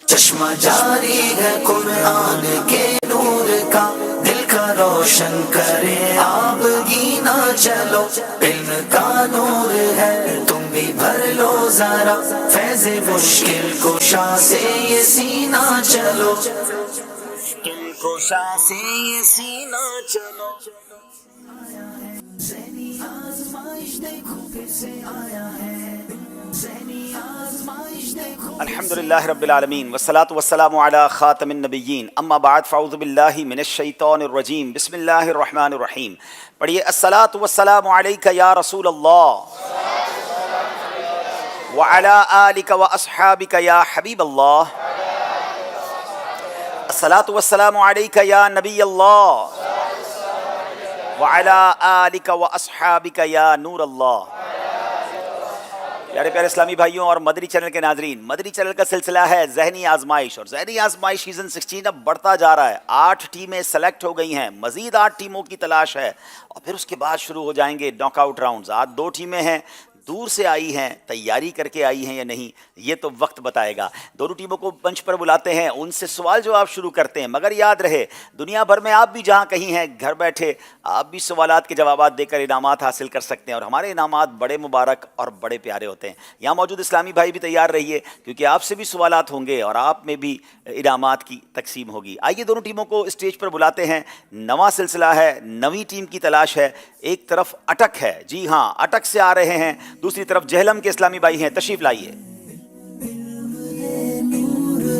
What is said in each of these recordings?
چشمہ جاری ہے قرآن کے نور کا، دل کا روشن کرے آپ گینا چلو، علم کا نور ہے تم بھی بھر لو ذرا، فیض مشکل کشا سے یہ سینہ چلو، مشکل کشا سے یہ سینہ چلو۔ ذہنی آزمائش دیکھو پھر سے آیا ہے، ذہنی آزمائش دیکھو۔ الحمدللہ رب العالمین والصلاة والسلام علی خاتم النبیین، اما بعد فاعوذ باللہ من الشیطان الرجیم، بسم اللہ الرحمن الرحیم۔ پڑھیے الصلاة والسلام علیک یا رسول اللہ وعلی آلک واصحابک یا حبیب اللہ، الصلاة والسلام علیک یا نبی اللہ وعلی آلک واصحابک یا نور اللہ۔ پیارے پیارے اسلامی بھائیوں اور مدنی چینل کے ناظرین، مدنی چینل کا سلسلہ ہے ذہنی آزمائش، اور ذہنی آزمائش سیزن 16 اب بڑھتا جا رہا ہے۔ 8 ٹیمیں سلیکٹ ہو گئی ہیں، مزید 8 ٹیموں کی تلاش ہے، اور پھر اس کے بعد شروع ہو جائیں گے ناک آؤٹ راؤنڈز۔ آج 2 ٹیمیں ہیں، دور سے آئی ہیں، تیاری کر کے آئی ہیں یا نہیں یہ تو وقت بتائے گا۔ دونوں ٹیموں کو منچ پر بلاتے ہیں، ان سے سوال جواب شروع کرتے ہیں، مگر یاد رہے دنیا بھر میں آپ بھی جہاں کہیں ہیں، گھر بیٹھے آپ بھی سوالات کے جوابات دے کر انعامات حاصل کر سکتے ہیں، اور ہمارے انعامات بڑے مبارک اور بڑے پیارے ہوتے ہیں۔ یہاں موجود اسلامی بھائی بھی تیار رہیے، کیونکہ آپ سے بھی سوالات ہوں گے اور آپ میں بھی انعامات کی تقسیم ہوگی۔ آئیے دونوں ٹیموں کو اسٹیج پر بلاتے ہیں، نواں سلسلہ ہے، نویں ٹیم کی تلاش ہے۔ ایک طرف اٹک ہے، جی ہاں اٹک سے آ رہے ہیں، دوسری طرف جہلم کے اسلامی بھائی ہیں، تشریف لائیے۔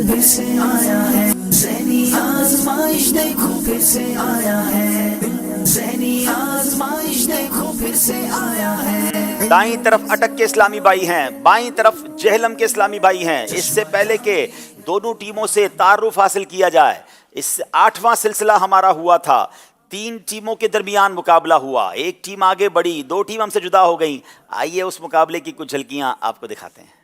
پھر سے آیا ہے ذہنی آزمائش دیکھو، پھر سے آیا ہے ذہنی آزمائش دیکھو، پھر سے آیا ہے۔ دائیں طرف اٹک کے اسلامی بھائی ہیں، بائیں طرف جہلم کے اسلامی بھائی ہیں۔ اس سے پہلے کہ دونوں ٹیموں سے تعارف حاصل کیا جائے، اس 8واں سلسلہ ہمارا ہوا تھا، 3 ٹیموں کے درمیان مقابلہ ہوا، ایک ٹیم آگے بڑھی، 2 ٹیم ہم سے جدا ہو گئیں۔ آئیے اس مقابلے کی کچھ جھلکیاں آپ کو دکھاتے ہیں۔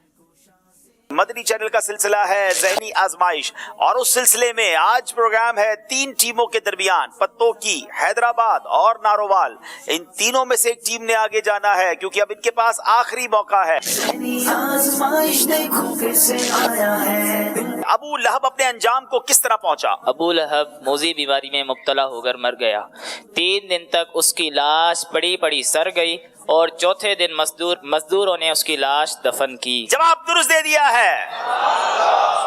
مدنی چینل کا سلسلہ ہے ذہنی آزمائش، اور اس سلسلے میں آج پروگرام ہے 3 ٹیموں کے درمیان، پتوکی، حیدرآباد اور نارووال۔ ان تینوں میں سے ایک ٹیم نے آگے جانا ہے، کیونکہ اب ان کے پاس آخری موقع ہے۔ ذہنی آزمائش دیکھو، پھر سے آیا ہے۔ ابو لہب اپنے انجام کو کس طرح پہنچا؟ ابو لہب موذی بیماری میں مبتلا ہو کر مر گیا۔ 3 دن تک اس کی لاش پڑی پڑی سڑ گئی، اور چوتھے دن مزدوروں نے اس کی لاش دفن کی۔ جواب درست دے دیا ہے۔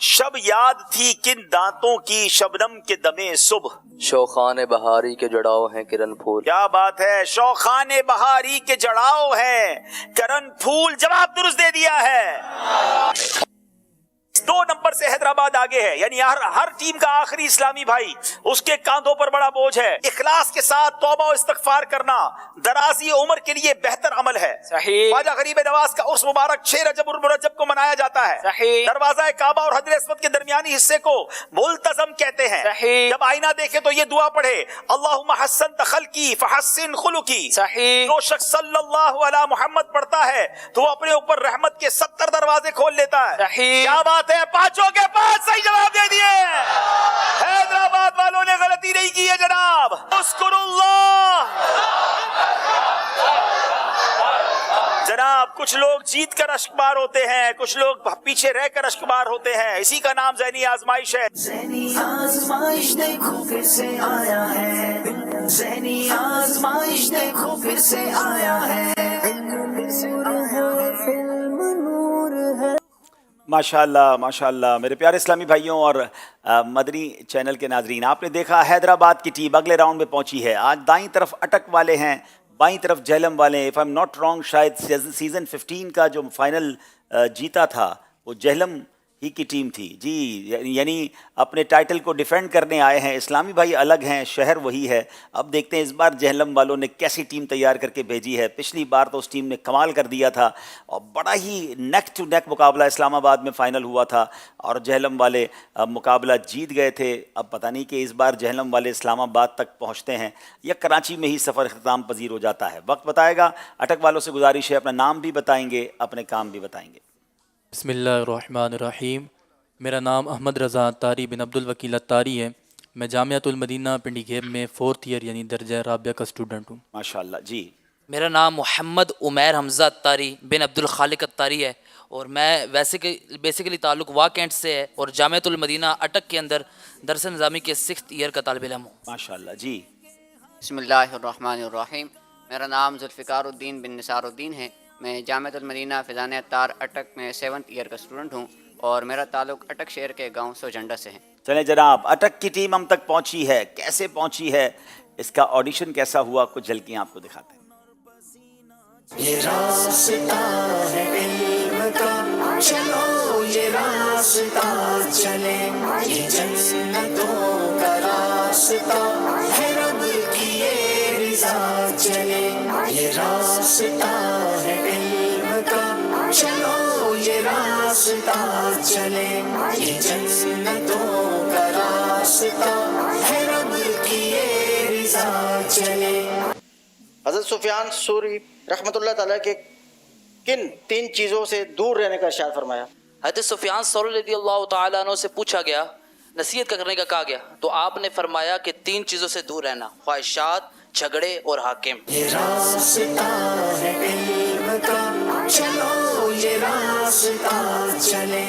شب یاد تھی کن دانتوں کی، شبنم کے دمے صبح۔ شوخان بہاری کے جڑاؤ ہیں کرن پھول۔ کیا بات ہے، شوخان بہاری کے جڑاؤ ہیں کرن پھول۔ جواب درست دے دیا ہے۔ 2 نمبر سے حیدرآباد آگے ہے، یعنی ہر ٹیم کا آخری اسلامی بھائی، اس کے کاندھوں پر بڑا بوجھ ہے۔ اخلاص کے ساتھ توبہ و استغفار کرنا درازی عمر کے لیے بہتر عمل ہے۔ صحیح۔ خواجہ غریب نواز کا عرس مبارک 6 رجب المرجب کو منایا جاتا ہے۔ صحیح۔ دروازہ کعبہ اور حجر اسود کے درمیانی حصے کو ملتزم کہتے ہیں۔ صحیح۔ جب آئینہ دیکھے تو یہ دعا پڑھے، اللہم حسنت خلقی فحسن خلقی۔ صحیح۔ جو شخص صلی اللہ علی محمد پڑھتا ہے تو وہ اپنے اوپر رحمت کے 70 دروازے کھول لیتا ہے۔ صحیح۔ کیا بات ہے، 5 کے 5 صحیح جواب دے دیے۔ حیدرآباد والوں نے غلطی نہیں کی ہے جناب۔ اذکر اللہ۔ جناب کچھ لوگ جیت کر اشکبار ہوتے ہیں، کچھ لوگ پیچھے رہ کر اشکبار ہوتے ہیں، اسی کا نام ذہنی آزمائش ہے۔ ذہنی آزمائش دیکھو، پھر سے آیا ہے ذہنی آزمائش دیکھو، پھر سے آیا ہے۔ ماشاءاللہ ماشاءاللہ میرے پیارے اسلامی بھائیوں اور مدنی چینل کے ناظرین، آپ نے دیکھا حیدرآباد کی ٹیم اگلے راؤنڈ میں پہنچی ہے۔ آج دائیں طرف اٹک والے ہیں، بائیں طرف جہلم والے ہیں۔ If I am not wrong, شاید سیزن 15 کا جو فائنل جیتا تھا وہ جہلم ہی کی ٹیم تھی جی، یعنی اپنے ٹائٹل کو ڈیفینڈ کرنے آئے ہیں۔ اسلامی بھائی الگ ہیں، شہر وہی ہے۔ اب دیکھتے ہیں اس بار جہلم والوں نے کیسی ٹیم تیار کر کے بھیجی ہے۔ پچھلی بار تو اس ٹیم نے کمال کر دیا تھا، اور بڑا ہی نیک ٹو نیک مقابلہ اسلام آباد میں فائنل ہوا تھا، اور جہلم والے مقابلہ جیت گئے تھے۔ اب پتہ نہیں کہ اس بار جہلم والے اسلام آباد تک پہنچتے ہیں یا کراچی میں ہی سفر اختتام پذیر ہو جاتا ہے، وقت بتائے گا۔ اٹک والوں سے گزارش ہے اپنا نام بھی بتائیں گے، اپنے کام بھی بتائیں گے۔ بسم اللہ الرحمن الرحیم۔ میرا نام احمد رضا اتاری بن عبد الوکیل اتاری ہے۔ میں جامعۃ المدینہ پنڈی گیب میں 4th ایئر یعنی درجہ رابعہ کا اسٹوڈنٹ ہوں۔ ماشاءاللہ جی۔ میرا نام محمد عمیر حمزہ اتاری بن عبد الخالق اتاری ہے، اور میں بیسیکلی تعلق وا کینٹ سے ہے اور جامعۃ المدینہ اٹک کے اندر درس نظامی کے 6th ایئر کا طالب علم ہوں. ماشاءاللہ جی. بسم اللہ الرحمن الرحیم. میرا نام ذوالفقار الدین بن نثار الدین ہے. میں جامعۃ المدینہ فیضان عطار اٹک میں 7th ایئر کا اسٹوڈنٹ ہوں اور میرا تعلق اٹک شہر کے گاؤں سوجنڈا سے ہے. چلیں جناب، اٹک کی ٹیم ہم تک پہنچی ہے، کیسے پہنچی ہے، اس کا آڈیشن کیسا ہوا، کچھ جھلکیاں آپ کو دکھاتے ہیں. یہ راستہ ہے علم کا، چلو یہ راستہ چلے، یہ جنتوں کا راستہ ہے، رب کی یہ رضا چلے. یہ راستہ ہے علم کا، چلو یہ راستہ چلے، یہ جنتوں کا راستہ ہے، رب کی یہ رضا چلے. حضرت سفیان ثوری رحمۃ اللہ تعالیٰ کے کن 3 چیزوں سے دور رہنے کا ارشاد فرمایا؟ حضرت سفیان ثوری رضی اللہ تعالیٰ عنہ سے پوچھا گیا، نصیحت کرنے کا کہا گیا، تو آپ نے فرمایا کہ 3 چیزوں سے دور رہنا، خواہشات، جھگڑے اور حاکم. یہ راستہ ہے علم کا، چلو یہ راستہ چلے،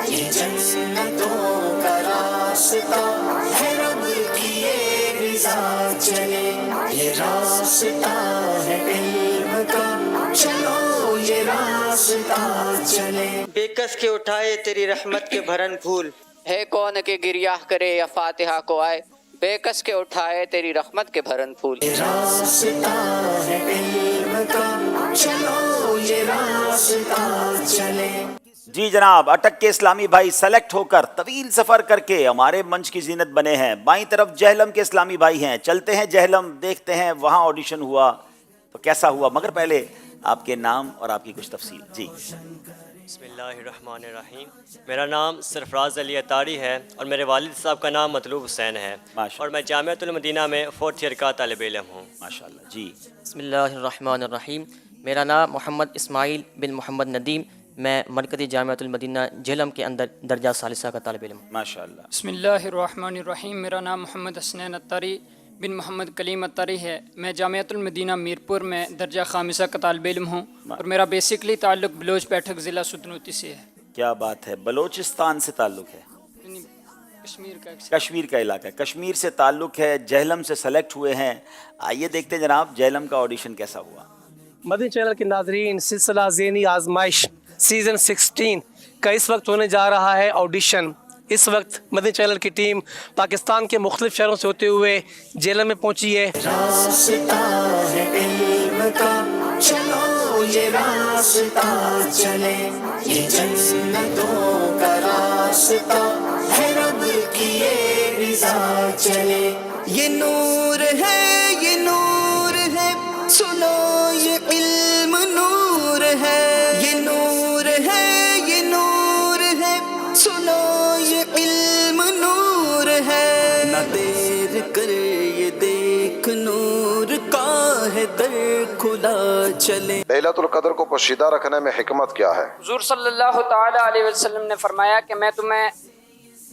یہ جنتوں کا راستہ ہے، رب کی یہ رضا چلے. یہ راستہ ہے علم کا، چلو یہ راستہ چلے. بے کس کے اٹھائے تیری رحمت کے بھرن پھول، ہے کون کہ گریہ کرے یا فاتحہ کو آئے، بے کس کے اٹھائے تیری رحمت کے بھرن پھول. یہ راستہ ہے علم کا، چلو یہ راستہ چلے. جی جناب، اٹک کے اسلامی بھائی سلیکٹ ہو کر طویل سفر کر کے ہمارے منچ کی زینت بنے ہیں. بائیں طرف جہلم کے اسلامی بھائی ہیں، چلتے ہیں جہلم، دیکھتے ہیں وہاں آڈیشن ہوا تو کیسا ہوا، مگر پہلے آپ کے نام اور آپ کی کچھ تفصیل. جی. بسم اللہ الرحمن الرحیم. میرا نام سرفراز علی اطاری ہے اور میرے والد صاحب کا نام مطلوب حسین ہے اور میں جامعۃ المدینہ میں 4th ایئر کا طالب علم ہوں. ماشاءاللہ جی. بسم اللہ الرحمن الرحیم. میرا نام محمد اسماعیل بن محمد ندیم، میں مرکزی جامعۃ المدینہ جہلم کے اندر درجہ ثالثہ کا طالب علم ہوں. ماشاءاللہ. بسم اللہ الرحمن الرحیم. میرا نام محمد حسنین اطاری بن محمد کلیم اطاری ہے. میں جامعۃ المدینہ میرپور میں درجہ خامسہ کا طالب علم ہوں اور میرا بیسکلی تعلق بلوچ پیٹھک ضلع سدنوتی سے ہے. کیا بات ہے، بلوچستان سے تعلق ہے، یعنی کشمیر کا کشمیر کا علاقہ ہے، کشمیر سے تعلق ہے، جہلم سے سلیکٹ ہوئے ہیں. آئیے دیکھتے ہیں جناب جہلم کا آڈیشن کیسا ہوا. مدنی چینل کے ناظرین، سلسلہ ذہنی آزمائش سیزن 16 کا اس وقت ہونے جا رہا ہے آڈیشن. اس وقت مدنی چینل کی ٹیم پاکستان کے مختلف شہروں سے ہوتے ہوئے جہلم میں پہنچی ہے. راستہ ہے علم کا، چلو یہ راستہ چلے، یہ جنتوں کا راستہ ہے، رب کی یہ رضا چلے. یہ نور ہے، یہ نور ہے، سنو یہ علم نور ہے. یہ نور ہے، یہ نور ہے، سنو یہ علم نور ہے. نہ دیر کر یہ دیکھ نور کا ہے در کھلا چلے. لیلۃ القدر کو پوشیدہ رکھنے میں حکمت کیا ہے؟ حضور صلی اللہ تعالی علیہ وسلم نے فرمایا کہ میں تمہیں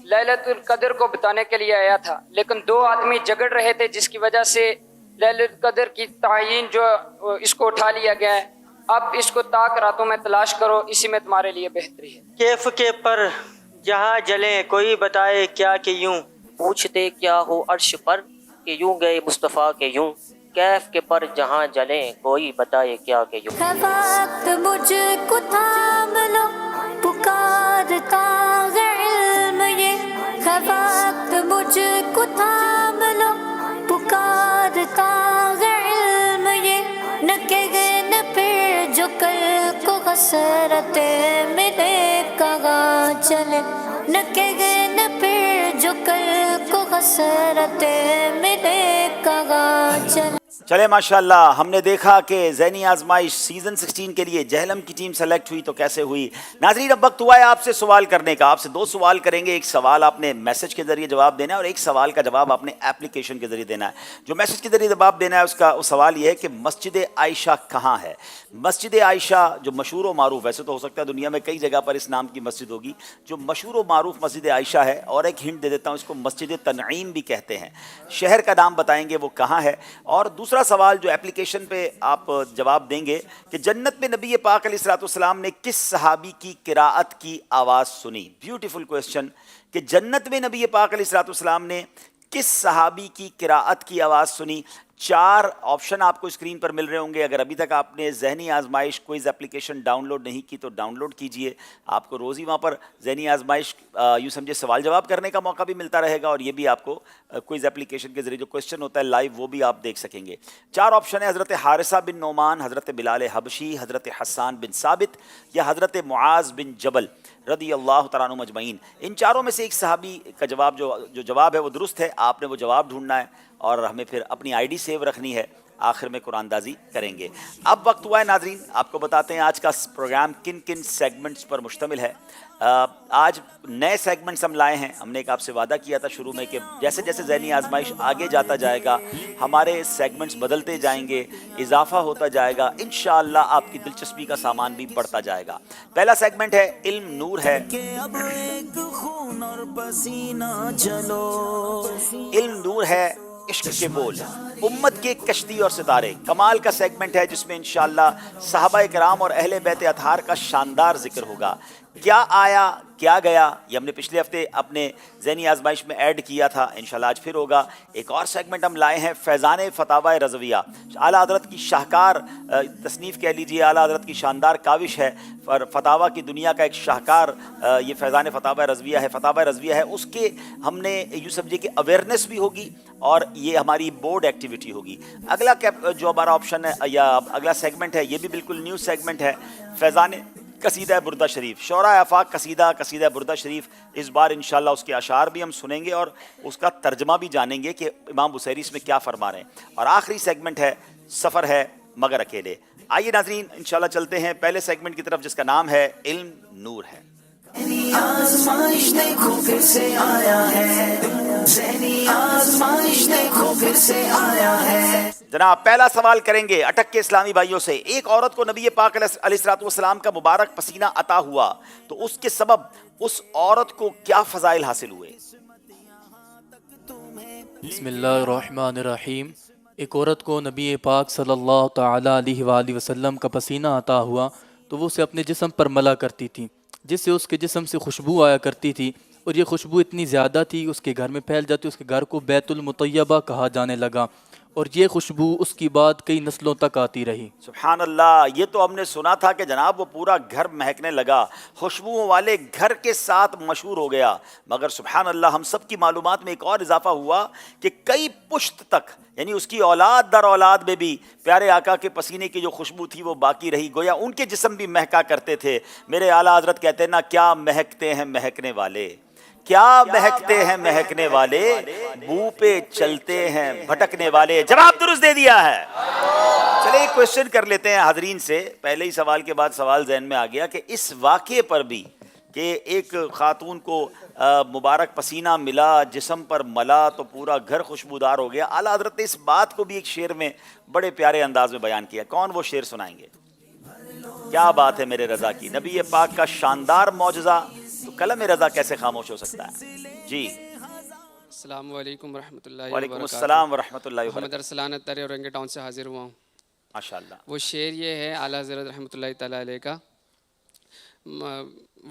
لیلۃ القدر کو بتانے کے لیے آیا تھا، لیکن 2 آدمی جھگڑ رہے تھے جس کی وجہ سے لیلۃ القدر کی تعین جو اس کو اٹھا لیا گیا ہے. اب اس کو تاک راتوں میں تلاش کرو، اسی میں تمہارے لیے بہتری ہے. کیف کے پر جہاں جلیں کوئی بتائے کیا کہ یوں، پوچھتے کیا ہو عرش پر کہ یوں گئے مصطفیٰ کے یوں، کیف کے پر جہاں جلیں کوئی بتائے کیا کہ یوں. وقت مجھ کو تھام لو، پکارتا ہے علم یہ، وقت مجھ کو تھام لو، پکارتا ہے علم یہ، نہ کہے نہ پھر جو کل کو حسرت ملے کہاں چلے، نہ کہے نہ پھر جو کل کو حسرت ملے کہاں چلے. چلے ماشاءاللہ، ہم نے دیکھا کہ ذہنی آزمائش سیزن 16 کے لیے جہلم کی ٹیم سلیکٹ ہوئی تو کیسے ہوئی. ناظرین اب وقت ہوا ہے آپ سے سوال کرنے کا. آپ سے 2 سوال کریں گے. ایک سوال آپ نے میسج کے ذریعے جواب دینا ہے اور ایک سوال کا جواب آپ نے اپلیکیشن کے ذریعے دینا ہے. جو میسج کے ذریعے جواب دینا ہے اس کا سوال یہ ہے کہ مسجد عائشہ کہاں ہے. مسجد عائشہ جو مشہور و معروف، ویسے تو ہو سکتا ہے دنیا میں کئی جگہ پر اس نام کی مسجد ہوگی، جو مشہور و معروف مسجد عائشہ ہے. اور ایک ہنٹ دے دیتا ہوں، اس کو مسجد تنعیم بھی کہتے ہیں. شہر کا نام بتائیں گے وہ کہاں ہے. اور دوسرا دوسرا سوال جو اپلیکیشن پہ آپ جواب دیں گے کہ جنت میں نبی پاک علیہ الصلوۃ والسلام نے کس صحابی کی قراءت کی آواز سنی؟ بیوٹیفل کویسچن کہ جنت میں نبی پاک علیہ الصلوۃ والسلام نے کس صحابی کی قراءت کی آواز سنی؟ 4 آپشن آپ کو اسکرین پر مل رہے ہوں گے. اگر ابھی تک آپ نے ذہنی آزمائش کوئز اپلیکیشن ڈاؤن لوڈ نہیں کی تو ڈاؤن لوڈ کیجئے. آپ کو روز ہی وہاں پر ذہنی آزمائش یوں سمجھے سوال جواب کرنے کا موقع بھی ملتا رہے گا, اور یہ بھی آپ کو کوئز اپلیکیشن کے ذریعے جو کویسچن ہوتا ہے لائیو وہ بھی آپ دیکھ سکیں گے. 4 آپشن ہیں: حضرت حارثہ بن نعمان, حضرت بلال حبشی, حضرت حسان بن ثابت یا حضرت معاذ بن جبل رضی اللہ تعالیٰ عنہ اجمعین. ان چاروں میں سے ایک صحابی کا جواب جو جواب ہے وہ درست ہے. آپ نے وہ جواب ڈھونڈنا ہے اور ہمیں پھر اپنی آئی ڈی سیو رکھنی ہے, آخر میں قرآن دازی کریں گے. اب وقت ہوا ہے ناظرین, آپ کو بتاتے ہیں آج کا پروگرام کن کن سیگمنٹس پر مشتمل ہے. آج نئے سیگمنٹس ہم لائے ہیں. ہم نے ایک آپ سے وعدہ کیا تھا شروع میں کہ جیسے جیسے ذہنی آزمائش آگے جاتا جائے گا ہمارے سیگمنٹس بدلتے جائیں گے, اضافہ ہوتا جائے گا. انشاءاللہ آپ کی دلچسپی کا سامان بھی بڑھتا جائے گا. پہلا سیگمنٹ ہے علم نور ہے. علم نور ہے عشق کے بول, امت کے کشتی اور ستارے. کمال کا سیگمنٹ ہے جس میں انشاءاللہ صحابہ کرام اور اہل بیت اطہار کا شاندار ذکر ہوگا. کیا آیا کیا گیا یہ ہم نے پچھلے ہفتے اپنے ذہنی آزمائش میں ایڈ کیا تھا, انشاءاللہ آج پھر ہوگا. ایک اور سیگمنٹ ہم لائے ہیں فیضان فتاوی رضویہ. اعلیٰ حضرت کی شاہکار تصنیف کہہ لیجیے, اعلیٰ حضرت کی شاندار کاوش ہے. فتاوی کی دنیا کا ایک شاہکار یہ فیضان فتاوی رضویہ ہے, فتاوی رضویہ ہے. اس کے ہم نے یوں سمجھے کہ اویئرنیس بھی ہوگی اور یہ ہماری بورڈ ایکٹیویٹی ہوگی. اگلا جو ہمارا آپشن ہے یا اگلا سیگمنٹ ہے یہ بھی بالکل نیو سیگمنٹ ہے, فیضان قصیدہ بردہ شریف. شعراء آفاق قصیدہ بردہ شریف. اس بار انشاءاللہ اس کے اشعار بھی ہم سنیں گے اور اس کا ترجمہ بھی جانیں گے کہ امام بصیری اس میں کیا فرما رہے ہیں. اور آخری سیگمنٹ ہے سفر ہے مگر اکیلے. آئیے ناظرین انشاءاللہ چلتے ہیں پہلے سیگمنٹ کی طرف جس کا نام ہے علم نور ہے. آزمائش دیکھو پھر سے آیا ہے, ذہنی آزمائش دیکھو پھر سے آیا ہے. جناب پہلا سوال کریں گے اٹک کے اسلامی بھائیوں سے. ایک عورت کو نبی پاک علیہ الصلوۃ والسلام کا مبارک پسینہ عطا ہوا تو اس کے سبب اس عورت کو کیا فضائل حاصل ہوئے؟ بسم اللہ الرحمن الرحیم. ایک عورت کو نبی پاک صلی اللہ تعالیٰ علیہ وآلہ وسلم کا پسینہ عطا ہوا تو وہ اسے اپنے جسم پر ملا کرتی تھی, جس سے اس کے جسم سے خوشبو آیا کرتی تھی, اور یہ خوشبو اتنی زیادہ تھی اس کے گھر میں پھیل جاتی. اس کے گھر کو بیت المطیبہ کہا جانے لگا اور یہ خوشبو اس کی بعد کئی نسلوں تک آتی رہی. سبحان اللہ. یہ تو ہم نے سنا تھا کہ جناب وہ پورا گھر مہکنے لگا, خوشبوؤں والے گھر کے ساتھ مشہور ہو گیا, مگر سبحان اللہ ہم سب کی معلومات میں ایک اور اضافہ ہوا کہ کئی پشت تک یعنی اس کی اولاد در اولاد میں بھی پیارے آقا کے پسینے کی جو خوشبو تھی وہ باقی رہی. گویا ان کے جسم بھی مہکا کرتے تھے. میرے اعلیٰ حضرت کہتے ہیں نا, کیا مہکتے ہیں مہکنے والے, کیا مہکتے ہیں مہکنے والے, بو پہ چلتے ہیں بھٹکنے والے. جواب درست دے دیا ہے. چلے ایک کوشچن کر لیتے ہیں حاضرین سے. پہلے ہی سوال کے بعد سوال ذہن میں آ گیا کہ اس واقعے پر بھی کہ ایک خاتون کو مبارک پسینہ ملا, جسم پر ملا تو پورا گھر خوشبودار ہو گیا. اعلیٰ حضرت نے اس بات کو بھی ایک شعر میں بڑے پیارے انداز میں بیان کیا. کون وہ شعر سنائیں گے؟ کیا بات ہے میرے رضا کی, نبی پاک کا شاندار معجزہ تو قلم رضا کیسے خاموش ہو سکتا ہے؟ جی السلام علیکم ورحمۃ اللہ وبرکاتہ. وعلیکم السلام ورحمۃ اللہ وبرکاتہ. محمد ارسلان اتاری اورنگ ٹاؤن سے حاضر ہوا ہوں. ماشاءاللہ. وہ شعر یہ ہے اعلیٰ حضرت رحمۃ اللہ تعالیٰ علیہ کا,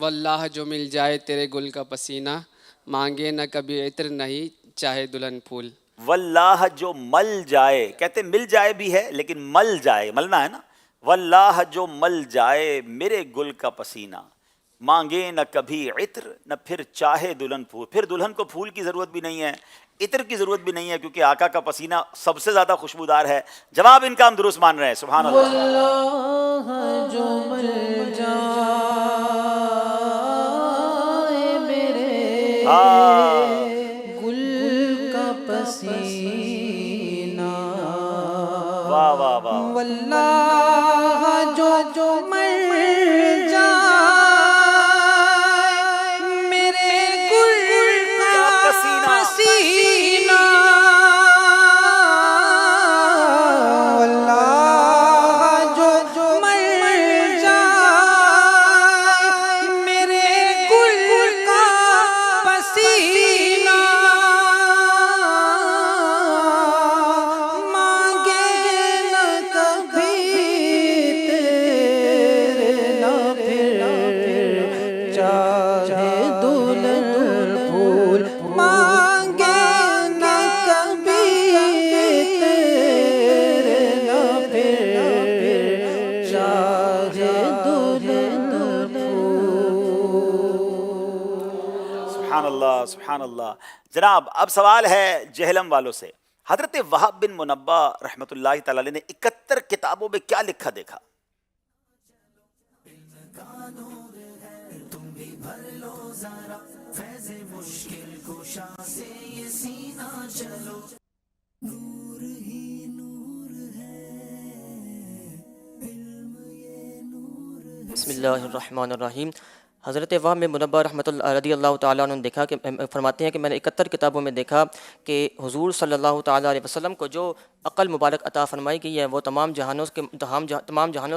واللہ جو مل جائے تیرے گل کا پسینہ, مانگے نہ کبھی عطر نہیں چاہے دلہن پھول. واللہ جو مل جائے, کہتے مل جائے بھی ہے لیکن مل جائے, ملنا ہے نا. واللہ جو مل جائے میرے گل کا پسینہ, مانگے نہ کبھی عطر نہ پھر چاہے دلہن پھول. پھر دلہن کو پھول کی ضرورت بھی نہیں ہے, عطر کی ضرورت بھی نہیں ہے, کیونکہ آقا کا پسینہ سب سے زیادہ خوشبودار ہے. جواب ان کا ہم درست مان رہے ہیں. سبحان اللہ. واللہ جو مل جائے میرے گل کا پسینہ, واہ واہ واہ. واللہ جو مل جائے میرے گل کا پسینہ, واللہ جو مل جائے میرے گل کا پسینہ, مانگے سبحان اللہ سبحان اللہ. جناب اب سوال ہے جہلم والوں سے. حضرت وہب بن منبہ رحمۃ اللہ تعالی علیہ نے 71 کتابوں میں کیا لکھا دیکھا؟ بسم اللہ الرحمن الرحیم. حضرت وہب بن منبہ رحمۃ اللہ رضی اللہ تعالیٰ عنہ نے دیکھا کہ فرماتے ہیں کہ میں نے 71 کتابوں میں دیکھا کہ حضور صلی اللہ تعالیٰ علیہ وسلم کو جو عقل مبارک عطا فرمائی گئی ہے وہ تمام جہانوں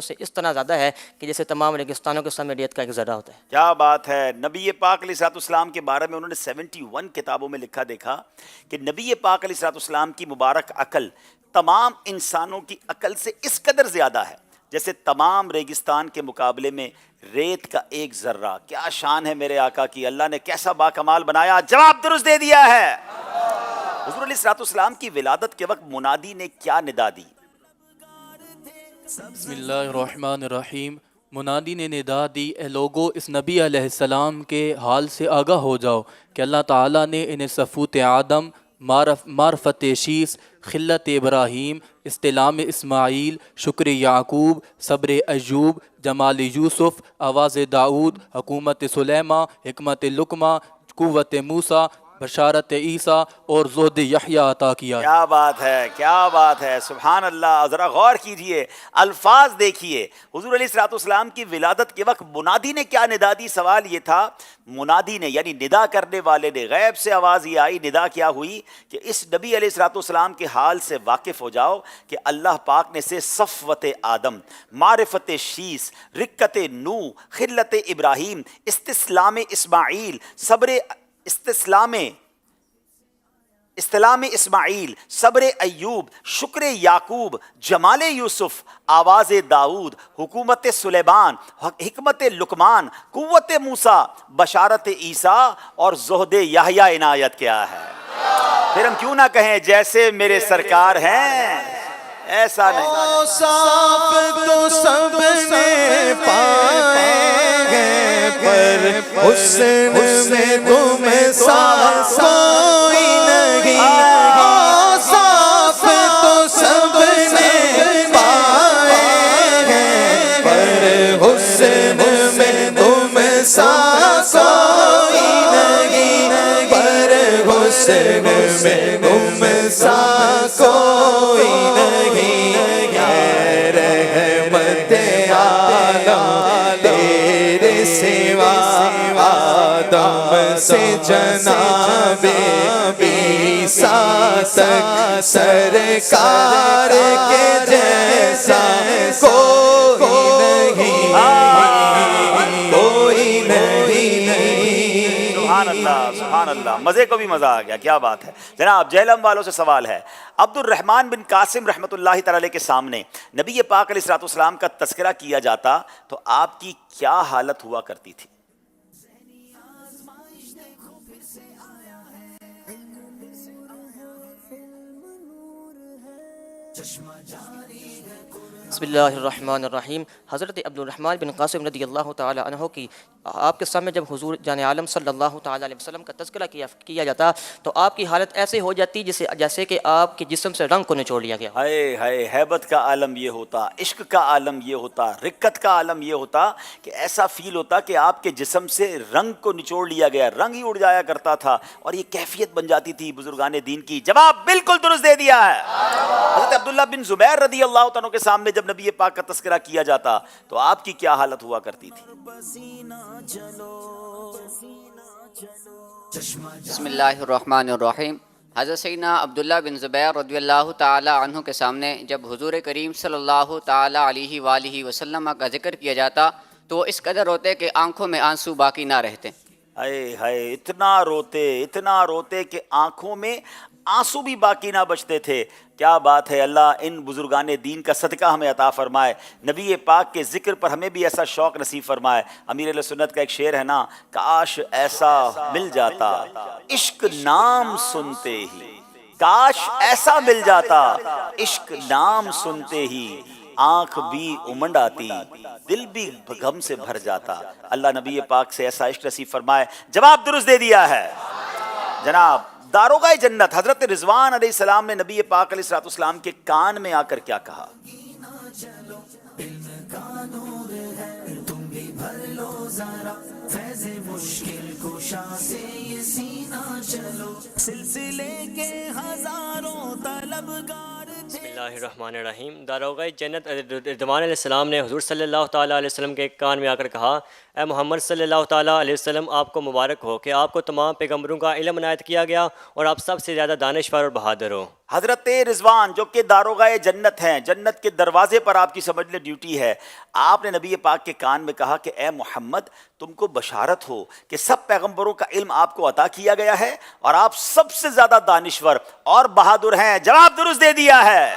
سے اس طرح زیادہ ہے کہ جیسے تمام ریگستانوں کے سامنے ریت کا ایک ذرہ ہوتا ہے. کیا بات ہے. نبی پاک علیہ الصلوۃ والسلام کے بارے میں انہوں نے 71 کتابوں میں لکھا دیکھا کہ نبی پاک علیہ الصلوۃ والسلام کی مبارک عقل تمام انسانوں کی عقل سے اس قدر زیادہ ہے جیسے تمام ریگستان کے مقابلے میں ریت کا ایک ذرہ. کیا شان ہے میرے آقا کی. اللہ نے کیسا باکمال بنایا. جواب درست دے دیا ہے. حضور علیہ الصلوۃ والسلام کی ولادت کے وقت منادی نے کیا ندا دی؟ بسم اللہ الرحمن الرحیم. منادی نے ندا دی اے لوگو اس نبی علیہ السلام کے حال سے آگاہ ہو جاؤ کہ اللہ تعالیٰ نے انہیں صفوت آدم، معرفت شیس، خلت ابراہیم، استلام اسماعیل، شکر یعقوب، صبر ایوب، جمال یوسف، آواز داؤد، حکومت سلیمہ، حکمت لقمہ، قوت موسیٰ، بشارت عیسیٰ اور زہد یحییٰ عطا کیا. کیا بات ہے کیا بات ہے. سبحان اللہ. ذرا غور کیجئے الفاظ دیکھیے. حضور علیہ الصلوۃ والسلام کی ولادت کے وقت منادی نے کیا ندا دی؟ سوال یہ تھا منادی نے یعنی ندا کرنے والے نے غیب سے آواز یہ آئی. ندا کیا ہوئی کہ اس نبی علیہ الصلوۃ والسلام کے حال سے واقف ہو جاؤ کہ اللہ پاک نے سے صفوت آدم، معرفت شیس، رکت نو، خلت ابراہیم، استسلام اسماعیل، صبر استلام اسماعیل، صبر ایوب، شکر یعقوب، جمال یوسف، آواز داؤد، حکومت سلیمان، حکمت لقمان، قوت موسیٰ، بشارت عیسیٰ اور زہد یحییٰ عنایت کیا ہے. پھر ہم کیوں نہ کہیں جیسے میرے سرکار ہیں ایسا نہیں. صاف تو سب نے پائے ہیں پر حسن میں تم سا کوئی نہیں. صاف تو سب نے پائے ہیں پر حسن میں تم سا کوئی نہیں. پر حسن میں تم سا کوئی نہیں. رحمت عالم تیرے سوا آدم سے جناب عیسیٰ تک سرکار کے جیسا کوئی نہیں. کوئی نہیں. سبحان اللہ سبحان اللہ. مزے کو بھی مزہ آ گیا. کیا بات ہے. جناب جہلم والوں سے سوال ہے. عبد الرحمن بن قاسم رحمۃ اللہ تعالی کے سامنے نبی پاک علیہ الصلوۃ والسلام کا تذکرہ کیا جاتا تو آپ کی کیا حالت ہوا کرتی تھی؟ بسم اللہ الرحمن الرحیم. حضرت عبد الرحمن بن قاسم رضی اللہ تعالی عنہ کی آپ کے سامنے جب حضور جان عالم صلی اللہ تعالی علیہ وسلم کا تذکرہ کیا جاتا تو آپ کی حالت ایسے ہو جاتی جیسے کہ آپ کے جسم سے رنگ کو نچوڑ لیا گیا. ہائے ہائے. ہیبت کا عالم یہ ہوتا، عشق کا عالم یہ ہوتا، رقت کا عالم یہ ہوتا کہ ایسا فیل ہوتا کہ آپ کے جسم سے رنگ کو نچوڑ لیا گیا، رنگ ہی اڑ جایا کرتا تھا اور یہ کیفیت بن جاتی تھی بزرگان دین کی. جواب بالکل درست دے دیا ہے. حضرت عبداللہ بن زبیر رضی اللہ عنہ کے سامنے جب نبی پاک کا تذکرہ کیا جاتا تو آپ کی کیا حالت ہوا کرتی تھی؟ بسم اللہ الرحمن الرحیم. حضرت سیدنا عبداللہ بن زبیر رضی اللہ تعالی عنہ کے سامنے جب حضور کریم صلی اللہ تعالی علیہ وآلہ وسلم کا ذکر کیا جاتا تو وہ اس قدر روتے کہ آنکھوں میں آنسو باقی نہ رہتے. ہائے ہائے. اتنا روتے کہ آنکھوں میں آنسو بھی باقی نہ بچتے تھے. کیا بات ہے. اللہ ان بزرگان دین کا صدقہ ہمیں عطا فرمائے. نبی پاک کے ذکر پر ہمیں بھی ایسا شوق نصیب فرمائے. امیر علیہ سنت کا ایک شعر ہے نا، کاش ایسا مل جاتا عشق نام سنتے ہی، کاش ایسا مل جاتا عشق نام سنتے ہی، آنکھ بھی امنڈ آتی، دل بھی غم سے بھر جاتا۔ اللہ نبی پاک سے ایسا عشق نصیب فرمائے۔ جواب درست دے دیا ہے جناب۔ داروغہ جنت حضرت رضوان علیہ السلام نے نبی پاک علیہ السلام کے کان میں آ کر کیا کہا؟ تم بھی بھر لو ذرا فیض مشکل کشا سے یہ سینہ چلو، سلسلے کے ہزاروں طلبگار۔ بسم اللہ الرحمن الرحیم۔ داروغہ جنت رضوان علیہ السلام نے حضور صلی اللہ تعالیٰ علیہ وسلم کے کان میں آ کر کہا، اے محمد صلی اللہ تعالیٰ علیہ وسلم، آپ کو مبارک ہو کہ آپ کو تمام پیغمبروں کا علم عنایت کیا گیا اور آپ سب سے زیادہ دانشور اور بہادر ہو۔ حضرت رضوان جو کہ داروغہ جنت ہیں، جنت کے دروازے پر آپ کی سمجھ لے ڈیوٹی ہے، آپ نے نبی پاک کے کان میں کہا کہ اے محمد، تم کو بشارت ہو کہ سب پیغمبروں کا علم آپ کو عطا کیا گیا ہے اور آپ سب سے زیادہ دانشور اور بہادر ہیں۔ جواب درست دے دیا ہے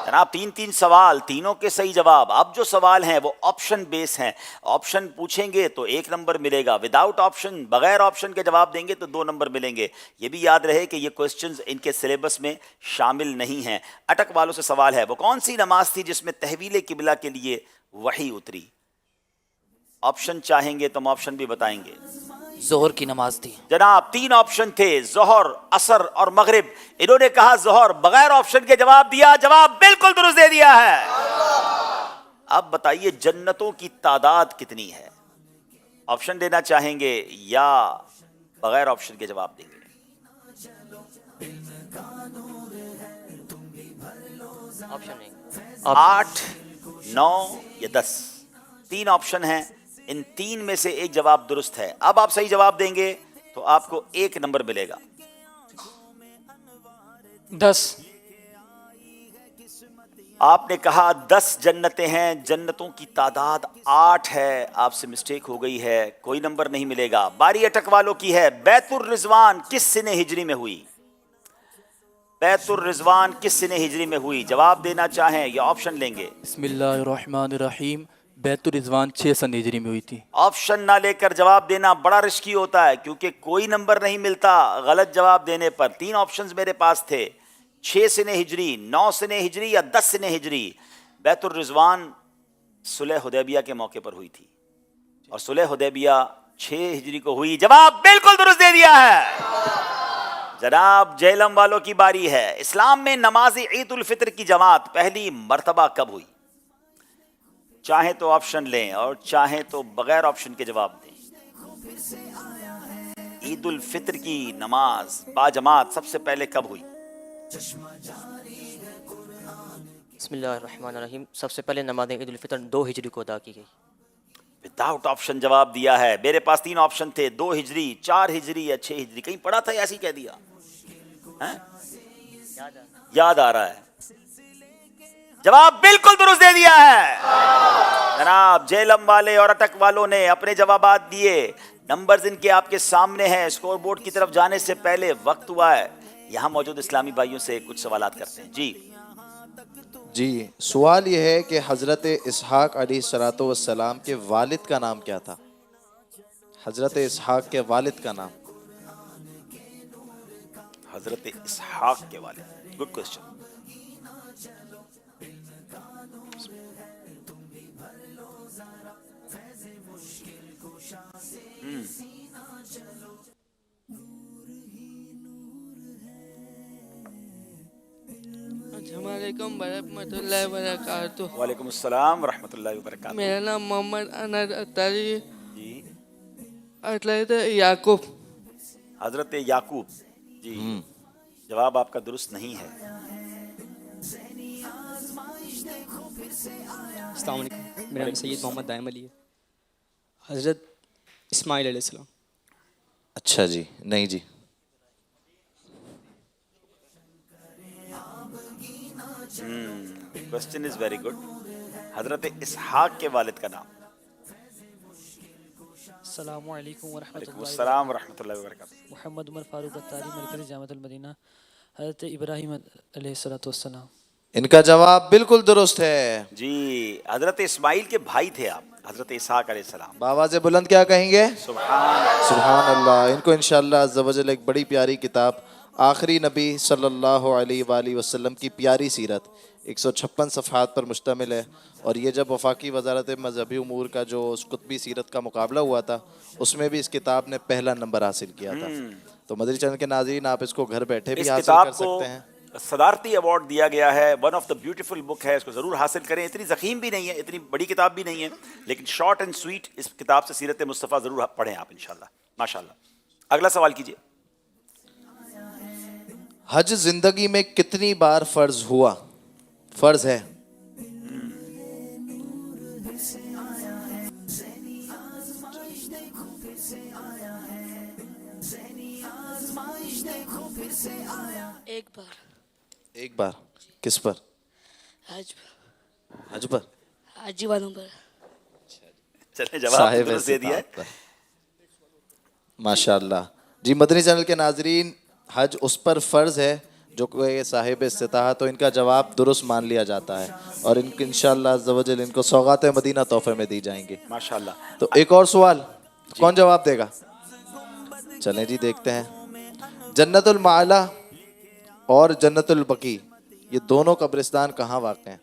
جناب۔ تین سوال، تینوں کے صحیح جواب۔ اب جو سوال ہیں وہ آپشن بیس ہیں، آپشن پوچھیں گے تو 1 نمبر ملے گا، وداؤٹ آپشن بغیر آپشن کے جواب دیں گے تو 2 نمبر ملیں گے۔ یہ بھی یاد رہے کہ یہ کوسچنز ان کے سلیبس میں شامل نہیں ہیں۔ اٹک والوں سے سوال ہے، وہ کون سی نماز تھی جس میں تحویل قبلہ کے لیے وحی اتری؟ آپشن چاہیں گے تو ہم آپشن بھی بتائیں گے۔ ظہر کی نماز تھی جناب۔ 3 آپشن تھے، ظہر، عصر اور مغرب۔ انہوں نے کہا ظہر، بغیر آپشن کے جواب دیا، جواب بالکل درست دے دیا ہے۔ اب بتائیے جنتوں کی تعداد کتنی ہے؟ آپشن دینا چاہیں گے یا بغیر آپشن کے جواب دیں گے؟ آپشن 8، 9 یا 10؟ 3 آپشن ہیں، ان 3 میں سے ایک جواب درست ہے۔ اب آپ صحیح جواب دیں گے تو آپ کو 1 نمبر ملے گا۔ 10۔ آپ نے کہا 10 جنتیں ہیں، جنتوں کی تعداد 8 ہے، آپ سے مسٹیک ہو گئی ہے، کوئی نمبر نہیں ملے گا۔ باری اٹک والوں کی ہے، بیت الرضوان کس سنہ ہجری میں ہوئی؟ بیت الرضوان کس سنہ ہجری میں ہوئی؟ جواب دینا چاہیں یا آپشن لیں گے؟ بسم اللہ الرحمن الرحیم۔ بیت الرضوان 6 سن ہجری میں ہوئی تھی۔ آپشن نہ لے کر جواب دینا بڑا رسکی ہوتا ہے کیونکہ کوئی نمبر نہیں ملتا غلط جواب دینے پر۔ 3 آپشنز میرے پاس تھے، 6 سنہ ہجری، 9 سنہ ہجری یا 10 سنہ ہجری۔ بیت الرضوان صلح حدیبیہ کے موقع پر ہوئی تھی اور صلح حدیبیہ 6 ہجری کو ہوئی۔ جواب بالکل درست دے دیا ہے جناب۔ جہلم والوں کی باری ہے۔ اسلام میں نماز عید الفطر کی جماعت پہلی مرتبہ کب ہوئی؟ چاہیں تو آپشن لیں اور چاہیں تو بغیر آپشن کے جواب دیں۔ عید الفطر کی نماز با جماعت سب سے پہلے کب ہوئی؟ بسم اللہ الرحمن الرحیم۔ سب سے پہلے نماز عید الفطر 2 ہجری کو ادا کی گئی۔ وداؤٹ آپشن جواب دیا ہے۔ میرے پاس 3 آپشن تھے، 2 ہجری، 4 ہجری یا 6 ہجری۔ کہیں پڑھا تھا ایسی کہہ دیا؟ یاد آ رہا ہے؟ جواب بالکل درست دے دیا ہے جناب۔ جہلم والے اور اٹک والوں نے اپنے جوابات دیے، نمبرز ان کے آپ کے سامنے ہیں۔ اسکور بورڈ کی طرف جانے سے پہلے وقت ہوا ہے یہاں موجود اسلامی بھائیوں سے کچھ سوالات کرتے ہیں۔ جی سوال یہ ہے کہ حضرت اسحاق علیہ السلام کے والد کا نام کیا تھا؟ حضرت اسحاق کے والد کا نام۔ حضرت اسحاق کے والد، گڈ کوسچن۔ السلام علیکم ورحمۃ اللہ وبرکاتہ۔ وعلیکم السلام ورحمۃ اللہ وبرکاتہ۔ میرا نام محمد انس اطاری جی۔ حضرت یعقوب۔ حضرت یعقوب جی۔ جواب آپ کا درست نہیں ہے۔ السلام علیکم، میرا نام سید محمد دائم علی ہے۔ حضرت اسماعیل علیہ السلام۔ اچھا جی، نہیں جی۔ Question is very good. حضرت اسحاق کے والد کا نام؟ السلام علیکم ورحمۃ اللہ۔ وعلیکم السلام ورحمۃ اللہ وبرکاتہ۔ محمد عمر فاروق اتاری، مرکزی جامعۃ المدینہ۔ حضرت ابراہیم علیہ السلام۔ ان کا جواب بالکل درست ہے جی۔ حضرت اسماعیل کے بھائی تھے آپ، حضرت اسحاق علیہ السلام۔ بآواز بلند کیا کہیں گے؟ سبحان اللہ۔ ان کو انشاءاللہ عز و جل ایک بڑی پیاری کتاب آخری نبی صلی اللہ علیہ وآلہ وسلم کی پیاری سیرت 156 صفحات پر مشتمل ہے، اور یہ جب وفاقی وزارت مذہبی امور کا جو قطبی سیرت کا مقابلہ ہوا تھا اس میں بھی اس کتاب نے پہلا نمبر حاصل کیا تھا۔ تو مدری چینل کے ناظرین آپ اس کو گھر بیٹھے بھی حاصل کر سکتے ہیں۔ صدارتی ایوارڈ دیا گیا ہے، ون آف دا بیوٹیفل بک ہے، اس کو ضرور حاصل کریں۔ اتنی ضخیم بھی نہیں ہے، اتنی بڑی کتاب بھی نہیں ہے، لیکن شارٹ اینڈ سویٹ اس کتاب سے سیرت مصطفیٰ ضرور پڑھیں آپ انشاءاللہ، ماشاءاللہ۔ اگلا سوال کیجئے۔ حج زندگی میں کتنی بار فرض ہوا، فرض ہے؟ ایک بار۔ ایک بار کس پر؟ حج حج پر، حاجی والوں پر۔ چلیں جواب درست دے دیا ہے۔ ماشاءاللہ جی۔ مدنی چینل کے ناظرین، حج اس پر فرض ہے جو کوئی صاحب استطاعت تو ان کا جواب درست مان لیا جاتا ہے، اور ان کو انشاءاللہ عز و جل ان کو سوغات مدینہ تحفے میں دی جائیں گی ماشاءاللہ۔ تو ایک اور سوال، کون جواب دے گا؟ چلیں جی دیکھتے ہیں۔ جنت المعلا اور جنت البقیع یہ دونوں قبرستان کہاں واقع ہیں؟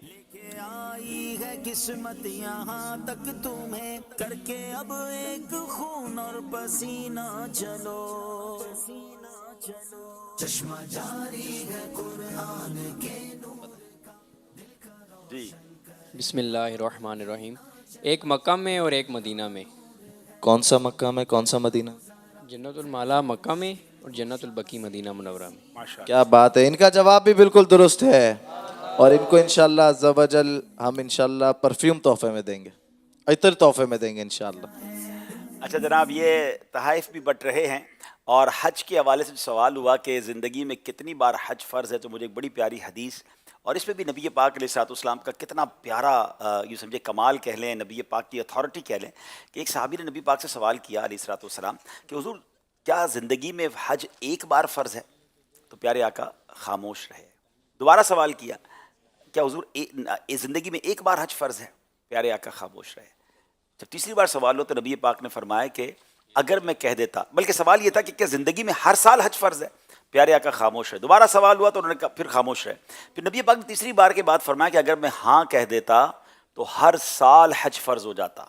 قسمت یہاں تک تمہیں کر کے اب ایک خون اور پسینہ چلو، چشمہ جاری ہے قرآن کے نور کا۔ جی بسم اللہ الرحمن الرحیم۔ ایک مکہ میں اور ایک مدینہ میں۔ کون سا مکہ میں، کون سا مدینہ؟ جنت المعلا مکہ میں اور جنت البقیع مدینہ منورہ میں۔ کیا بات ہے، ان کا جواب بھی بالکل درست ہے، اور ان کو انشاءاللہ عز و جل ہم انشاءاللہ پرفیوم تحفے میں دیں گے، عطر تحفے میں دیں گے انشاءاللہ۔ اچھا جناب، یہ تحائف بھی بٹ رہے ہیں، اور حج کے حوالے سے سوال ہوا کہ زندگی میں کتنی بار حج فرض ہے، تو مجھے ایک بڑی پیاری حدیث، اور اس پہ بھی نبی پاک علیہ الصلوۃ والسلام کا کتنا پیارا یوں سمجھے کمال کہہ لیں، نبی پاک کی اتھارٹی کہہ لیں، کہ ایک صحابی نے نبی پاک سے سوال کیا علیہ الصلوۃ والسلام کہ حضور کیا زندگی میں حج ایک بار فرض ہے؟ تو پیارے آقا خاموش رہے۔ دوبارہ سوال کیا، کیا حضور زندگی میں ایک بار حج فرض ہے؟ پیارے آقا خاموش رہے۔ جب تیسری بار سوال ہو تو نبی پاک نے فرمایا کہ اگر میں کہہ دیتا، بلکہ سوال یہ تھا کہ کیا زندگی میں ہر سال حج فرض ہے؟ پیارے آقا خاموش رہے۔ دوبارہ سوال ہوا تو انہوں نے کہا، پھر خاموش رہے۔ پھر نبی پاک نے تیسری بار کے بعد فرمایا کہ اگر میں ہاں کہہ دیتا تو ہر سال حج فرض ہو جاتا۔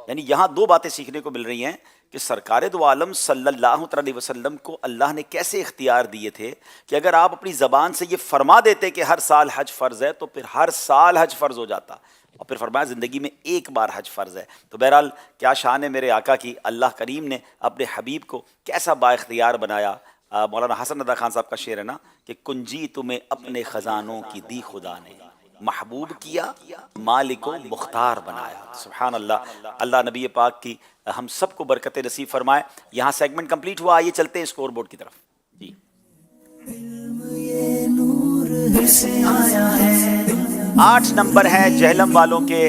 یعنی یہاں دو باتیں سیکھنے کو مل رہی ہیں کہ سرکار دو عالم صلی اللہ علیہ وسلم کو اللہ نے کیسے اختیار دیے تھے کہ اگر آپ اپنی زبان سے یہ فرما دیتے کہ ہر سال حج فرض ہے تو پھر ہر سال حج فرض ہو جاتا، اور پھر فرمایا زندگی میں ایک بار حج فرض ہے۔ تو بہرحال کیا شان ہے میرے آقا کی، اللہ کریم نے اپنے حبیب کو کیسا با اختیار بنایا۔ مولانا حسن رضا خان صاحب کا شعر ہے نا کہ کنجی تمہیں اپنے خزانوں کی دی خدا نے، محبوب کیا مالک و مختار بنایا۔ سبحان اللہ۔ اللہ نبی پاک کی ہم سب کو برکت نصیب فرمائے۔ یہاں سیگمنٹ کمپلیٹ ہوا، آئیے چلتے ہیں اسکور بورڈ کی طرف۔ جی 8 نمبر ہیں جہلم والوں کے،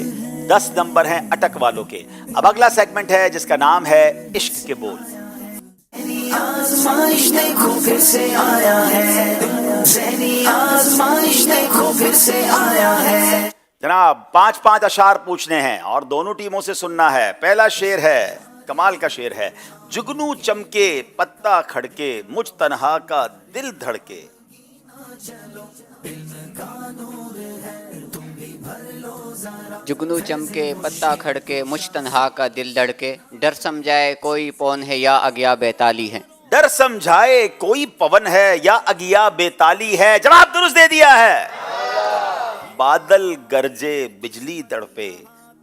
10 نمبر ہیں اٹک والوں کے۔ اب اگلا سیگمنٹ ہے جس کا نام ہے عشق کے بول۔ آزمائش دیکھو پھر سے آیا ہے، ذہنی آزمائش دیکھو پھر سے آیا ہے۔ جناب 5 اشعار پوچھنے ہیں اور دونوں ٹیموں سے سننا ہے۔ پہلا شعر ہے، کمال کا شعر ہے۔ جگنو چمکے پتا کھڑکے مجھ تنہا کا دل دھڑکے۔ جگنو چمکے پتا کھڑکے مجھ تنہا کا دل دھڑکے، ڈر سمجھائے کوئی پون ہے یا اگیا بیتالی ہے۔ ڈر سمجھائے کوئی پون ہے یا اگیا بیتالی ہے۔ جواب درست دے دیا ہے۔ بادل گرجے بجلی تڑپے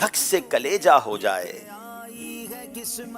دھک سے کلیجہ ہو جائے۔ بسم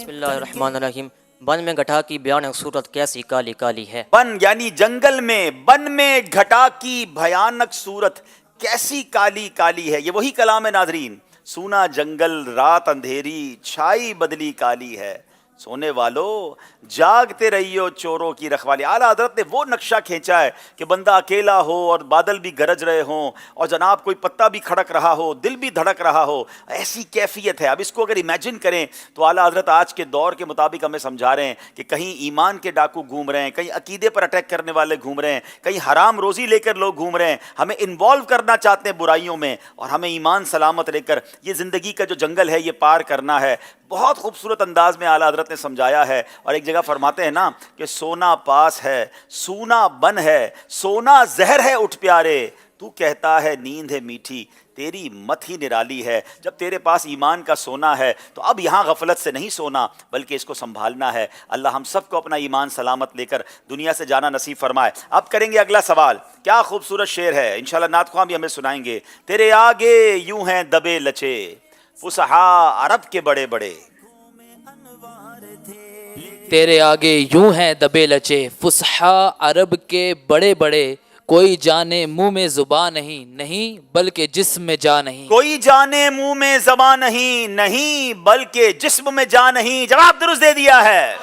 اللہ الرحمن الرحیم۔ بن میں گھٹا کی بیان صورت کیسی کالی کالی ہے۔ بن یعنی جنگل میں، بن میں گھٹا کی بھیانک صورت کیسی کالی کالی ہے۔ یہ وہی کلام ہے ناظرین۔ سونا جنگل رات اندھیری چھائی بدلی کالی ہے۔ سونے والو جاگتے رہیو چوروں کی رکھوالی۔ اعلیٰ حضرت نے وہ نقشہ کھینچا ہے کہ بندہ اکیلا ہو اور بادل بھی گرج رہے ہوں اور جناب کوئی پتا بھی کھڑک رہا ہو، دل بھی دھڑک رہا ہو، ایسی کیفیت ہے۔ اب اس کو اگر امیجن کریں تو اعلیٰ حضرت آج کے دور کے مطابق ہمیں سمجھا رہے ہیں کہ کہیں ایمان کے ڈاکو گھوم رہے ہیں، کہیں عقیدے پر اٹیک کرنے والے گھوم رہے ہیں، کہیں حرام روزی لے کر لوگ گھوم رہے ہیں، ہمیں انوالو کرنا چاہتے ہیں برائیوں میں، اور ہمیں ایمان سلامت لے کر یہ زندگی کا جو جنگل ہے یہ پار کرنا ہے۔ بہت خوبصورت انداز میں اعلیٰ حضرت نے سمجھایا ہے. اور ایک جگہ فرماتے ہیں نا کہ سونا پاس ہے سونا بن ہے سونا زہر ہے اٹھ پیارے تو کہتا ہے نیند ہے میٹھی تیری مت ہی نرالی ہے. جب تیرے پاس ایمان کا سونا ہے تو اب یہاں غفلت سے نہیں سونا بلکہ اس کو سنبھالنا ہے. اللہ ہم سب کو اپنا ایمان سلامت لے کر دنیا سے جانا نصیب فرمائے. اب کریں گے اگلا سوال. کیا خوبصورت شعر ہے, انشاءاللہ نعت خواں بھی ہمیں سنائیں گے. تیرے آگے یوں ہیں دبے لچے فصحا عرب کے بڑے بڑے. تیرے آگے یوں ہیں دبے لچے فصحا عرب کے بڑے بڑے کوئی جانے منہ میں زبان نہیں نہیں بلکہ جسم میں جا نہیں. کوئی جانے منہ میں زبان نہیں نہیں بلکہ جسم میں جا نہیں. جواب درست دے دیا ہے.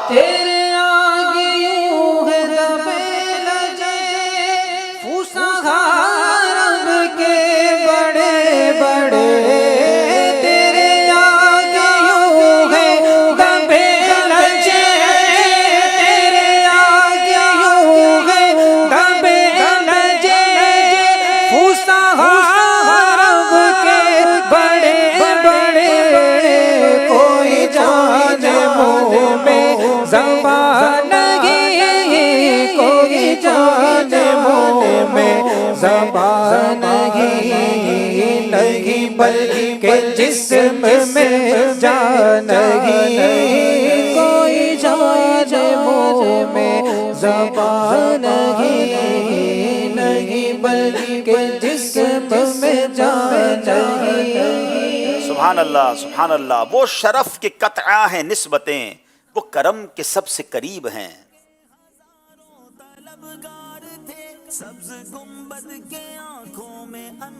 تیرے آگے یوں ہے دبے لچے فصحا عرب کے بڑے بڑے تیرے آگے یوں ہے دبے لچے تیرے آگے یوں ہے دبے لچے فصحا عرب کے بڑے بڑے کوئی جانے منہ میں زبان نہیں کوئی جانے منہ میں زبان نہیں بلکہ جسم میں جان نہیں کوئی جانے منہ میں زبان نہیں بلکہ جسم میں جان نہیں. سبحان اللہ سبحان اللہ. وہ شرف کے قطعہ ہیں نسبتیں وہ کرم کے سب سے قریب ہیں.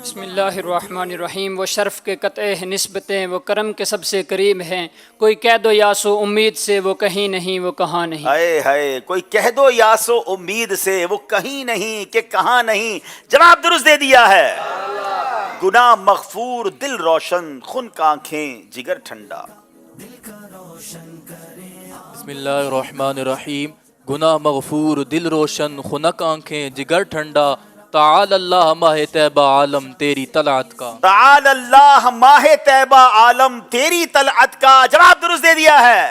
بسم اللہ الرحمن الرحیم. وہ شرف کے قطع ہیں نسبتیں وہ کرم کے سب سے قریب ہیں. کوئی قید و یاس و امید سے وہ کہیں نہیں وہ کہاں نہیں. ہائے ہائے کوئی کہہ دو یاس و امید سے وہ کہیں نہیں کہ کہاں نہیں. جواب درست دے دیا ہے. گناہ مغفور دل روشن خن کا آنکھیں جگر ٹھنڈا. بسم اللہ الرحمن الرحیم. گناہ مغفور دل روشن خنک آنکھیں جگر ٹھنڈا. تعال اللہ ماہ طیبہ عالم تیری طلعت کا. تعال اللہ ماہ طیبہ عالم تیری طلعت کا. جواب درست دے دیا ہے.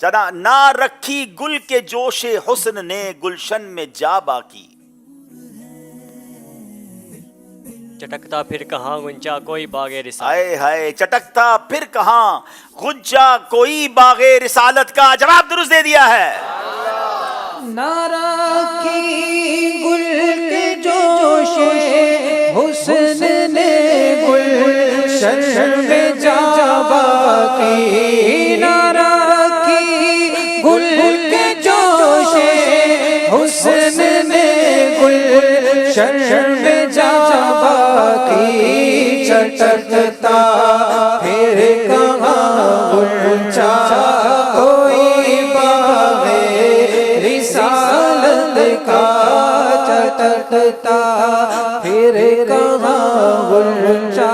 جنا نہ رکھی گل کے جوش حسن نے گلشن میں جا باقی. چٹکتا پھر کہاں گنچا کوئی باغ رسالت. ہائے ہائے چٹکتا پھر کہاں غنچہ کوئی باغ رسالت کا. جواب درست دے دیا ہے. نہ کی گل کے جوش حسن نے گلشن میں جا باقی. نہ کی گل کے جوش حسن نے گلشن میں جا باقی. چٹکتا پھر کہاں گلچا کوئی باغ رسالت کا. چٹکتا پھر کہاں گلچا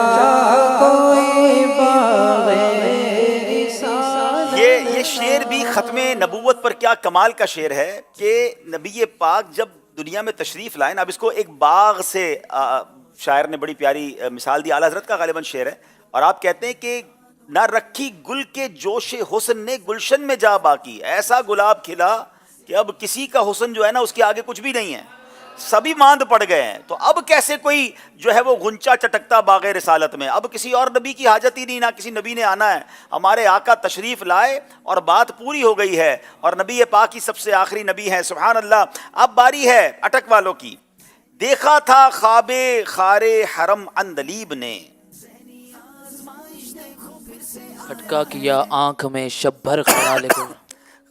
کوئی باغ رسالت. یہ شعر بھی ختم نبوت پر کیا کمال کا شعر ہے کہ نبی پاک جب دنیا میں تشریف لائے نا. اب اس کو ایک باغ سے شاعر نے بڑی پیاری مثال دی. اعلیٰ حضرت کا غالباً شعر ہے اور آپ کہتے ہیں کہ نہ رکھی گل کے جوش حسن نے گلشن میں جا باقی. ایسا گلاب کھلا کہ اب کسی کا حسن جو ہے نا اس کے آگے کچھ بھی نہیں ہے, سبھی ماند پڑ گئے ہیں. تو اب کیسے کوئی جو ہے وہ غنچہ چٹکتا باغ رسالت میں. اب کسی اور نبی کی حاجت ہی نہیں, نہ کسی نبی نے آنا ہے. ہمارے آقا تشریف لائے اور بات پوری ہو گئی ہے اور نبی پاک ہی سب سے آخری نبی ہے. سبحان اللہ. اب باری ہے اٹک والوں کی. دیکھا تھا خواب خار حرم اندلیب نے کھٹکا کیا آنکھ میں شب بھر خیال گل.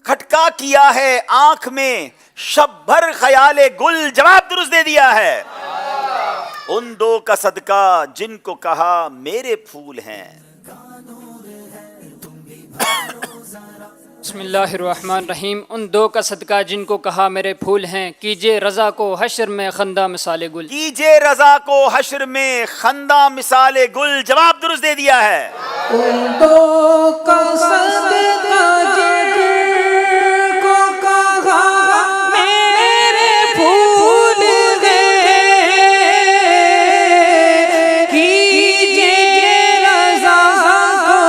کھٹکا کیا ہے آنکھ میں شب بھر خیال گل. جواب درست دے دیا ہے. ان دو کا صدقہ جن کو کہا میرے پھول ہیں. بسم اللہ الرحمن الرحیم. ان دو کا صدقہ جن کو کہا میرے پھول ہیں. کیجئے رضا کو حشر میں خندہ مثال گل. کیجئے رضا کو حشر میں خندہ مثال گل. جواب درست دے دیا ہے. ان دو کا صدقہ جن کو کہا میرے پھول ہیں. کیجئے رضا کو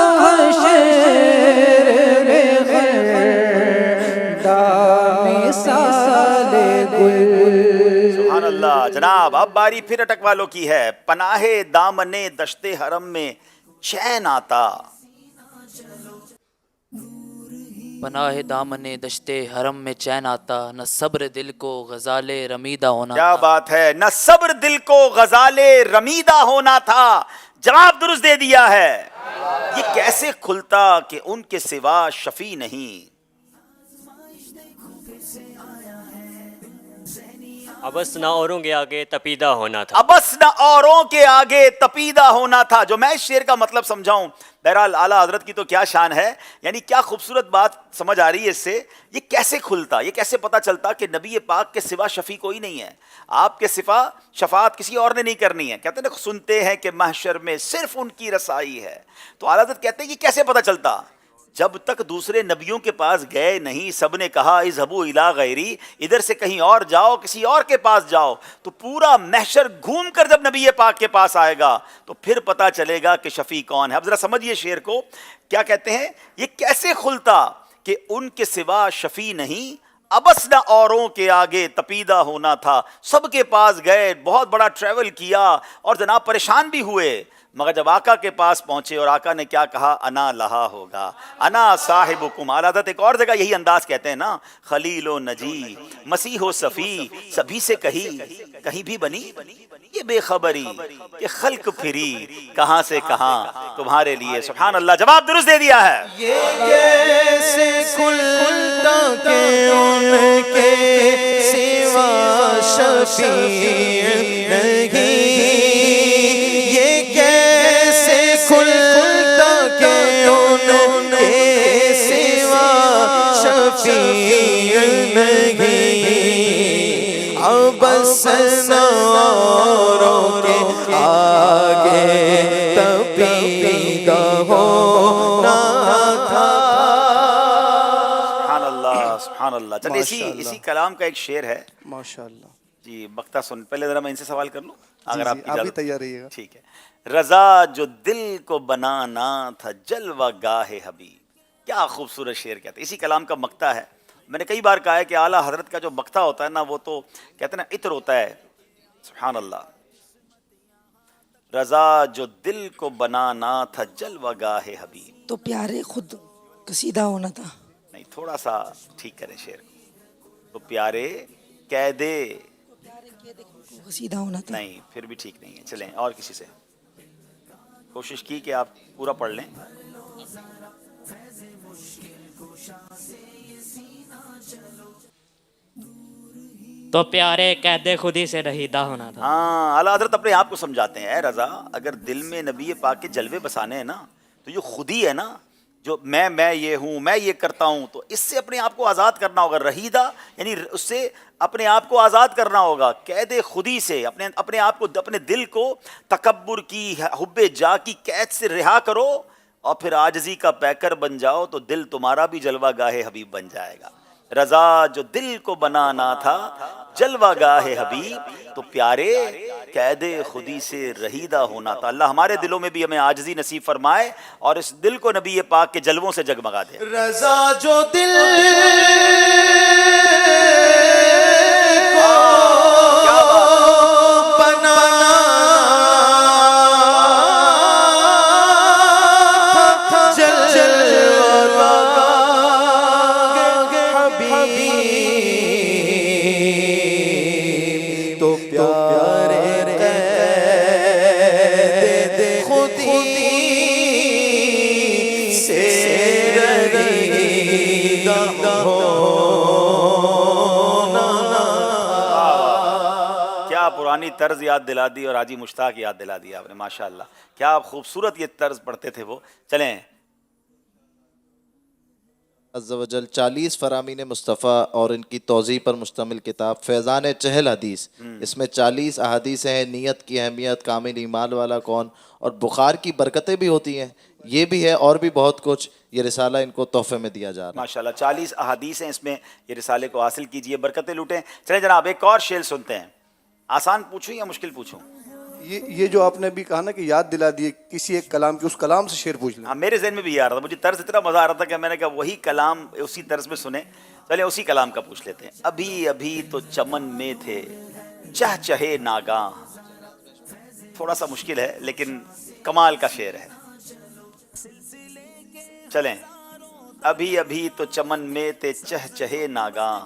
سبحان اللہ جناب. اب باری پھر اٹک والوں کی ہے. پناہ دامنے دشت حرم میں چین آتا. پناہ دامن دشت حرم میں چین آتا، نہ صبر دل کو غزال رمیدہ ہونا. کیا بات ہے. نہ صبر دل کو غزال رمیدہ ہونا تھا. جواب درست دے دیا ہے. یہ کیسے کھلتا کہ ان کے سوا شفیع نہیں. ابس نہ اوروں کے آگے تپیدہ ہونا تھا. ابس نہ اوروں کے آگے تپیدہ ہونا تھا. جو میں اس شعر کا مطلب سمجھاؤں. بہرحال اعلیٰ حضرت کی تو کیا شان ہے. یعنی کیا خوبصورت بات سمجھ آ رہی ہے اس سے. یہ کیسے کھلتا, یہ کیسے پتا چلتا کہ نبی پاک کے سوا شفیع کوئی نہیں ہے. آپ کے سوا شفاعت کسی اور نے نہیں کرنی ہے. کہتے ہیں سنتے ہیں کہ محشر میں صرف ان کی رسائی ہے. تو اعلیٰ حضرت کہتے ہیں یہ کیسے پتا چلتا. جب تک دوسرے نبیوں کے پاس گئے نہیں, سب نے کہا اذهبوا الی غیری, ادھر سے کہیں اور جاؤ, کسی اور کے پاس جاؤ. تو پورا محشر گھوم کر جب نبی پاک کے پاس آئے گا تو پھر پتا چلے گا کہ شفیع کون ہے. اب ذرا سمجھیے شعر کو. کیا کہتے ہیں, یہ کیسے کھلتا کہ ان کے سوا شفیع نہیں. ابس نہ اوروں کے آگے تپیدہ ہونا تھا. سب کے پاس گئے, بہت بڑا ٹریول کیا اور جناب پریشان بھی ہوئے, مگر جب آقا کے پاس پہنچے اور آقا نے کیا کہا, انا لہا ہوگا, انا صاحبکم. اعلیٰ حضرت ایک اور جگہ یہی انداز کہتے ہیں نا, خلیل و نجی مسیح و صفی سبھی سے کہیں بھی بنی یہ بے خبری کہ خلق پھری کہاں سے کہاں تمہارے لیے. سبحان اللہ. جواب درست دے دیا ہے. یہ کیسے کھلتا کہ ان کے سوا شفیع نہیں. یہ کیسے کھلتا کہ ان کے سوا شفیع نہیں. ابس نوروں کے آگے تپیدہ ہونا تھا. سبحان اللہ سبحان اللہ. چلے اسی کلام کا ایک شعر ہے. ماشاءاللہ جی بختہ سن. پہلے ذرا میں ان سے سوال کر لوں اگر آپ کی بھی اجازت. تیار رہیے گا. ٹھیک ہے. رضا جو دل کو بنانا تھا جلوہ گاہ حبیب. کیا خوبصورت شعر کہتے ہیں. اسی کلام کا مقطع ہے. میں نے کئی بار کہا ہے کہ اعلیٰ حضرت کا جو مقطع ہوتا ہے نا, وہ تو کہتے ہیں نا عطر ہوتا ہے. سبحان اللہ. رضا جو دل کو بنانا تھا جلوہ گاہ حبیب. تو پیارے خود قصیدہ ہونا تھا. نہیں, تھوڑا سا ٹھیک کریں شعر کو. تو پیارے قیدے قصیدہ ہونا تھا. نہیں, پھر بھی ٹھیک نہیں ہے. چلیں اور کسی سے کوشش کی کہ آپ پورا پڑھ لیں. تو پیارے قید خودی سے رہیدہ ہونا تھا. ہاں, اعلیٰ حضرت اپنے آپ کو سمجھاتے ہیں. اے رضا, اگر دل میں نبی پاک کے جلوے بسانے ہیں نا, تو یہ خودی ہے نا, جو میں یہ ہوں, میں یہ کرتا ہوں, تو اس سے اپنے آپ کو آزاد کرنا ہوگا. رہیدہ یعنی اس سے اپنے آپ کو آزاد کرنا ہوگا. قید خودی سے اپنے آپ کو, اپنے دل کو تکبر کی, حب جا کی قید سے رہا کرو, اور پھر عاجزی کا پیکر بن جاؤ, تو دل تمہارا بھی جلوہ گاہ حبیب بن جائے گا. رضا جو دل کو بنانا تھا جلوہ گاہ حبیب, تو پیارے قید خودی سے رہیدہ ہونا تھا. اللہ ہمارے دلوں میں بھی ہمیں عاجزی نصیب فرمائے اور اس دل کو نبی پاک کے جلووں سے جگمگا دے. رضا جو دل کو بنانا تھا جلوہ گاہ حبیب, تو پیارے قید خودی سے رہیدہ ہونا. کیا پرانی طرز یاد دلا دی اور حاجی مشتاق یاد دلا دیا آپ نے. ماشاءاللہ کیا خوبصورت یہ طرز پڑھتے تھے وہ. چلیں عز و جل 40 فرامین مصطفیٰ اور ان کی توضیح پر مشتمل کتاب فیضان چہل حدیث. اس میں 40 احادیث ہیں. نیت کی اہمیت, کامل ایمان والا کون, اور بخار کی برکتیں بھی ہوتی ہیں, یہ بھی ہے, اور بھی بہت کچھ. یہ رسالہ ان کو تحفے میں دیا جا رہا ہے. ماشاءاللہ 40 احادیث ہیں اس میں. یہ رسالے کو حاصل کیجئے, برکتیں لوٹیں. چلیں جناب ایک اور شعر سنتے ہیں. آسان پوچھوں یا مشکل پوچھوں؟ یہ جو آپ نے ابھی کہا نا کہ یاد دلا دیے کسی ایک کلام کی، اس کلام سے شعر پوچھ لیں. ہاں میرے ذہن میں بھی یہ آ رہا تھا، مجھے طرز اتنا مزہ آ رہا تھا کہ میں نے کہا وہی کلام اسی طرز میں سنیں. چلے اسی کلام کا پوچھ لیتے ہیں. ابھی ابھی تو چمن میں تھے چہ چہے ناگاں. تھوڑا سا مشکل ہے لیکن کمال کا شعر ہے. چلیں. ابھی ابھی تو چمن میں تھے چہ چہے ناگاں.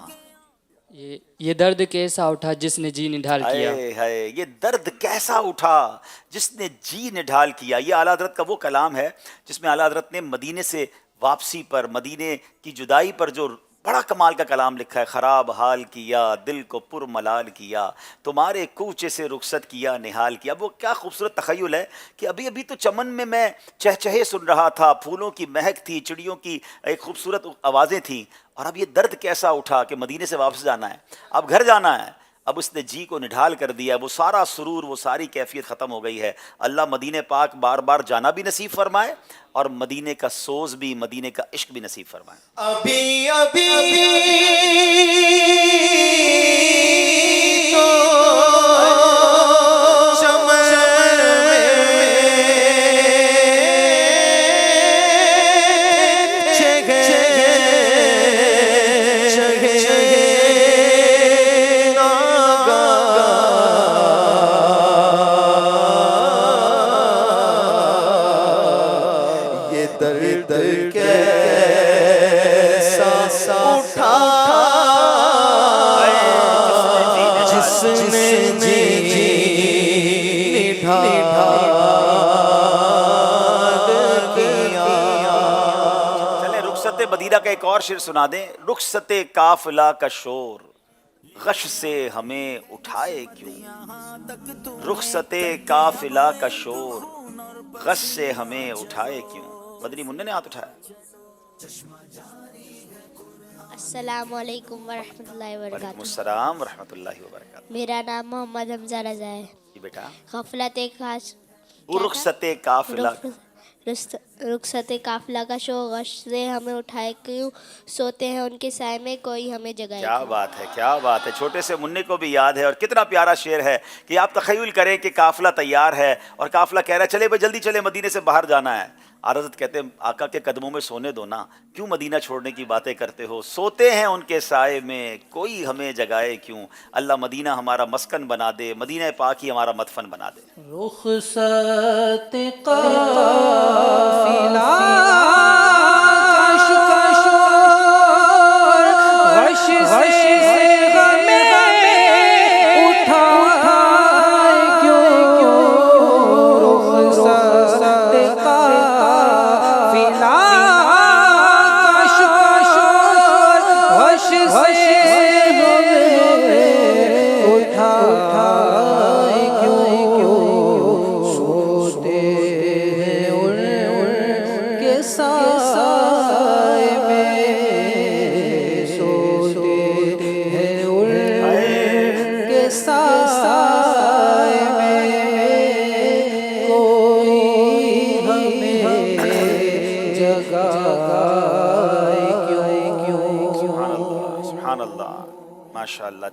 یہ درد کیسا اٹھا جس نے جی نڈھال کیا. ہے یہ درد کیسا اٹھا جس نے جی نڈھال کیا. یہ اعلیٰ حضرت کا وہ کلام ہے جس میں اعلیٰ حضرت نے مدینے سے واپسی پر، مدینے کی جدائی پر جو بڑا کمال کا کلام لکھا ہے. خراب حال کیا دل کو پر ملال کیا، تمہارے کوچے سے رخصت کیا نہال کیا. وہ کیا خوبصورت تخیل ہے کہ ابھی ابھی تو چمن میں چہچہے سن رہا تھا، پھولوں کی مہک تھی، چڑیوں کی ایک خوبصورت آوازیں تھیں، اور اب یہ درد کیسا اٹھا کہ مدینے سے واپس جانا ہے، اب گھر جانا ہے. اب اس نے جی کو نڈھال کر دیا. وہ سارا سرور، وہ ساری کیفیت ختم ہو گئی ہے. اللہ مدینے پاک بار بار جانا بھی نصیب فرمائے اور مدینے کا سوز بھی، مدینے کا عشق بھی نصیب فرمائے. ابھی ابھی مدینہ کا ایک اور شعر سنا دیں. رخصت قافلہ کا شور غش سے ہمیں اٹھائے کیوں. رخصت قافلہ کا شور غش سے ہمیں اٹھائے کیوں. مدنی منہ نے ہاتھ اٹھایا. السلام علیکم ورحمۃ اللہ وعلیکم وبرکاتہ. السلام ورحمۃ اللہ وبرکاتہ. میرا نام محمد حمزہ رضا ہے. جی بیٹا. غفلت خاص رخصت قافلہ رخصت قافلہ کا شو غش سے ہمیں اٹھائے کیوں، سوتے ہیں ان کے سائے میں کوئی ہمیں جگائے. کیا بات ہے، کیا بات ہے. چھوٹے سے منع کو بھی یاد ہے. اور کتنا پیارا شعر ہے کہ آپ تخیل کریں کہ قافلہ تیار ہے اور قافلہ کہہ رہا ہے چلے بھائی جلدی چلے، مدینے سے باہر جانا ہے. حضرت کہتے ہیں آقا کے قدموں میں سونے دو نا، کیوں مدینہ چھوڑنے کی باتیں کرتے ہو. سوتے ہیں ان کے سائے میں کوئی ہمیں جگائے کیوں. اللہ مدینہ ہمارا مسکن بنا دے، مدینہ پاک ہی ہمارا مدفن بنا دے. رخصت قافلہ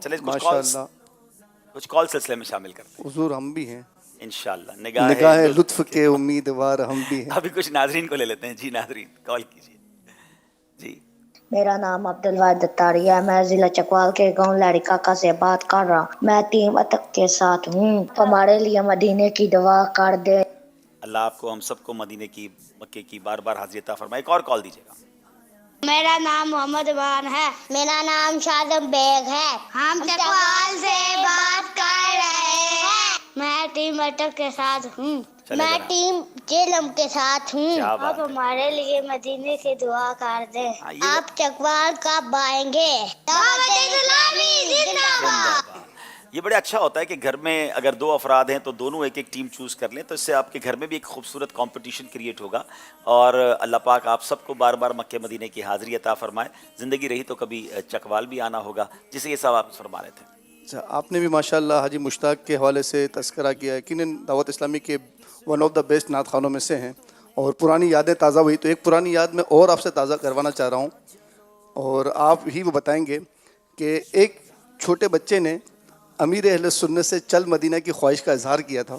چلے کچھ کال سلسلے میں شامل کرتے ہیں. حضور ہم بھی ہیں انشاءاللہ. نگاہ لطف کے امیدوار ہم بھی ہیں. ابھی کچھ ناظرین کو لے لیتے ہیں. جی ناظرین کال کیجیے. جی میرا نام عبدالواحد اتاری ہے. میں ضلع چکوال کے گاؤں لہڑی کاکا سے بات کر رہا ہوں. میں ٹیم اٹک کے ساتھ ہوں. ہمارے لیے مدینے کی دعا کر دے. اللہ آپ کو ہم سب کو مدینے کی، مکے کی بار بار حاضری عطا فرمائے. ایک اور کال دیجیے گا. میرا نام محمد وان ہے. میرا نام شادم بیگ ہے. ہم چکوال سے بات کر رہے ہیں. میں ٹیم اٹک کے ساتھ ہوں. میں ٹیم جیلم کے ساتھ ہوں. آپ ہمارے لیے مدینے کی دعا کر دیں. آپ چکوال کب آئیں گے؟ یہ بڑے اچھا ہوتا ہے کہ گھر میں اگر دو افراد ہیں تو دونوں ایک ایک ٹیم چوز کر لیں، تو اس سے آپ کے گھر میں بھی ایک خوبصورت کمپٹیشن کریٹ ہوگا. اور اللہ پاک آپ سب کو بار بار مکہ مدینے کی حاضری عطا فرمائے. زندگی رہی تو کبھی چکوال بھی آنا ہوگا، جسے یہ سب آپ فرما رہے تھے. اچھا، آپ نے بھی ماشاءاللہ حاجی مشتاق کے حوالے سے تذکرہ کیا. یقیناً دعوت اسلامی کے ون آف دا بیسٹ نعت خوانوں میں سے ہیں اور پرانی یادیں تازہ ہوئی. تو ایک پرانی یاد میں اور آپ سے تازہ کروانا چاہ رہا ہوں اور آپ ہی وہ بتائیں گے کہ ایک چھوٹے بچے نے امیر اہل سنت سے چل مدینہ کی خواہش کا اظہار کیا تھا.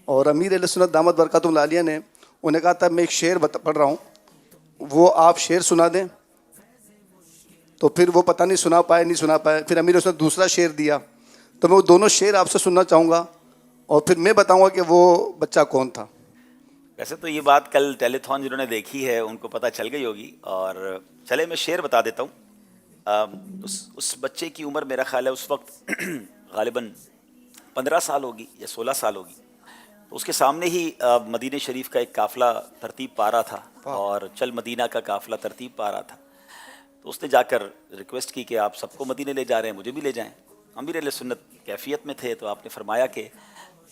اور امیر علیہ سنت دامت برکاتہم العالیہ نے انہیں کہا تھا میں ایک شعر پڑھ رہا ہوں، وہ آپ شعر سنا دیں. تو پھر وہ پتہ نہیں سنا پائے. پھر امیر علیہ سنت دوسرا شعر دیا. تو میں وہ دونوں شعر آپ سے سننا چاہوں گا اور پھر میں بتاؤں گا کہ وہ بچہ کون تھا. ویسے تو یہ بات کل ٹیلی تھون جنہوں نے دیکھی ہے ان کو پتہ چل گئی ہوگی، اور چلے میں شعر بتا دیتا ہوں. اس بچے کی عمر میرا خیال ہے اس وقت غالباً 15 سال ہوگی یا 16 سال ہوگی. تو اس کے سامنے ہی مدینہ شریف کا ایک قافلہ ترتیب پا رہا تھا اور چل مدینہ کا قافلہ ترتیب پا رہا تھا. تو اس نے جا کر ریکویسٹ کی کہ آپ سب کو مدینہ لے جا رہے ہیں، مجھے بھی لے جائیں. امیر علیہ سنت کیفیت میں تھے تو آپ نے فرمایا کہ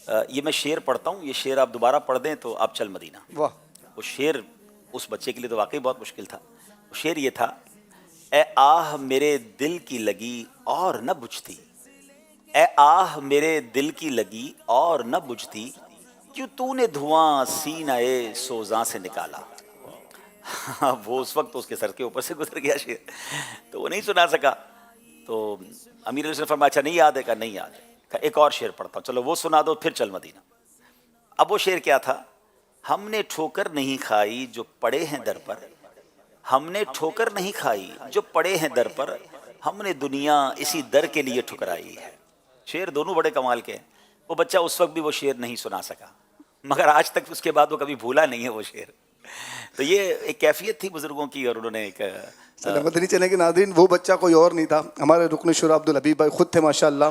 یہ میں شعر پڑھتا ہوں، یہ شعر آپ دوبارہ پڑھ دیں تو آپ چل مدینہ. وہ شعر اس بچے کے لیے تو واقعی بہت مشکل تھا. وہ شعر یہ تھا: اے آہ میرے دل کی لگی اور نہ بجھتی، اے آہ میرے دل کی لگی اور نہ بجھتی، کیوں تو نے دھواں سینہ سوزاں سے نکالا. وہ اس وقت اس کے سر کے اوپر سے گزر گیا شعر، تو وہ نہیں سنا سکا. تو امیر علیہ نے فرمایا اچھا نہیں یاد ہے؟ کہا نہیں یاد ہے. کہا ایک اور شعر پڑھتا ہوں، چلو وہ سنا دو پھر چل مدینہ. اب وہ شعر کیا تھا: ہم نے ٹھوکر نہیں کھائی جو پڑے ہیں در پر، ہم نے ٹھوکر نہیں کھائی جو پڑے ہیں در پر، ہم نے دنیا اسی در کے لیے ٹھکرائی ہے. شعر دونوں بڑے کمال کے ہیں. وہ بچہ اس وقت بھی وہ شعر نہیں سنا سکا، مگر آج تک اس کے بعد وہ کبھی بھولا نہیں ہے وہ شعر. تو یہ ایک کیفیت تھی بزرگوں کی، اور انہوں نے ایک مدنی چینل کے ناظرین، وہ بچہ کوئی اور نہیں تھا، ہمارے رکن شورا عبدالحبیب بھائی خود تھے ماشاءاللہ.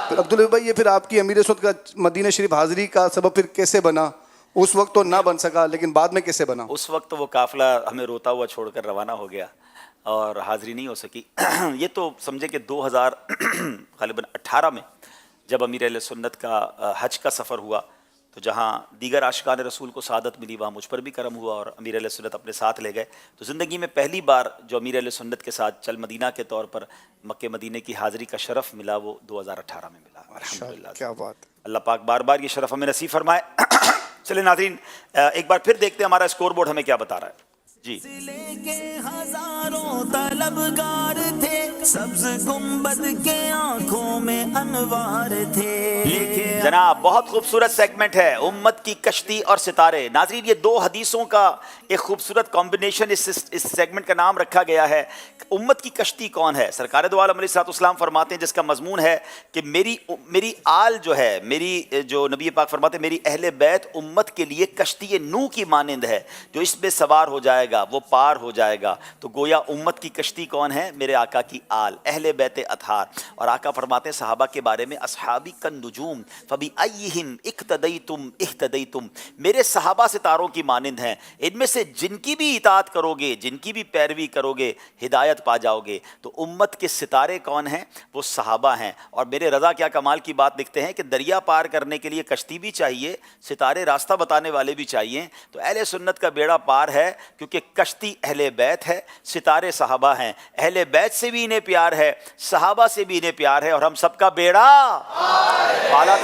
پھر عبدالحبیب بھائی، یہ پھر آپ کی امیر سنت کا مدینہ شریف حاضری کا سبب پھر کیسے بنا؟ اس وقت تو نہ بن سکا لیکن بعد میں کیسے بنا؟ اس وقت وہ قافلہ ہمیں روتا ہوا چھوڑ کر روانہ ہو گیا اور حاضری نہیں ہو سکی. یہ تو سمجھے کہ 2018 میں جب امیر علیہ سنت کا حج کا سفر ہوا تو جہاں دیگر عاشقان رسول کو سعادت ملی وہاں مجھ پر بھی کرم ہوا اور امیر علیہ سنت اپنے ساتھ لے گئے. تو زندگی میں پہلی بار جو امیر علیہ سنت کے ساتھ چل مدینہ کے طور پر مکہ مدینہ کی حاضری کا شرف ملا وہ 2018 میں ملا. الحمدللہ، کیا بات. اللہ پاک بار بار یہ شرف ہمیں نصیب فرمائے. چلے ناظرین، ایک بار پھر دیکھتے ہیں ہمارا اسکور بورڈ ہمیں کیا بتا رہا ہے. جی، ہزاروں طلبگار تھے، سبز گنبد کے آنکھوں میں انوار تھے. جناب بہت خوبصورت سیگمنٹ ہے، امت کی کشتی اور ستارے. ناظرین یہ دو حدیثوں کا ایک خوبصورت کمبینیشن اس سیگمنٹ کا نام رکھا گیا ہے. امت کی کشتی کون ہے؟ سرکار دو عالم علیہ الصلوۃ والسلام فرماتے ہیں جس کا مضمون ہے کہ میری آل جو ہے، میری جو نبی پاک فرماتے ہیں میری اہل بیت امت کے لیے کشتی نوح کی مانند ہے، جو اس میں سوار ہو جائے گا وہ پار ہو جائے گا. تو گویا امت کی کشتی کون ہے؟ میرے آقا کی آل، اہل بیت اطہار. اور آقا فرماتے ہیں صحابہ کے بارے میں اصحابی کالنجوم فبأیہم اقتدیتم اہتدیتم، میرے صحابہ ستاروں کی مانند ہیں، ان میں سے جن کی بھی اطاعت کرو گے، جن کی بھی پیروی کرو گے ہدایت پا جاؤ گے. تو امت کے ستارے کون ہیں؟ وہ صحابہ ہیں. اور میرے رضا کیا کمال کی بات لکھتے ہیں کہ دریا پار کرنے کے لیے کشتی بھی چاہیے، ستارے راستہ بتانے والے بھی چاہیے. تو اہل سنت کا بیڑا پار ہے کیونکہ کشتی اہل بیت ہے، ستارے صحابہ ہیں. اہل بیت سے بھی انہیں پیار ہے، صحابہ سے بھی انہیں پیار ہے، اور ہم سب کا بیڑا پالا.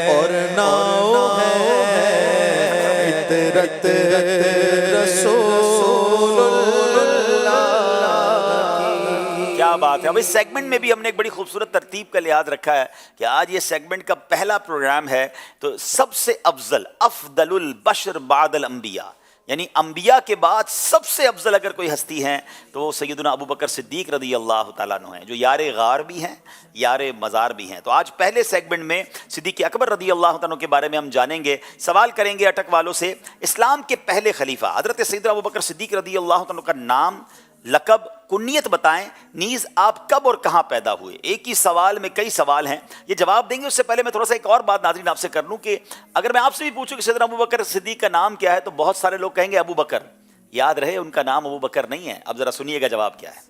اور ناؤ ہے عطرت رسول اللہ. کیا بات ہے. اب اس سیگمنٹ میں بھی ہم نے ایک بڑی خوبصورت ترتیب کا لحاظ رکھا ہے کہ آج یہ سیگمنٹ کا پہلا پروگرام ہے. تو سب سے افضل البشر بعد الانبیاء، یعنی انبیاء کے بعد سب سے افضل اگر کوئی ہستی ہیں تو وہ سیدنا ابو بکر صدیق رضی اللہ تعالیٰ عنہ ہیں، جو یار غار بھی ہیں، یار مزار بھی ہیں. تو آج پہلے سیگمنٹ میں صدیق اکبر رضی اللہ تعالیٰ عنہ کے بارے میں ہم جانیں گے، سوال کریں گے اٹک والوں سے. اسلام کے پہلے خلیفہ حضرت سیدنا ابو بکر صدیق رضی اللہ تعالیٰ عنہ کا نام، لقب، کنیت بتائیں، نیز آپ کب اور کہاں پیدا ہوئے. ایک ہی سوال میں کئی سوال ہیں، یہ جواب دیں گے. اس سے پہلے میں تھوڑا سا ایک اور بات ناظرین آپ سے کر لوں کہ اگر میں آپ سے بھی پوچھوں کہ سیدنا ابو بکر صدیق کا نام کیا ہے تو بہت سارے لوگ کہیں گے ابو بکر. یاد رہے ان کا نام ابو بکر نہیں ہے. اب ذرا سنیے گا جواب کیا ہے.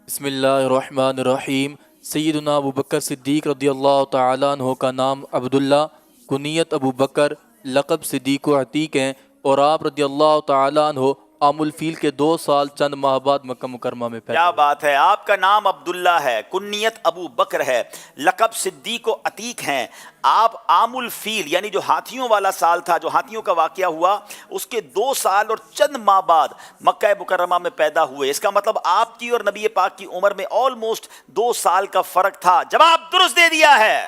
بسم اللہ الرحمن الرحیم. سیدنا ابو بکر صدیق رضی اللہ تعالیٰ عنہ کا نام عبداللہ، کنیت ابو بکر، لقب صدیق و عتیق ہیں، اور آپ رضی اللہ تعالیٰ عنہ عام الفیل کے 2 سال چند ماہ بعد مکہ مکرمہ میں پیدا کیا بات ہے. آپ کا نام عبداللہ ہے, کنیت ابو بکر ہے, لقب صدیق و عتیق ہیں. آپ عام الفیل یعنی جو ہاتھیوں والا سال تھا, جو ہاتھیوں کا واقعہ ہوا, اس کے 2 سال اور چند ماہ بعد مکہ مکرمہ میں پیدا ہوئے. اس کا مطلب آپ کی اور نبی پاک کی عمر میں آلموسٹ 2 سال کا فرق تھا. جواب درست دے دیا ہے.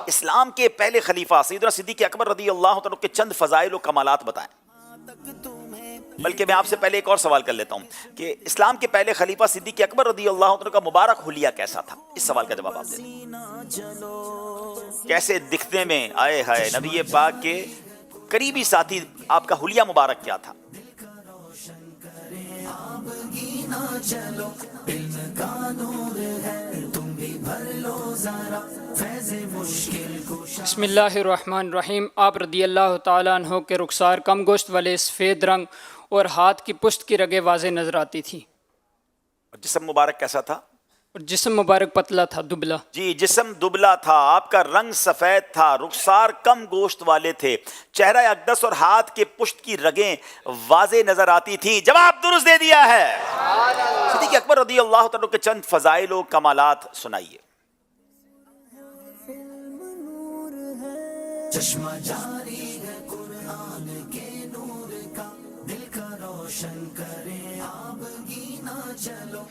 اسلام کے پہلے خلیفہ سیدنا صدیق اکبر رضی اللہ عنہ کے چند فضائل و کمالات بتائیں. بلکہ میں آپ سے پہلے ایک اور سوال کر لیتا ہوں کہ اسلام کے پہلے خلیفہ صدیق اکبر رضی اللہ عنہ کا مبارک حلیہ کیسا تھا. اس سوال کا جواب آپ دیں. کیسے دکھنے میں, آئے ہائے, نبی پاک کے قریبی ساتھی, آپ کا حلیہ مبارک کیا تھا؟ بسم اللہ الرحمن الرحیم. آپ رضی اللہ تعالیٰ عنہ کے رخسار کم گوشت والے سفید رنگ اور ہاتھ کی پشت کی رگیں واضح نظر آتی تھی. اور جسم مبارک کیسا تھا؟ اور جسم مبارک پتلا تھا, دبلا. جی, جسم دبلا تھا, آپ کا رنگ سفید تھا, رخسار کم گوشت والے تھے, چہرہ اقدس اور ہاتھ کے پشت کی رگیں واضح نظر آتی تھیں. جواب درست دے دیا ہے. صدیق اکبر رضی اللہ عنہ کے چند فضائل و کمالات سنائیے. چشمہ جاری ہے قرآن کے نور کا, دل کا روشن کرے آبگی نہ چلو.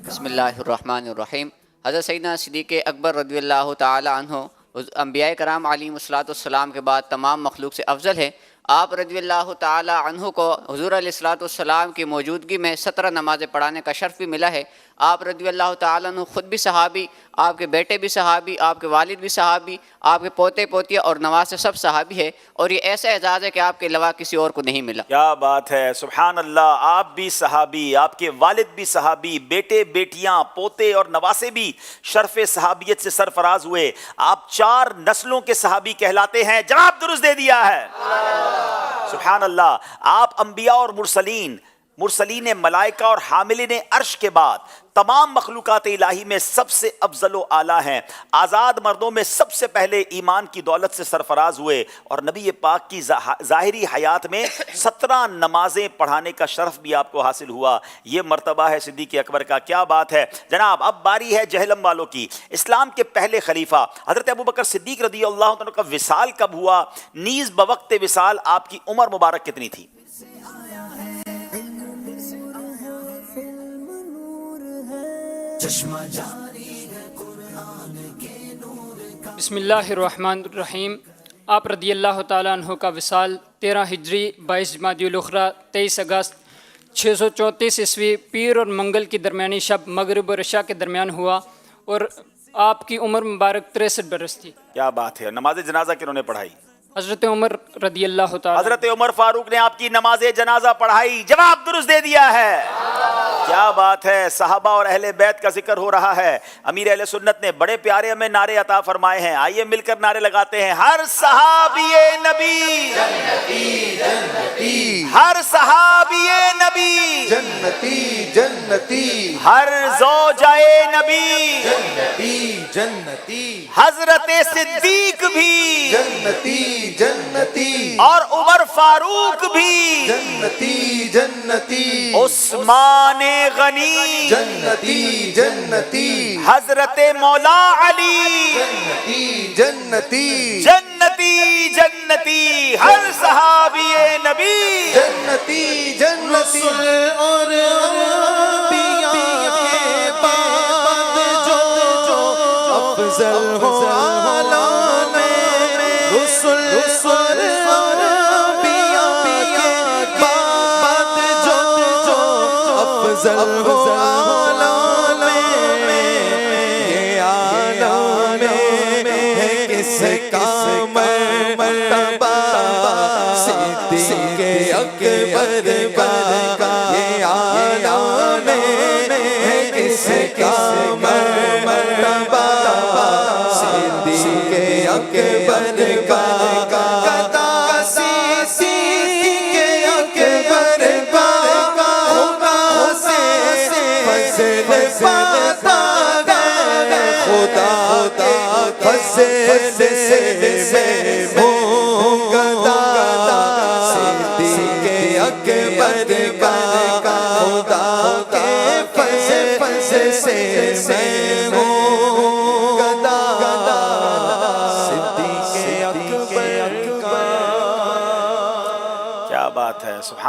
بسم اللہ الرحمن الرحیم. حضرت سیدنا صدیق اکبر رضی اللہ تعالی عنہ انبیاء کرام علیہم الصلوۃ والسلام کے بعد تمام مخلوق سے افضل ہے. آپ رضی اللہ تعالی عنہ کو حضور علیہ الصلوۃ والسلام کی موجودگی میں 17 نمازیں پڑھانے کا شرف بھی ملا ہے. آپ رضی اللہ تعالی عنہ خود بھی صحابی, آپ کے بیٹے بھی صحابی, آپ کے والد بھی صحابی, آپ کے پوتے پوتیاں اور نواسے سب صحابی ہے, اور یہ ایسا اعزاز ہے کہ آپ کے علاوہ کسی اور کو نہیں ملا. کیا بات ہے, سبحان اللہ. آپ بھی صحابی, آپ کے والد بھی صحابی, بیٹے بیٹیاں پوتے اور نواسے بھی شرف صحابیت سے سرفراز ہوئے. آپ 4 نسلوں کے صحابی کہلاتے ہیں. جواب درست دے دیا ہے. سبحان اللہ. آپ انبیاء اور مرسلین ملائکہ اور حاملین عرش کے بعد تمام مخلوقات الہی میں سب سے افضل و اعلیٰ ہیں. آزاد مردوں میں سب سے پہلے ایمان کی دولت سے سرفراز ہوئے, اور نبی پاک کی ظاہری حیات میں 17 نمازیں پڑھانے کا شرف بھی آپ کو حاصل ہوا. یہ مرتبہ ہے صدیق اکبر کا. کیا بات ہے جناب. اب باری ہے جہلم والوں کی. اسلام کے پہلے خلیفہ حضرت ابوبکر صدیق رضی اللہ عنہ کا وصال کب ہوا, نیز بوقت وصال آپ کی عمر مبارک کتنی تھی؟ چشمہ جاری ہے قرآن کے نور کا. بسم اللہ الرحمن الرحیم. آپ رضی اللہ تعالیٰ عنہ کا وصال 13 ہجری 22 جمادی الاخری 23 اگست 634 عیسوی پیر اور منگل کی درمیانی شب مغرب اور عشاء کے درمیان ہوا, اور آپ کی عمر مبارک 63 برس تھی. کیا بات ہے. نماز جنازہ کنہوں نے پڑھائی؟ حضرت عمر رضی اللہ تعالیٰ. حضرت عمر فاروق نے آپ کی نماز جنازہ پڑھائی. جواب درست دے دیا ہے. کیا بات ہے. صحابہ اور اہل بیت کا ذکر ہو رہا ہے. امیر اہل سنت نے بڑے پیارے ہمیں نعرے عطا فرمائے ہیں. آئیے مل کر نعرے لگاتے ہیں. ہر صحابی نبی جنتی جنتی, ہر صحابی نبی جنتی جنتی, ہر زوجائے نبی جنتی جنتی, حضرت صدیق بھی جنتی جنتی, اور عمر فاروق بھی جنتی جنتی, عثمان غنی جنتی جنتی, حضرت مولا علی جنتی جنتی, جنتی جنتی, ہر صحابی نبی جنتی جنتی. اور انبیاء کے بعد جو افضل ہو عالم میں, رسول اور انبیاء کے بعد جو افضل ہو عالم میں, یہ عالم میں ہے کس کا مرتبہ صدیق اکبر کا, یہ عالم میں ہے کس کا مرتبہ صدیق اکبر کا. گدا صدیق اکبر کا خدا سے فضل پاتا ہے, خدا فضل سے میں ہوں گدا صدیق اکبر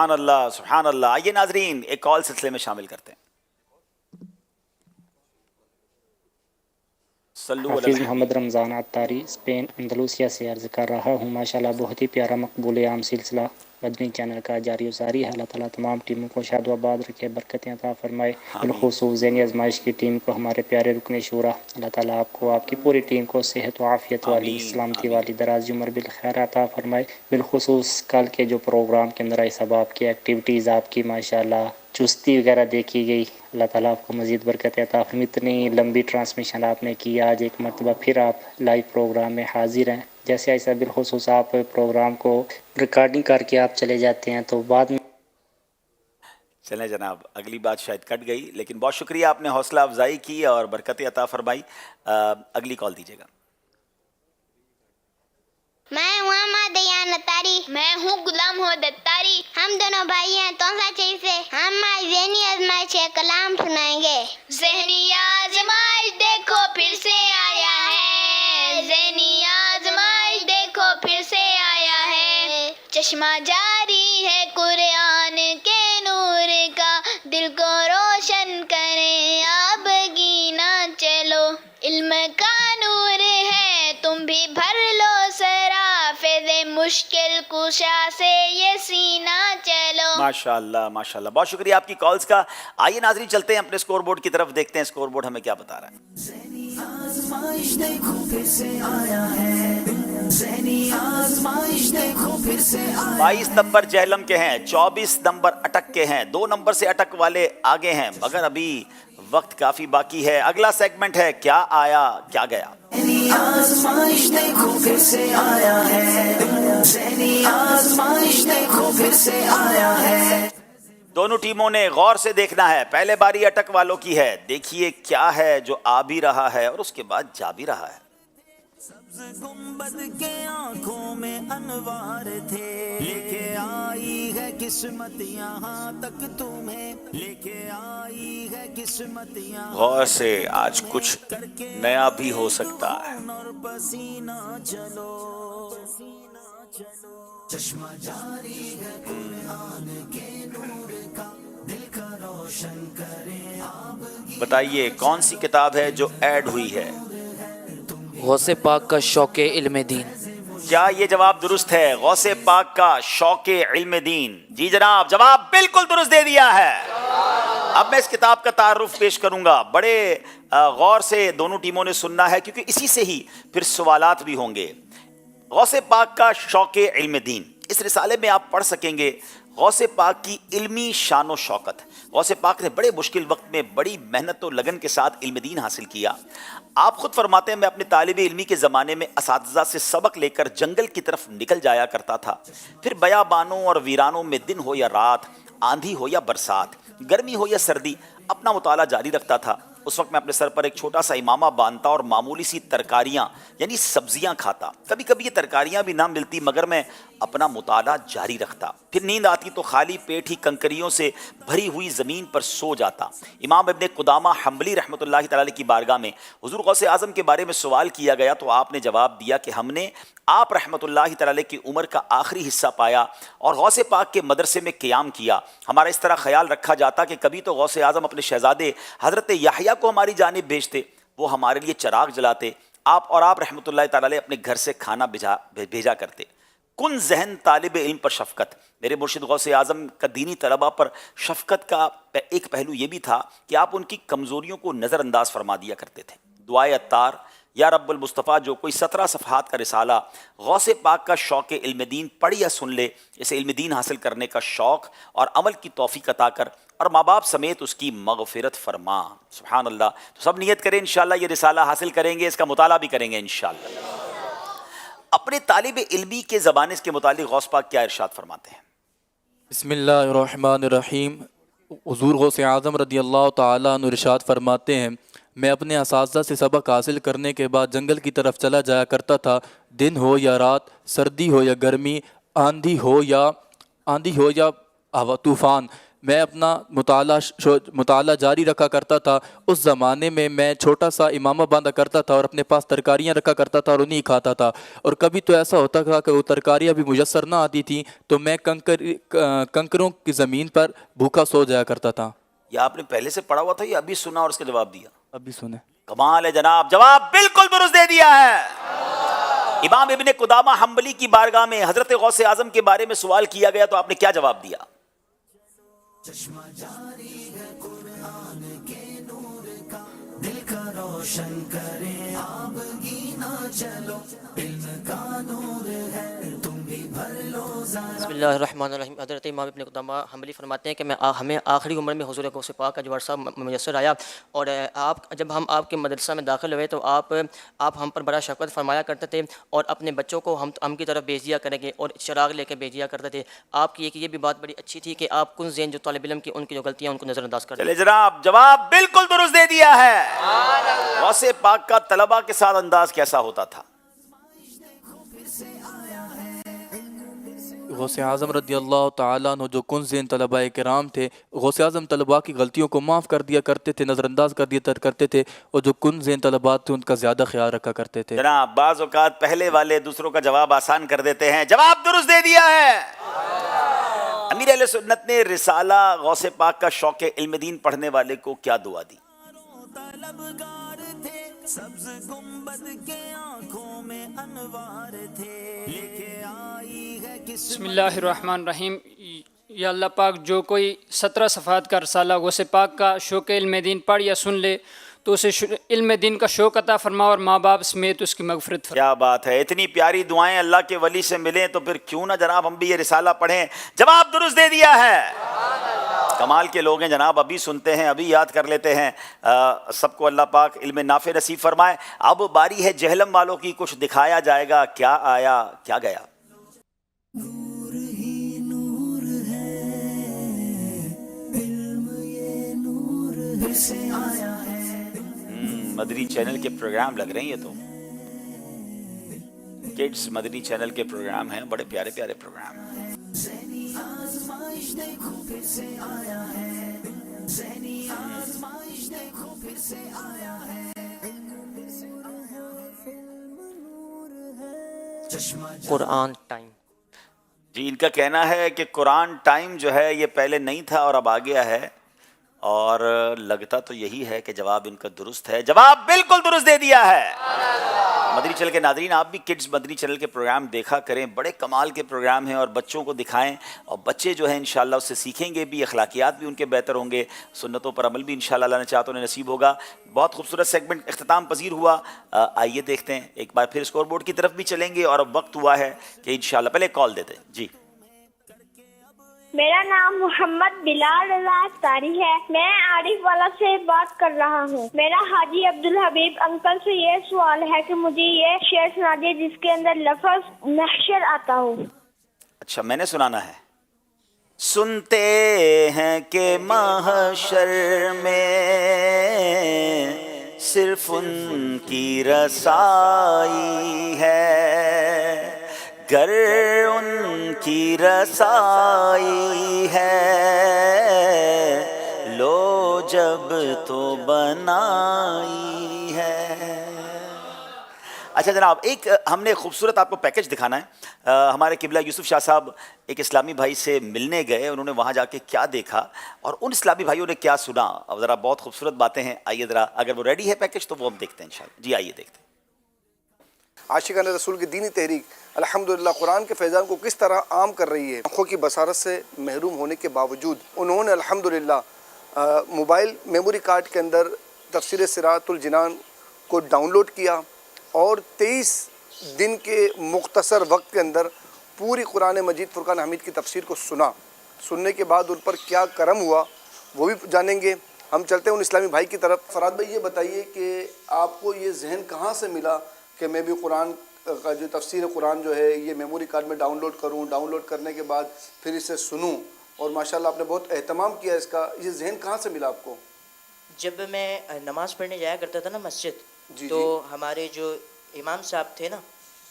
سبحان اللہ سبحان اللہ. آئیے ناظرین ایک کال سلسلے میں شامل کرتے ہیں. حافظ محمد رمضان عطاری اسپین اندلوسیہ سے عرض کر رہا ہوں. ماشاءاللہ بہت ہی پیارا مقبول عام سلسلہ مدنی چینل کا جاری و ساری ہے. اللہ تعالیٰ تمام ٹیموں کو شاد و آباد رکھے, برکتیں عطا فرمائے. بالخصوص ذہنی آزمائش کی ٹیم کو, ہمارے پیارے رکن شورا, اللہ تعالیٰ آپ کو آپ کی پوری ٹیم کو صحت و عافیت والی, سلامتی والی, دراز عمر بالخیر عطا فرمائے. بالخصوص کل کے جو پروگرام کے اندر سب آپ کی ایکٹیویٹیز, آپ کی ماشاءاللہ چستی وغیرہ دیکھی گئی, اللہ تعالیٰ آپ کو مزید برکت عطا فرمائے. اتنی لمبی ٹرانسمیشن آپ نے کی, آج ایک مرتبہ پھر آپ لائیو پروگرام میں حاضر ہیں. جیسے ایسا بالخصوص آپ پروگرام کو ریکارڈنگ کر کے آپ چلے جاتے ہیں تو بعد میں چلیں جناب, اگلی بات شاید کٹ گئی, لیکن بہت شکریہ, آپ نے حوصلہ افزائی کی اور برکت عطا فرمائی. اگلی کال دیجیے گا. میں ہوں احمد دیان اتاری. میں ہوں غلام ہو دتاری. ہم دونوں بھائی ہیں تونسا چی سے. ہم آج ذہنی آزمائش کا کلام سنائیں گے. ذہنی آزمائش دیکھو پھر سے آیا ہے. ذہنی آزمائش دیکھو پھر سے آیا ہے. چشمہ جاری ہے قرآن کے نور کا, دل کو روشن کریں اب گینا چلو. علم کا نور ہے تم بھی بھر لو سرافیض مشکل کشا سے یہ سینہ چلو. ماشاءاللہ ماشاءاللہ, بہت شکریہ آپ کی کالز کا. آئیے ناظرین چلتے ہیں اپنے اسکور بورڈ کی طرف, دیکھتے ہیں اسکور بورڈ ہمیں کیا بتا رہا ہے. آزمائش دیکھو پھر سے آیا ہے. ذہنی آزمائش دیکھو پھر سے آیا. 22 نمبر جہلم کے ہیں, 24 نمبر اٹک کے ہیں, 2 نمبر سے اٹک والے آگے ہیں, مگر ابھی وقت کافی باقی ہے. اگلا سیگمنٹ ہے کیا آیا کیا گیا. ذہنی آزمائش دیکھو پھر سے آیا ہے. ذہنی آزمائش دیکھو پھر سے آیا ہے. دونوں ٹیموں نے غور سے دیکھنا ہے. پہلے باری اٹک والوں کی ہے, دیکھیے کیا ہے جو آ بھی رہا ہے اور اس کے بعد جا بھی رہا ہے. سبز گنبد کے آنکھوں میں انوار تھے, لے کے آئی ہے قسمت یہاں تک تمہیں, لے کے آئی ہے قسمت یہاں. غور سے, آج کچھ نیا بھی ہو سکتا ہے. اور پسینہ چلو, چشمہ جاری ہے قرآن کے نور کا, دل کا روشن کرے آپ. بتائیے کون سی کتاب ہے جو ایڈ ہوئی ہے. غوث پاک کا شوق علم دین. کیا یہ جواب درست ہے؟ غوث پاک کا شوق علم دین. جی جناب, جواب بالکل درست دے دیا ہے. اب میں اس کتاب کا تعارف پیش کروں گا. بڑے غور سے دونوں ٹیموں نے سننا ہے کیونکہ اسی سے ہی پھر سوالات بھی ہوں گے. غوث پاک کا شوق علم دین, اس رسالے میں آپ پڑھ سکیں گے غوث پاک کی علمی شان و شوکت. غوث پاک نے بڑے مشکل وقت میں بڑی محنت و لگن کے ساتھ علم دین حاصل کیا. آپ خود فرماتے ہیں میں اپنے طالب علمی کے زمانے میں اساتذہ سے سبق لے کر جنگل کی طرف نکل جایا کرتا تھا. پھر بیابانوں اور ویرانوں میں دن ہو یا رات, آندھی ہو یا برسات, گرمی ہو یا سردی, اپنا مطالعہ جاری رکھتا تھا. اس وقت میں اپنے سر پر ایک چھوٹا سا امامہ باندھتا اور معمولی سی ترکاریاں یعنی سبزیاں کھاتا. کبھی کبھی یہ ترکاریاں بھی نہ ملتی مگر میں اپنا مطالعہ جاری رکھتا. پھر نیند آتی تو خالی پیٹ ہی کنکریوں سے بھری ہوئی زمین پر سو جاتا. امام ابن قدامہ حنبلی رحمۃ اللہ تعالی کی بارگاہ میں حضور غوث اعظم کے بارے میں سوال کیا گیا تو آپ نے جواب دیا کہ ہم نے آپ رحمۃ اللہ تعالی کی عمر کا آخری حصہ پایا اور غوث پاک کے مدرسے میں قیام کیا. ہمارا اس طرح خیال رکھا جاتا کہ کبھی تو غوث اعظم اپنے شہزادے حضرت یحییٰ کو ہماری جانب بھیجتے, وہ ہمارے لیے چراغ جلاتے, آپ رحمۃ اللہ تعالی اپنے گھر سے کھانا بھیجا کرتے. کن ذہن طالب علم پر شفقت. میرے مرشد غوث اعظم کا دینی طلباء پر شفقت کا ایک پہلو یہ بھی تھا کہ آپ ان کی کمزوریوں کو نظر انداز فرما دیا کرتے تھے. دعائے عطار یا رب المصطفیٰ جو کوئی 17 صفحات کا رسالہ غوث پاک کا شوق علم دین پڑھ یا سن لے, اسے علم دین حاصل کرنے کا شوق اور عمل کی توفیق عطا کر اور ماں باپ سمیت اس کی مغفرت فرما. سبحان اللہ. تو سب نیت کریں انشاءاللہ یہ رسالہ حاصل کریں گے, اس کا مطالعہ بھی کریں گے انشاءاللہ. اپنے طالب علمی کے زبان اس کے متعلق غوث پاک کیا ارشاد فرماتے ہیں؟ بسم اللہ الرحمن الرحیم. حضور غوث اعظم رضی اللہ تعالیٰ عنہ ارشاد فرماتے ہیں میں اپنے اساتذہ سے سبق حاصل کرنے کے بعد جنگل کی طرف چلا جایا کرتا تھا. دن ہو یا رات, سردی ہو یا گرمی, آندھی ہو یا ہوا طوفان, میں اپنا مطالعہ جاری رکھا کرتا تھا. اس زمانے میں میں چھوٹا سا امامہ باندھا کرتا تھا اور اپنے پاس ترکاریاں رکھا کرتا تھا اور انہیں کھاتا تھا. اور کبھی تو ایسا ہوتا تھا کہ وہ ترکاریاں بھی میسر نہ آتی تھیں تو میں کنکروں کی زمین پر بھوکا سو جایا کرتا تھا. یہ آپ نے پہلے سے پڑھا ہوا تھا یا ابھی سنا اور اس کا جواب دیا؟ ابھی سنیں. کمال ہے جناب، جواب بالکل درست دے دیا ہے. امام ابن قدامہ حنبلی کی بارگاہ میں حضرت غوث اعظم کے بارے میں سوال کیا گیا تو آپ نے کیا جواب دیا؟ چشمہ جاری ہے قرآن کے نور کا، دل کا روشن کرے آبگی نہ چلو، علم کا نور ہے تم بھی بھر لو ذرا. بسم اللہ الرحمن الرحیم. حضرت امام ابن قدامہ حنبلی فرماتے ہیں کہ ہمیں آخری عمر میں حضور غوث پاک کا جو عرصہ میسر آیا اور جب ہم آپ کے مدرسہ میں داخل ہوئے تو آپ ہم پر بڑا شفقت فرمایا کرتے تھے اور اپنے بچوں کو ہم کی طرف بھیج دیا کریں گے اور چراغ لے کے بھیج دیا کرتے تھے. آپ کی یہ بھی بات بڑی اچھی تھی کہ آپ کن ذہن جو طالب علم کی ان کی جو غلطیاں ان کو نظر انداز کرتے. چلے جناب، جواب بالکل درست دے دیا ہے. غوث پاک کا طلبہ کے ساتھ انداز کیسا ہوتا تھا؟ غوث اعظم رضی اللہ تعالیٰ عنہ جو کن ذہن طلباء کرام تھے، غوث اعظم طلباء کی غلطیوں کو معاف کر دیا کرتے تھے، نظر انداز کر دیا کرتے تھے، اور جو کن ذہن طلباء تھے ان کا زیادہ خیال رکھا کرتے تھے. جناب بعض اوقات پہلے والے دوسروں کا جواب آسان کر دیتے ہیں. جواب درست دے دیا ہے. امیر اہل سنت نے رسالہ غوث پاک کا شوق علم دین پڑھنے والے کو کیا دعا دی؟ طلبگار تھے، سبز گنبد کے آنکھوں میں انوار تھے، لے کے آئی ہے بسم اللہ الرحمن الرحیم. یا اللہ پاک جو کوئی 17 صفحات کا رسالہ غوث پاک کا شوق علم دین پڑھ یا سن لے تو اسے علم دین کا شوق عطا فرما اور ماں باپ سمیت اس کی مغفرت فرما. کیا بات ہے، اتنی پیاری دعائیں اللہ کے ولی سے ملیں تو پھر کیوں نہ جناب ہم بھی یہ رسالہ پڑھیں. جواب درست دے دیا ہے. کمال کے لوگ ہیں جناب، ابھی سنتے ہیں ابھی یاد کر لیتے ہیں. سب کو اللہ پاک علم نافع نصیب فرمائے. اب باری ہے جہلم والوں کی، کچھ دکھایا جائے گا. کیا آیا کیا گیا؟ نور ہی نور ہے، علم یہ نور پھر سے آیا ہے. مدنی چینل کے پروگرام لگ رہے ہیں، یہ تو کڈز مدنی چینل کے پروگرام ہیں، بڑے پیارے پیارے پروگرام ہیں. ذہنی آزمائش دیکھو پھر سے آیا ہے، ذہنی آزمائش دیکھو پھر سے آیا ہے. قرآن ٹائم. جی ان کا کہنا ہے کہ قرآن ٹائم جو ہے یہ پہلے نہیں تھا اور اب آ گیا ہے، اور لگتا تو یہی ہے کہ جواب ان کا درست ہے. جواب بالکل درست دے دیا ہے. مدنی چینل کے ناظرین، آپ بھی کڈز مدنی چینل کے پروگرام دیکھا کریں، بڑے کمال کے پروگرام ہیں اور بچوں کو دکھائیں، اور بچے جو ہیں انشاءاللہ اس سے سیکھیں گے بھی، اخلاقیات بھی ان کے بہتر ہوں گے، سنتوں پر عمل بھی انشاءاللہ اللہ نے چاہا تو انہیں نصیب ہوگا. بہت خوبصورت سیگمنٹ اختتام پذیر ہوا. آئیے دیکھتے ہیں ایک بار پھر اسکور بورڈ کی طرف بھی چلیں گے، اور اب وقت ہوا ہے کہ انشاءاللہ پہلے کال دیتے ہیں. جی میرا نام محمد بلال رضا اختاری ہے. میں عارف والا سے بات کر رہا ہوں. میرا حاجی عبدالحبیب انکل سے یہ سوال ہے کہ مجھے یہ شعر سنا دے جس کے اندر لفظ محشر آتا ہو. اچھا میں نے سنانا ہے. سنتے ہیں کہ محشر میں صرف ان کی رسائی ہے، گر ان کی رسائی ہے لو جب تو بنائی ہے. اچھا جناب، ایک ہم نے خوبصورت آپ کو پیکج دکھانا ہے. ہمارے قبلہ یوسف شاہ صاحب ایک اسلامی بھائی سے ملنے گئے، انہوں نے وہاں جا کے کیا دیکھا اور ان اسلامی بھائیوں نے کیا سنا، اب ذرا بہت خوبصورت باتیں ہیں. آئیے ذرا، اگر وہ ریڈی ہے پیکج تو وہ ہم دیکھتے ہیں انشاءاللہ. جی آئیے دیکھتے ہیں. عاشقان رسول کی دینی تحریک الحمدللہ قرآن کے فیضان کو کس طرح عام کر رہی ہے. آنکھوں کی بصارت سے محروم ہونے کے باوجود انہوں نے الحمدللہ موبائل میموری کارڈ کے اندر تفسیر صراط الجنان کو ڈاؤن لوڈ کیا اور 23 دن کے مختصر وقت کے اندر پوری قرآن مجید فرقان حمید کی تفسیر کو سنا. سننے کے بعد ان پر کیا کرم ہوا وہ بھی جانیں گے. ہم چلتے ہیں ان اسلامی بھائی کی طرف. فراد بھائی یہ بتائیے کہ آپ کو یہ ذہن کہاں سے ملا کہ میں بھی قرآن کا جو تفسیر قرآن جو ہے یہ میموری کارڈ میں ڈاؤن لوڈ کروں، ڈاؤن لوڈ کرنے کے بعد پھر اسے سنوں، اور ماشاءاللہ آپ نے بہت اہتمام کیا اس کا. یہ ذہن کہاں سے ملا آپ کو؟ جب میں نماز پڑھنے جایا کرتا تھا نا مسجد، تو ہمارے جو امام صاحب تھے نا،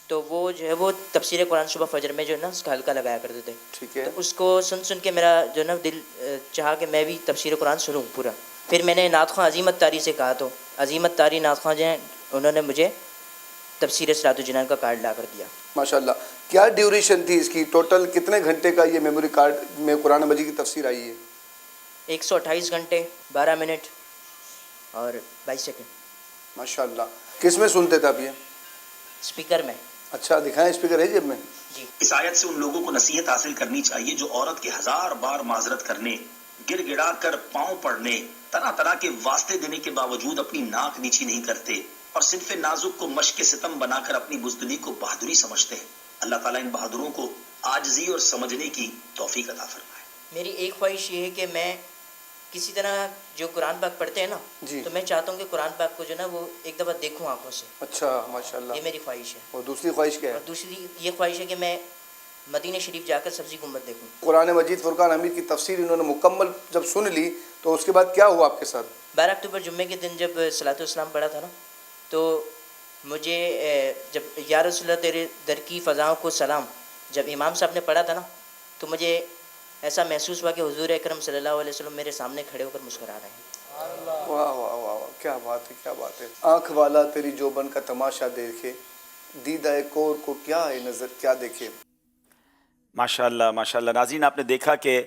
تو وہ جو ہے وہ تفسیر قرآن صبح فجر میں جو ہے نا اس کا حلقہ لگایا کرتے تھے. ٹھیک ہے. تو اس کو سن کے میرا جو ہے نا دل چاہا کہ میں بھی تفسیر قرآن سنوں پورا. پھر میں نے نعت خواں عظیمت طاری سے کہا تو عظیمت طاری نعت خواں جو ہیں انہوں نے مجھے تفسیر صراط الجنان کا کارڈ لا کر دیا. ماشاءاللہ. کیا ڈیوریشن تھی اس کی؟ ٹوٹل کتنے گھنٹے کا یہ میموری کارڈ میں قرآن مجید کی تفسیر آئی ہے؟ 128 گھنٹے 12 منٹ اور 22 سیکنڈ. ماشاءاللہ. کس میں سنتے تھے آپ یہ؟ اسپیکر میں. اچھا دکھائیں، اسپیکر ہے جیب میں؟ جی. اس آیت سے ان لوگوں کو نصیحت حاصل کرنی چاہیے جو عورت کے 1000 بار معذرت کرنے، گر گڑا کر پاؤں پڑنے، طرح طرح کے واسطے دینے کے باوجود اپنی ناک نیچی نہیں کرتے اور صنف نازک کو مشق ستم بنا کر اپنی بزدلی کو بہادری سمجھتے ہیں. اللہ تعالیٰ ان بہادروں کو عاجزی اور سمجھنے کی توفیق عطا فرمائے. میری ایک خواہش یہ ہے کہ میں کسی طرح جو قرآن پاک پڑھتے ہیں نا تو میں چاہتا ہوں کہ قرآن پاک کو جو نا وہ ایک دفعہ دیکھوں آنکھوں سے. اچھا ماشاءاللہ. یہ میری خواہش ہے. اور دوسری خواہش کیا ہے؟ اور دوسری یہ خواہش ہے کہ میں مدینہ شریف جا کر سبزی گنبد دیکھوں. قرآن مجید فرقان حمید کی تفسیر انہوں نے مکمل جب سن لی تو اس کے بعد کیا ہوا آپ کے ساتھ؟ 12 اکتوبر جمعے کے دن جب صلاۃ الاسلام پڑھا تھا نا تو مجھے جب یا رسول اللہ تیرے در کی فضاؤں کو سلام جب امام صاحب نے پڑھا تھا نا تو مجھے ایسا محسوس ہوا کہ حضور اکرم صلی اللہ علیہ وسلم میرے سامنے کھڑے ہو کر مسکرا رہے ہیں. واہ واہ واہ، کیا بات ہے، کیا بات ہے. آنکھ والا تیری جوبن کا تماشا دیکھے، دیدہ کور کو کیا ہے نظر کیا دیکھے. ماشاءاللہ ماشاءاللہ. ناظرین آپ نے دیکھا کہ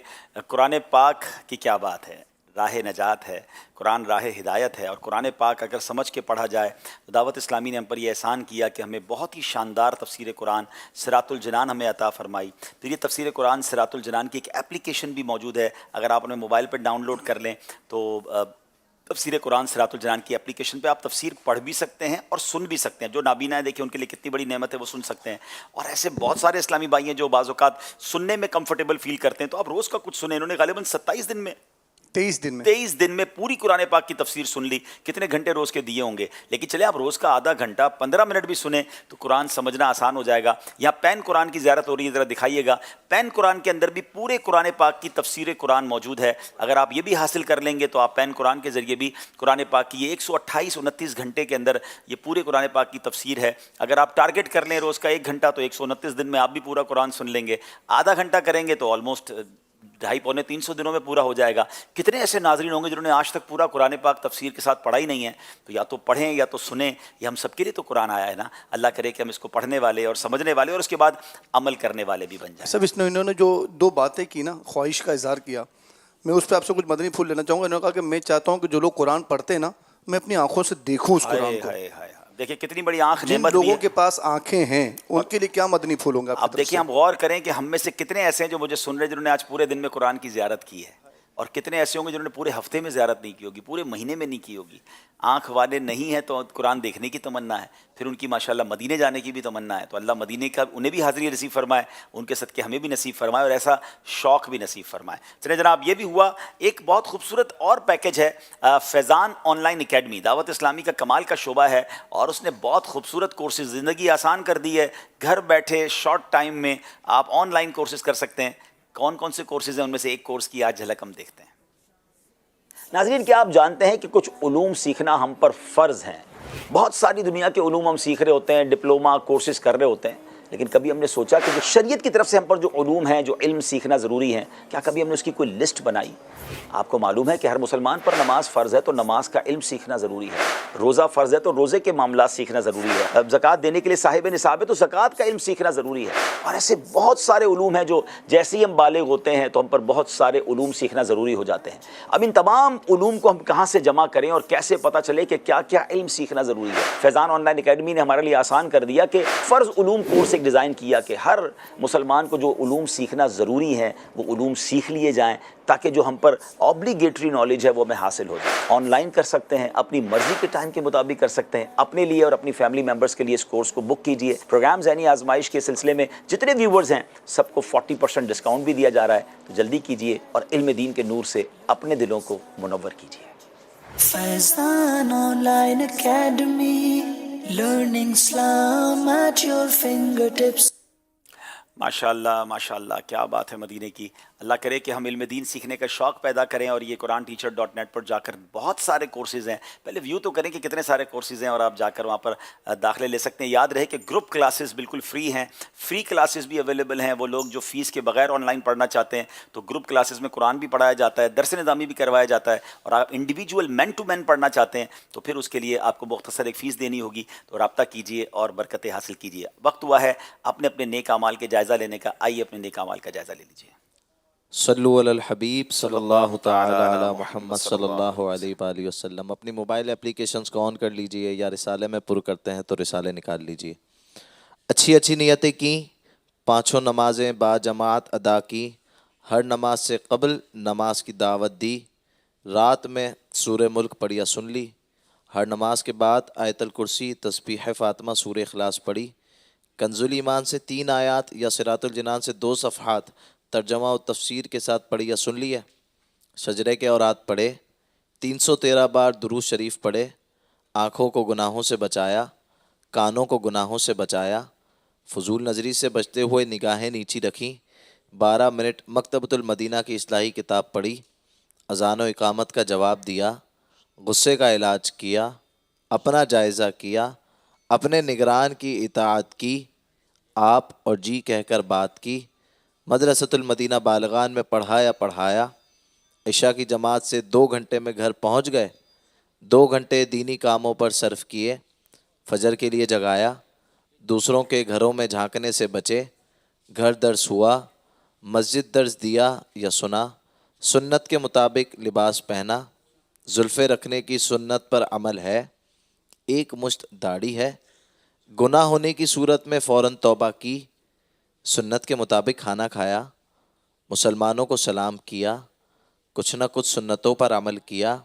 قرآن پاک کی کیا بات ہے، راہ نجات ہے، قرآن راہ ہدایت ہے. اور قرآن پاک اگر سمجھ کے پڑھا جائے تو دعوت اسلامی نے ہم پر یہ احسان کیا کہ ہمیں بہت ہی شاندار تفسیر قرآن صراط الجنان ہمیں عطا فرمائی. تو یہ تفسیر قرآن صراط الجنان کی ایک اپلیکیشن بھی موجود ہے، اگر آپ اپنے موبائل پر ڈاؤن لوڈ کر لیں تو تفسیر قرآن صراط الجنان کی اپلیکیشن پہ آپ تفسیر پڑھ بھی سکتے ہیں اور سن بھی سکتے ہیں. جو نابینا ہے دیکھیں ان کے لیے کتنی بڑی نعمت ہے، وہ سن سکتے ہیں. اور ایسے بہت سارے اسلامی بھائی ہیں جو بعض اوقات سننے میں کمفرٹیبل فیل کرتے ہیں، تو آپ روز کا کچھ سنیں. انہوں نے غالباً 23 دن میں پوری قرآن پاک کی تفسیر سن لی. کتنے گھنٹے روز کے دیے ہوں گے، لیکن چلے آپ روز کا آدھا گھنٹہ 15 منٹ بھی سنیں تو قرآن سمجھنا آسان ہو جائے گا. یہاں پین قرآن کی زیارت ہو رہی ہے، ذرا دکھائیے گا. پین قرآن کے اندر بھی پورے قرآن پاک کی تفسیر قرآن موجود ہے. اگر آپ یہ بھی حاصل کر لیں گے تو آپ پین قرآن کے ذریعے بھی قرآن پاک کی یہ 128-29 گھنٹے کے اندر یہ پورے قرآن پاک کی تفسیر ہے. اگر آپ ٹارگٹ کر لیں روز کا 1 گھنٹہ تو 129 دن میں آپ بھی پورا قرآن سن لیں گے. آدھا گھنٹہ کریں گے تو آلموسٹ 250-300 دنوں میں پورا ہو جائے گا. کتنے ایسے ناظرین ہوں گے جنہوں نے آج تک پورا قرآن پاک تفسیر کے ساتھ پڑھا ہی نہیں ہے. تو یا تو پڑھیں یا تو سنیں. یہ ہم سب کے لیے تو قرآن آیا ہے نا. اللہ کرے کہ ہم اس کو پڑھنے والے اور سمجھنے والے اور اس کے بعد عمل کرنے والے بھی بن جائیں. سب انہوں نے جو 2 باتیں کی نا، خواہش کا اظہار کیا، میں اس پہ آپ سے کچھ مدنی پھول لینا چاہوں گا. انہوں نے کہا کہ میں چاہتا ہوں کہ جو لوگ قرآن پڑھتے ہیں نا میں اپنی آنکھوں سے دیکھوں اس قرآن کو. دیکھیں کتنی بڑی آنکھ جن نعمت لوگوں کے پاس آنکھیں ہیں ان کے لیے کیا مدنی پھول ہوں گا؟ اب دیکھیں ہم غور کریں کہ ہم میں سے کتنے ایسے ہیں جو مجھے سن رہے جنہوں نے آج پورے دن میں قرآن کی زیارت کی ہے، اور کتنے ایسے ہوں گے جنہوں نے پورے ہفتے میں زیارت نہیں کی ہوگی، پورے مہینے میں نہیں کی ہوگی. آنکھ والے نہیں ہیں تو قرآن دیکھنے کی تمنا ہے، پھر ان کی ماشاءاللہ مدینے جانے کی بھی تمنا ہے. تو اللہ مدینے کا انہیں بھی حاضری نصیب فرمائے، ان کے صدقے ہمیں بھی نصیب فرمائے اور ایسا شوق بھی نصیب فرمائے. چلیں جناب، یہ بھی ہوا. ایک بہت خوبصورت اور پیکج ہے فیضان آن لائن اکیڈمی. دعوت اسلامی کا کمال کا شعبہ ہے اور اس نے بہت خوبصورت کورسز، زندگی آسان کر دی ہے. گھر بیٹھے شارٹ ٹائم میں آپ آن لائن کورسز کر سکتے ہیں. کون کون سے کورسز ہیں ان میں سے ایک کورس کی آج جھلک ہم دیکھتے ہیں. ناظرین، کیا آپ جانتے ہیں کہ کچھ علوم سیکھنا ہم پر فرض ہیں؟ بہت ساری دنیا کے علوم ہم سیکھ رہے ہوتے ہیں، ڈپلوما کورسز کر رہے ہوتے ہیں، لیکن کبھی ہم نے سوچا کہ جو شریعت کی طرف سے ہم پر جو علوم ہیں، جو علم سیکھنا ضروری ہے، کیا کبھی ہم نے اس کی کوئی لسٹ بنائی؟ آپ کو معلوم ہے کہ ہر مسلمان پر نماز فرض ہے تو نماز کا علم سیکھنا ضروری ہے. روزہ فرض ہے تو روزے کے معاملات سیکھنا ضروری ہے. اب زکوٰۃ دینے کے لیے صاحب نصاب ہے تو زکوٰۃ کا علم سیکھنا ضروری ہے. اور ایسے بہت سارے علوم ہیں جو جیسے ہی ہم بالغ ہوتے ہیں تو ہم پر بہت سارے علوم سیکھنا ضروری ہو جاتے ہیں. اب ان تمام علوم کو ہم کہاں سے جمع کریں اور کیسے پتہ چلے کہ کیا کیا علم سیکھنا ضروری ہے؟ فیضان آن لائن اکیڈمی نے ہمارے لیے آسان کر دیا کہ فرض علوم کورس ایک ڈیزائن کیا کہ ہر مسلمان کو جو علوم سیکھنا ضروری ہے وہ علوم سیکھ لیے جائیں تاکہ جو ہم پر آبلیگیٹری نالج ہے وہ ہمیں حاصل ہو جائے. آن لائن کر سکتے ہیں، اپنی مرضی کے ٹائم کے مطابق کر سکتے ہیں. اپنے لیے اور اپنی فیملی ممبرس کے لیے اس کورس کو بک کیجئے. پروگرام ذہنی آزمائش کے سلسلے میں جتنے ویورز ہیں سب کو 40% ڈسکاؤنٹ بھی دیا جا رہا ہے. تو جلدی کیجئے اور علم دین کے نور سے اپنے دلوں کو منور کیجئے. Faizan online academy, learning Islam at your fingertips. ماشاءاللہ ماشاءاللہ، کیا بات ہے مدینے کی. اللہ کرے کہ ہم علم دین سیکھنے کا شوق پیدا کریں، اور یہ قرآن ٹیچر .net پر جا کر بہت سارے کورسز ہیں، پہلے ویو تو کریں کہ کتنے سارے کورسز ہیں، اور آپ جا کر وہاں پر داخلے لے سکتے ہیں۔ یاد رہے کہ گروپ کلاسز بالکل فری ہیں، فری کلاسز بھی اویلیبل ہیں۔ وہ لوگ جو فیس کے بغیر آن لائن پڑھنا چاہتے ہیں تو گروپ کلاسز میں قرآن بھی پڑھایا جاتا ہے، درس نظامی بھی کروایا جاتا ہے، اور آپ انڈیویجول مین ٹو مین پڑھنا چاہتے ہیں تو پھر اس کے لیے آپ کو مختصر ایک فیس دینی ہوگی، تو رابطہ کیجیے اور برکتیں حاصل کیجیے۔ وقت ہوا ہے اپنے نیک اعمال کے جائزہ لینے کا، آئیے اپنے نیک اعمال کا جائزہ لے لیجیے۔ صلو علی الحبیب صلی اللہ تعالی علی محمد صلی اللہ علیہ وآلہ وسلم۔ اپنی موبائل اپلیکیشنز کو آن کر لیجئے، یا رسالے میں پر کرتے ہیں تو رسالے نکال لیجئے۔ اچھی نیتیں کی، 5 نمازیں با جماعت ادا کی، ہر نماز سے قبل نماز کی دعوت دی، رات میں سورہ ملک پڑھی یا سن لی، ہر نماز کے بعد آیت الکرسی، تسبیح فاطمہ، سورہ اخلاص پڑھی، کنز الایمان سے 3 آیات یا صراط الجنان سے 2 صفحات ترجمہ و تفسیر کے ساتھ پڑھی یا سن لی ہے، شجرے کے اورات پڑھے، 313 بار درود شریف پڑھے، آنکھوں کو گناہوں سے بچایا، کانوں کو گناہوں سے بچایا، فضول نظری سے بچتے ہوئے نگاہیں نیچی رکھیں، 12 منٹ مکتبۃ المدینہ کی اصلاحی کتاب پڑھی، اذان و اقامت کا جواب دیا، غصے کا علاج کیا، اپنا جائزہ کیا، اپنے نگران کی اطاعت کی، آپ اور جی کہہ کر بات کی، مدرسۃ المدینہ بالغان میں پڑھایا، عشاء کی جماعت سے 2 گھنٹے میں گھر پہنچ گئے، 2 گھنٹے دینی کاموں پر صرف کیے، فجر کے لیے جگایا، دوسروں کے گھروں میں جھانکنے سے بچے، گھر درس ہوا، مسجد درس دیا یا سنا، سنت کے مطابق لباس پہنا، زلفیں رکھنے کی سنت پر عمل ہے، 1 مشت داڑھی ہے، گناہ ہونے کی صورت میں فوراً توبہ کی، سنت کے مطابق کھانا کھایا، مسلمانوں کو سلام کیا، کچھ نہ کچھ سنتوں پر عمل کیا،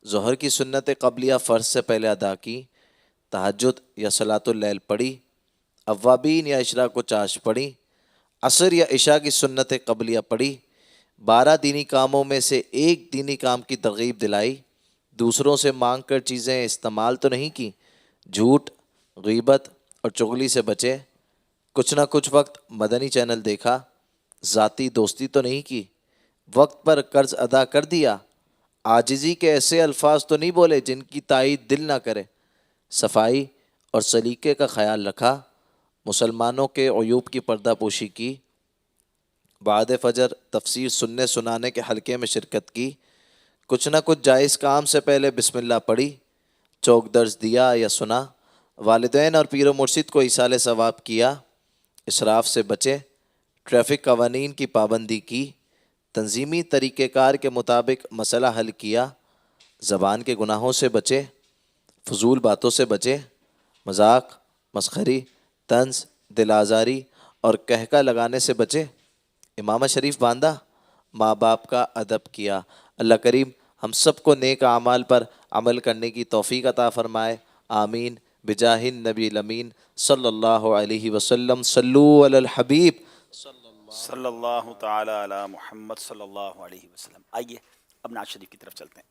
ظہر کی سنت قبلیہ فرض سے پہلے ادا کی، تہجد یا صلاۃ اللیل پڑھی، اوابین یا اشراق و چاش پڑھی، عصر یا عشاء کی سنت قبلیہ پڑھی، 12 دینی کاموں میں سے 1 دینی کام کی ترغیب دلائی، دوسروں سے مانگ کر چیزیں استعمال تو نہیں کی، جھوٹ، غیبت اور چغلی سے بچے، کچھ نہ کچھ وقت مدنی چینل دیکھا، ذاتی دوستی تو نہیں کی، وقت پر قرض ادا کر دیا، عاجزی کے ایسے الفاظ تو نہیں بولے جن کی تائید دل نہ کرے، صفائی اور سلیقے کا خیال رکھا، مسلمانوں کے عیوب کی پردہ پوشی کی، بعد فجر تفسیر سننے سنانے کے حلقے میں شرکت کی، کچھ نہ کچھ جائز کام سے پہلے بسم اللہ پڑھی، چوک درس دیا یا سنا، والدین اور پیر و مرشد کو ایصال ثواب کیا، اسراف سے بچے، ٹریفک قوانین کی پابندی کی، تنظیمی طریقہ کار کے مطابق مسئلہ حل کیا، زبان کے گناہوں سے بچے، فضول باتوں سے بچے، مذاق، مسخری، طنز، دل آزاری اور کہکا لگانے سے بچے، امامہ شریف باندھا، ماں باپ کا ادب کیا۔ اللہ کریم ہم سب کو نیک اعمال پر عمل کرنے کی توفیق عطا فرمائے، آمین، بجاہ النبی الامین صلی اللہ علیہ وسلم۔ صلو علی الحبیب صلی اللہ تعالی علی محمد صلی اللہ علیہ وسلم۔ آئیے اب نعت شریف کی طرف چلتے ہیں۔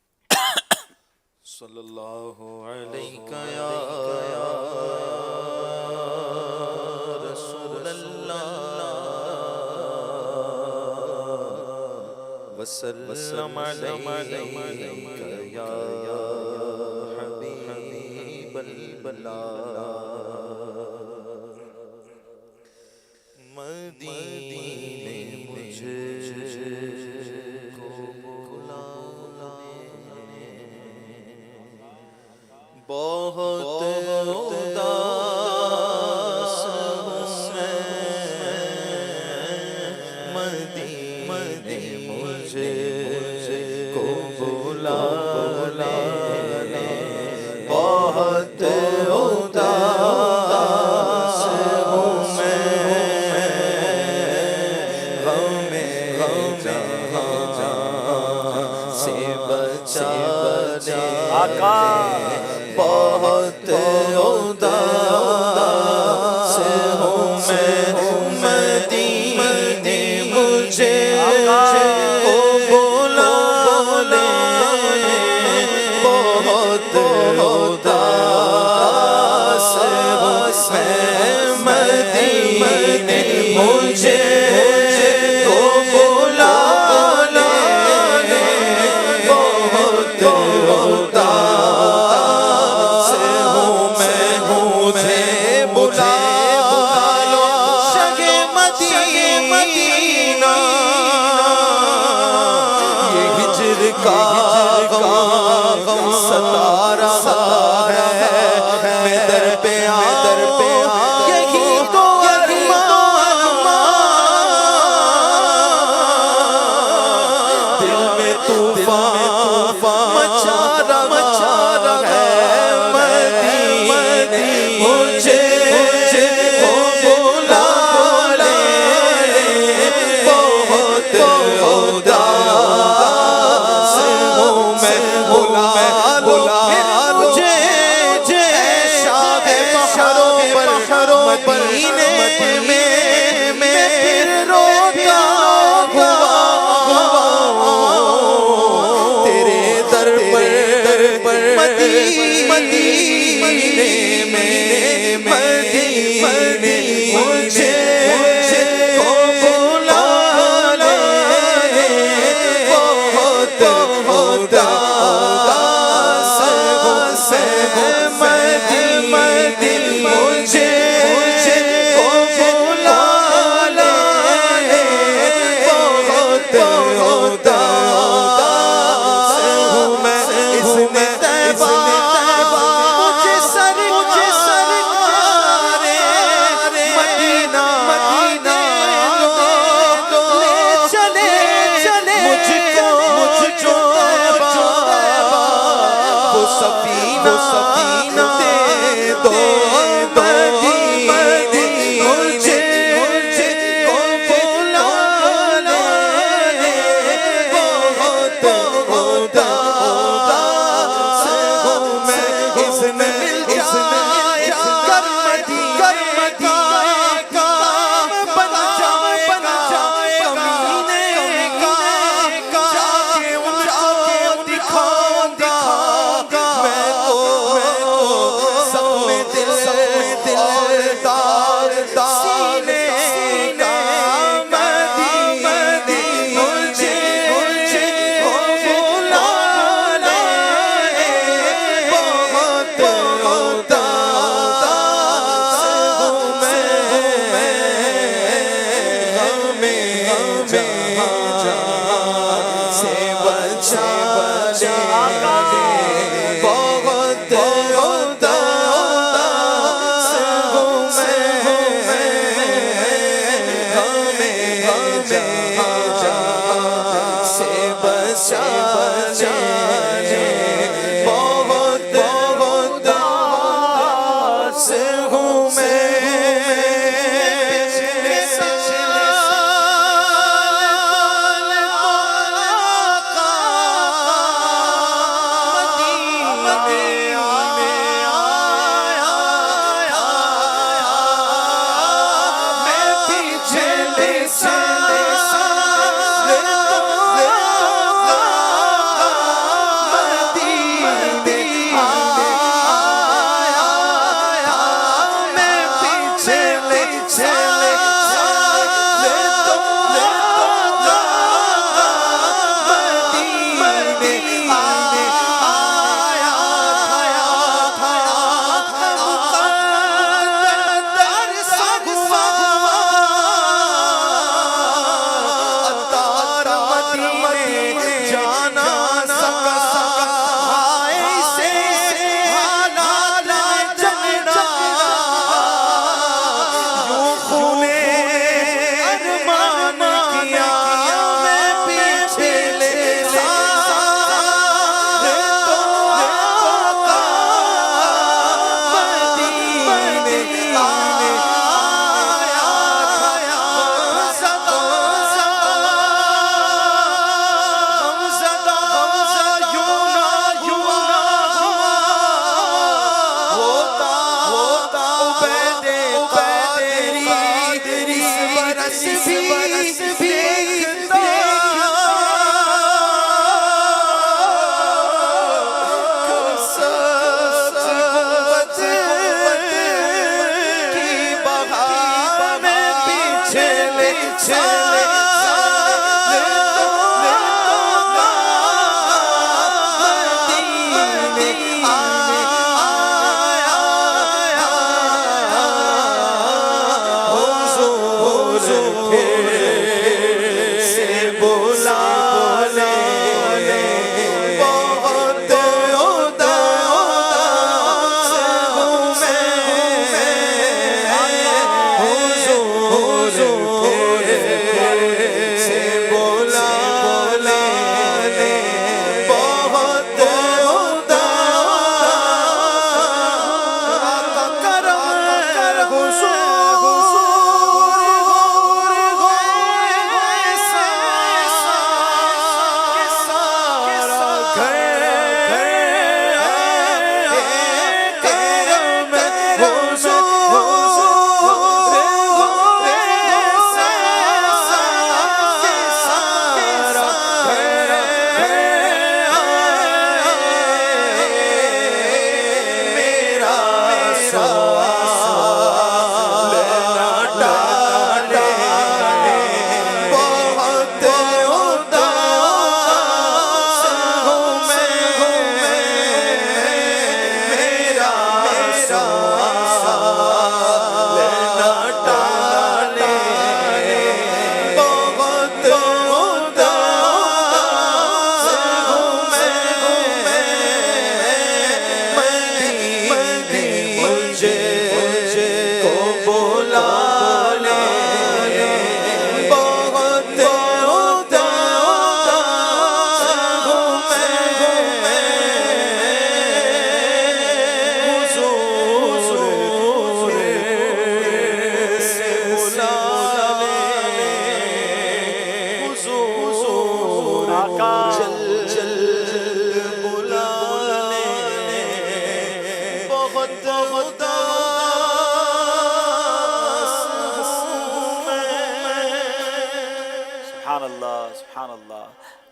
صلی اللہ علیہ یا رسول اللہ وسلم علیک یا حبیب اللہ، مدینے مجھے کو بلانے بہت اداس ہوں میں، مدینے مجھے کو بلانے بہت اداس ہوں میں، غم جہاں سے بچا دے آقا، بہت اداس ہوں میں، مدینے مجھے کو بلا لے، بہت اداس ہوں میں، مدینے مجھے کو بلا سے ہوں میں مجھے بلا لو شگ مدینہ یہ ہجر کا غم ستا رہا ہے میں در پہ یہی تو دل میں طوفان مچا رہا ہے مدینے مجھے بلا لے بہت اداس ہوں میں بلا مجھے شاہ بحروں مدینے میں پھر روتا تیرے در پر مدینے میں مدینے مجھے بلا لے بہت اداس ہوں مدینے مجھے بلا لے بہت اداس ہوں میں اس نے طیبہ مجھے سرکار مدینہ لے چلے مجھ کو طیبہ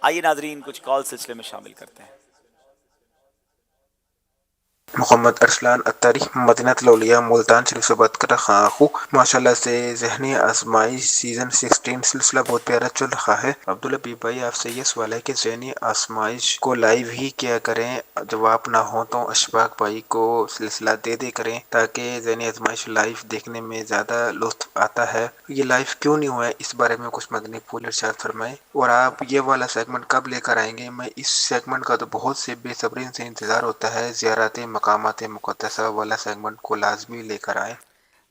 آئیے ناظرین کچھ کال سلسلے میں شامل کرتے ہیں. محمد ارسلان اتاری مدینہ الاولیاء ملتان شریف سے بات کر رہا ہوں. ماشاءاللہ سے ذہنی آزمائش سیزن 16 سلسلہ بہت پیارا چل رہا ہے. عبدالحبیب بھائی آپ سے یہ سوال ہے کہ ذہنی آزمائش کو لائیو ہی کیا کریں, جواب نہ ہو تو اشفاق بھائی کو سلسلہ دے کریں تاکہ ذہنی آزمائش لائیو دیکھنے میں زیادہ لطف آتا ہے. یہ لائیو کیوں نہیں ہوا ہے اس بارے میں کچھ مدنی پھول ارشاد فرمائیں, اور آپ یہ والا سیگمنٹ کب لے کر آئیں گے؟ میں اس سیگمنٹ کا تو بہت سے بے صبری سے انتظار ہوتا ہے. زیارت مقامات مقدسہ والا سیگمنٹ کو لازمی لے کر آئیں.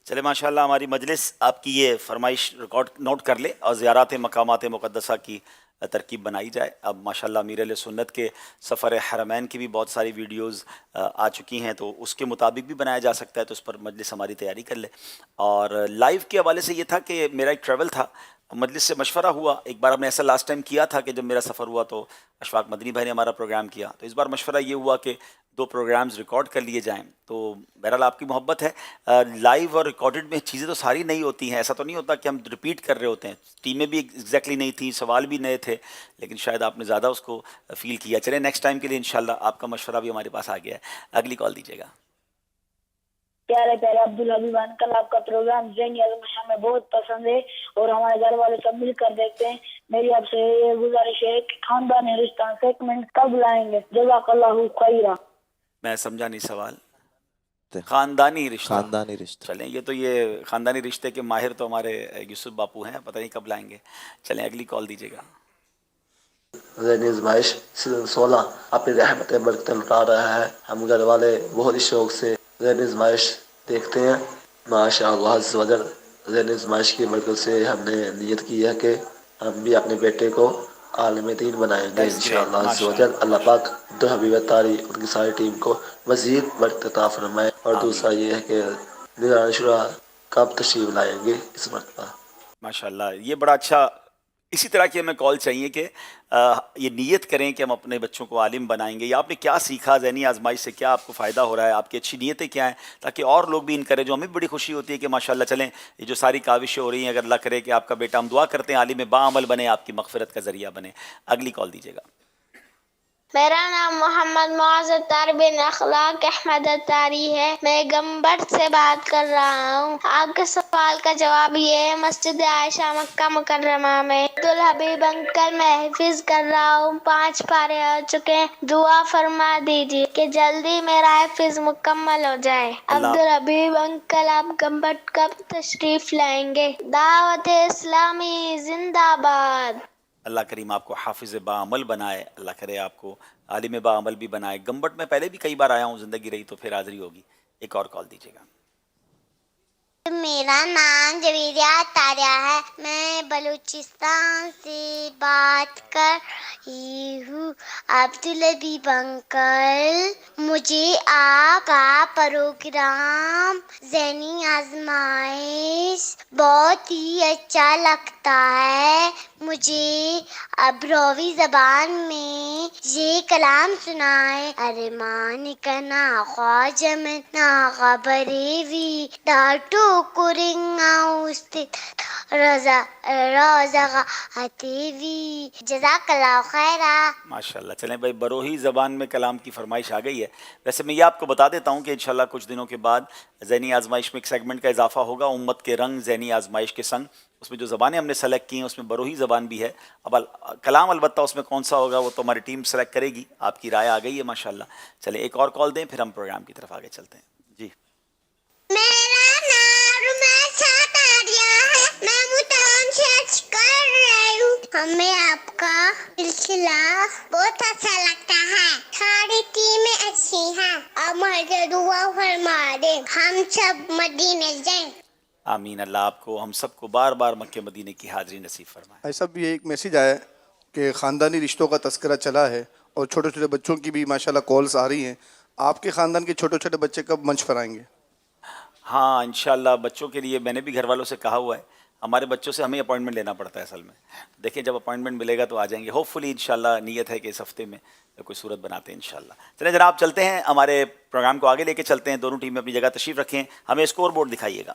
چلے ماشاءاللہ ہماری مجلس آپ کی یہ فرمائش ریکارڈ نوٹ کر لے اور زیارات مقامات مقدسہ کی ترکیب بنائی جائے. اب ماشاءاللہ امیر اہل سنت کے سفر حرمین کی بھی بہت ساری ویڈیوز آ چکی ہیں, تو اس کے مطابق بھی بنایا جا سکتا ہے, تو اس پر مجلس ہماری تیاری کر لے. اور لائیو کے حوالے سے یہ تھا کہ میرا ایک ٹریول تھا, مجلس سے مشورہ ہوا. ایک بار ہم نے ایسا لاسٹ ٹائم کیا تھا کہ جب میرا سفر ہوا تو اشفاق مدنی بھائی نے ہمارا پروگرام کیا, تو اس بار مشورہ یہ ہوا کہ 2 پروگرامز ریکارڈ کر لیے جائیں. تو بہرحال آپ کی محبت ہے, لائیو اور ریکارڈڈ میں چیزیں تو ساری نئی ہوتی ہیں, ایسا تو نہیں ہوتا کہ ہم ریپیٹ کر رہے ہوتے ہیں. ٹیمیں بھی ایگزیکٹلی نہیں تھیں, سوال بھی نئے تھے, لیکن شاید آپ نے زیادہ اس کو فیل کیا. چلیں نیکسٹ ٹائم کے لیے انشاءاللہ آپ کا مشورہ بھی ہمارے پاس آ گیا ہے. اگلی کال دیجیے گا. پیارے عبدالحبیب انکل, آپ کا پروگرام ذہنی آزمائش ہمیں بہت پسند ہے اور ہمارے گھر والے سب مل کر دیکھتے ہیں. میری آپ سے یہ گزارش ہے کہ خاندانی رشتہ سیگمنٹ کب لائیں گے؟ جزاک اللہ خیرہ. میں سمجھا نہیں سوال. خاندانی رشتہ. خاندانی رشتہ. چلیں یہ تو یہ خاندانی رشتے کے ماہر تو ہمارے یوسف باپو ہیں, پتہ نہیں کب لائیں گے. چلیں اگلی کال دیجیے گا. ذہنی آزمائش سیزن 16 اپنی رحمت برکت لٹا رہا ہے. ہم گھر والے بہت ہی شوق سے ذہنی آزمائش دیکھتے ہیں. ماشاء اللہ عز و جل ذہنی آزمائش کی برکت سے ہم نے نیت کی ہے کہ ہم بھی اپنے بیٹے کو عالم دین بنائیں گے انشاءاللہ عز و جل. اللہ پاک عبدالحبیب اتاری ان کی ساری ٹیم کو مزید برکت عطا فرمائے. اور دوسرا یہ ہے کہ نگران شورا کب تشریف لائیں گے اس مرتبہ؟ ماشاءاللہ یہ بڑا اچھا, اسی طرح کی ہمیں کال چاہیے کہ یہ نیت کریں کہ ہم اپنے بچوں کو عالم بنائیں گے. یا آپ نے کیا سیکھا ذہنی آزمائش سے, کیا آپ کو فائدہ ہو رہا ہے, آپ کی اچھی نیتیں کیا ہیں, تاکہ اور لوگ بھی انکریج ہوں. ہمیں بڑی خوشی ہوتی ہے کہ ماشاءاللہ چلیں یہ جو ساری کاوشیں ہو رہی ہیں, اگر اللہ کرے کہ آپ کا بیٹا, ہم دعا کرتے ہیں عالم باعمل بنے, آپ کی مغفرت کا ذریعہ بنے. اگلی کال دیجیے گا. میرا نام محمد معاذ اتاری بن اخلاق احمد اتاری ہے. میں گمبٹ سے بات کر رہا ہوں. آپ کے سوال کا جواب یہ ہے, مسجد عائشہ مکہ مکرمہ میں عبدالحبیب انکل میں حفظ کر رہا ہوں. 5 پارے ہو چکے ہیں. دعا فرما دیجیے کہ جلدی میرا حفظ مکمل ہو جائے. عبدالحبیب انکل آپ گمبٹ کب تشریف لائیں گے؟ دعوت اسلامی زندہ باد. اللہ کریم آپ کو حافظ باعمل بنائے, اللہ کرے آپ کو عالم باعمل بھی بنائے. گمبٹ میں پہلے بھی کئی بار آیا ہوں, زندگی رہی تو پھر حاضری ہوگی. ایک اور کال دیجیے گا. میرا نام جویریہ تاریہ ہے. میں بلوچستان سے بات کر رہی ہوں. عبدالحبیب انکل, مجھے آپ کا پروگرام ذہنی آزمائش بہت ہی اچھا لگتا ہے. مجھے ابروی زبان میں یہ کلام سنائے. ارمان کنا خواجہ میں نا خبریوی ڈاٹو کرنگا استد رضا اتیوی. جزاک اللہ خیرہ. ماشاءاللہ. چلیں بھائی بروہی زبان میں کلام کی فرمائش آ گئی ہے. ویسے میں یہ آپ کو بتا دیتا ہوں کہ انشاءاللہ کچھ دنوں کے بعد ذہنی آزمائش میں ایک سیگمنٹ کا اضافہ ہوگا, امت کے رنگ ذہنی آزمائش کے سنگ. اس میں جو زبانیں ہم نے سلیکٹ کی ہیں اس میں بروہی زبان بھی ہے. اب کلام البتہ اس میں کون سا ہوگا وہ تو ہماری ٹیم سلیکٹ کرے گی. آپ کی رائے آ گئی ہے ماشاءاللہ. چلیں ایک اور کال دیں, پھر ہم پروگرام کی طرف آگے چلتے ہیں. جی. میرا نام رمیشہ تاریہ ہے. میں ملتان سے کر رہی ہوں. ہمیں آپ کا سلسلہ بہت اچھا لگتا ہے. ساری ٹیمیں اچھی ہیں. آپ مجھے دعا فرما دیں ہم سب مدینے جائیں. آمین. اللہ آپ کو ہم سب کو بار بار مکہ مدینے کی حاضری نصیب فرمائے. ایسا بھی ایک میسیج آیا ہے کہ خاندانی رشتوں کا تذکرہ چلا ہے اور چھوٹے چھوٹے بچوں کی بھی ماشاءاللہ کالز آ رہی ہیں. آپ کے خاندان کے چھوٹے چھوٹے بچے کب منچ پر آئیں گے؟ ہاں انشاءاللہ بچوں کے لیے میں نے بھی گھر والوں سے کہا ہوا ہے. ہمارے بچوں سے ہمیں اپوائنٹمنٹ لینا پڑتا ہے اصل میں. دیکھیں جب اپوائنٹمنٹ ملے گا تو آ جائیں گے ہوپ فلی انشاءاللہ. نیت ہے کہ اس ہفتے میں کوئی صورت بناتے ہیں انشاءاللہ. چلیں جناب چلتے ہیں, ہمارے پروگرام کو آگے لے کے چلتے ہیں. دونوں ٹیمیں اپنی جگہ تشریف رکھیں. ہمیں اسکور بورڈ دکھائیے گا.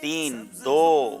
3, 2,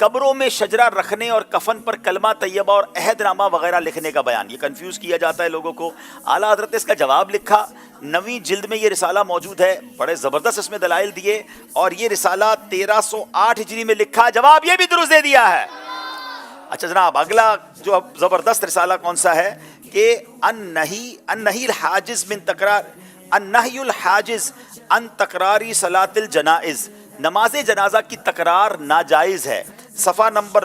قبروں میں شجرہ رکھنے اور کفن پر کلمہ طیبہ اور عہد نامہ وغیرہ لکھنے کا بیان. یہ کنفیوز کیا جاتا ہے لوگوں کو. اعلیٰ حضرت نے اس کا جواب لکھا. 9ویں جلد میں یہ رسالہ موجود ہے, بڑے زبردست اس میں دلائل دیے, اور یہ رسالہ 1308 ہجری میں لکھا. جواب یہ بھی درست دے دیا ہے. اچھا جناب, اگلا جو اب زبردست رسالہ کون سا ہے کہ النہی الحاجز من تکرار النہی الحاجز ان تکراری صلاۃ الجنائز, نماز جنازہ کی تکرار ناجائز ہے. صفحہ نمبر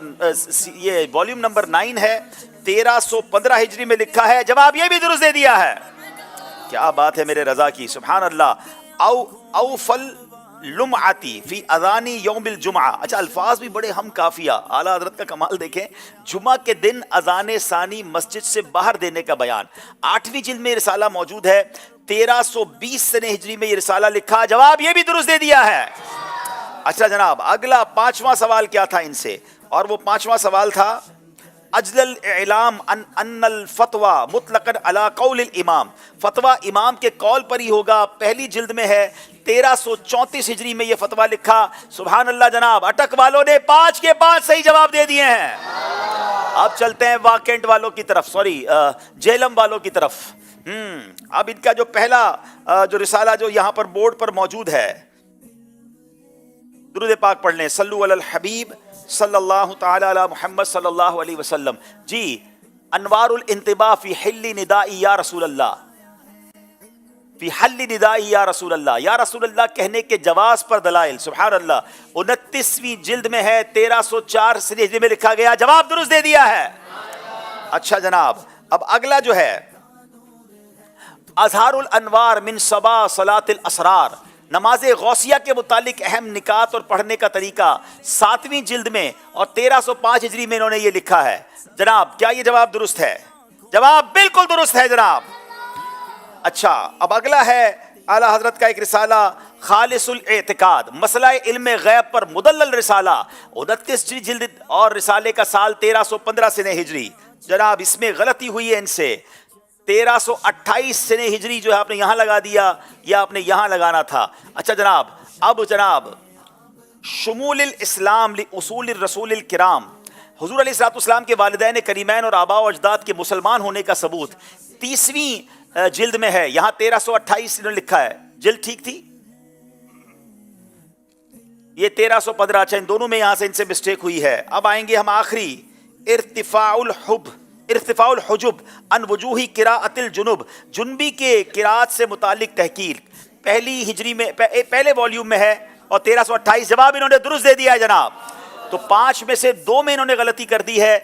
یہ والیوم نمبر 9 ہے, 1315 ہجری میں لکھا ہے. جواب یہ بھی درست دے دیا ہے. کیا بات ہے میرے رضا کی, سبحان اللہ. او فل لمعتی فی اذانی یوم الجمعہ. اچھا, الفاظ بھی بڑے ہم کافیہ. اعلیٰ حضرت کا کمال دیکھیں, جمعہ کے دن اذان ثانی مسجد سے باہر دینے کا بیان. 8ویں جلد میں رسالہ موجود ہے. 1320 سنہ ہجری میں یہ رسالہ لکھا. جواب یہ بھی درست دے دیا ہے. اچھا جناب, اگلا 5واں سوال کیا تھا ان سے, اور وہ 5واں سوال تھا اجل الاعلام ان الفتوى مطلقا علی قول الامام. فتویٰ امام کے قول پر ہی ہوگا. پہلی جلد میں ہے, 1334 ہجری میں یہ فتویٰ لکھا. سبحان اللہ جناب, اٹک والوں نے 5 کے 5 صحیح جواب دے دیے ہیں. اب چلتے ہیں واکینٹ والوں کی طرف, جیلم والوں کی طرف. اب ان کا جو پہلا جو رسالہ جو یہاں پر بورڈ پر موجود ہے, درود پاک پڑھ لیں. صلو علی الحبیب صلی اللہ تعالی علی محمد صلی اللہ علیہ وسلم. جی, انوار الانتباہ فی حل ندائی یا رسول اللہ, فی حل ندائی یا رسول اللہ, یا رسول اللہ کہنے کے جواز پر دلائل. سبحان اللہ. 29ویں جلد میں ہے, 1304 ہجری میں لکھا گیا. جواب درست دے دیا ہے. اچھا جناب, اب اگلا جو ہے اظہار الانوار من صبا صلاۃ الاسرار, نماز غوثیہ کے متعلق اہم نکات اور پڑھنے کا طریقہ. 7ویں جلد میں اور 1305 ہجری میں انہوں نے یہ لکھا ہے. جناب کیا یہ جواب درست ہے؟ جواب بالکل درست ہے جناب. اچھا, اب اگلا ہے اعلیٰ حضرت کا ایک رسالہ خالص الاعتقاد, مسئلہ علم غیب پر مدلل رسالہ. 29 جلد اور رسالے کا سال 1315 سنہ ہجری. جناب اس میں غلطی ہوئی ہے ان سے. 1328 سنہ ہجری جو ہے آپ نے یہاں لگا دیا, یا آپ نے یہاں لگانا تھا. اچھا جناب, اب جناب شمول الاسلام لاصول الرسول الکرام, حضور علیہ الصلوۃ والسلام کے والدین کریمین اور آباء و اجداد کے مسلمان ہونے کا ثبوت. 30ویں جلد میں ہے, یہاں 1328 انہوں نے لکھا ہے. جلد ٹھیک تھی, یہ 1315. اچھا, ان دونوں میں یہاں سے ان سے مسٹیک ہوئی ہے. اب آئیں گے ہم آخری, ارتفاع الحجب عن وجوہ قراءۃ الجنب, جنبی کے قراءت سے متعلق تحقیق. پہلی ہجری میں پہلے والیوم میں ہے, اور 1328. جواب انہوں نے درست دے دیا ہے جناب. تو 5 میں سے 2 میں انہوں نے غلطی کر دی ہے,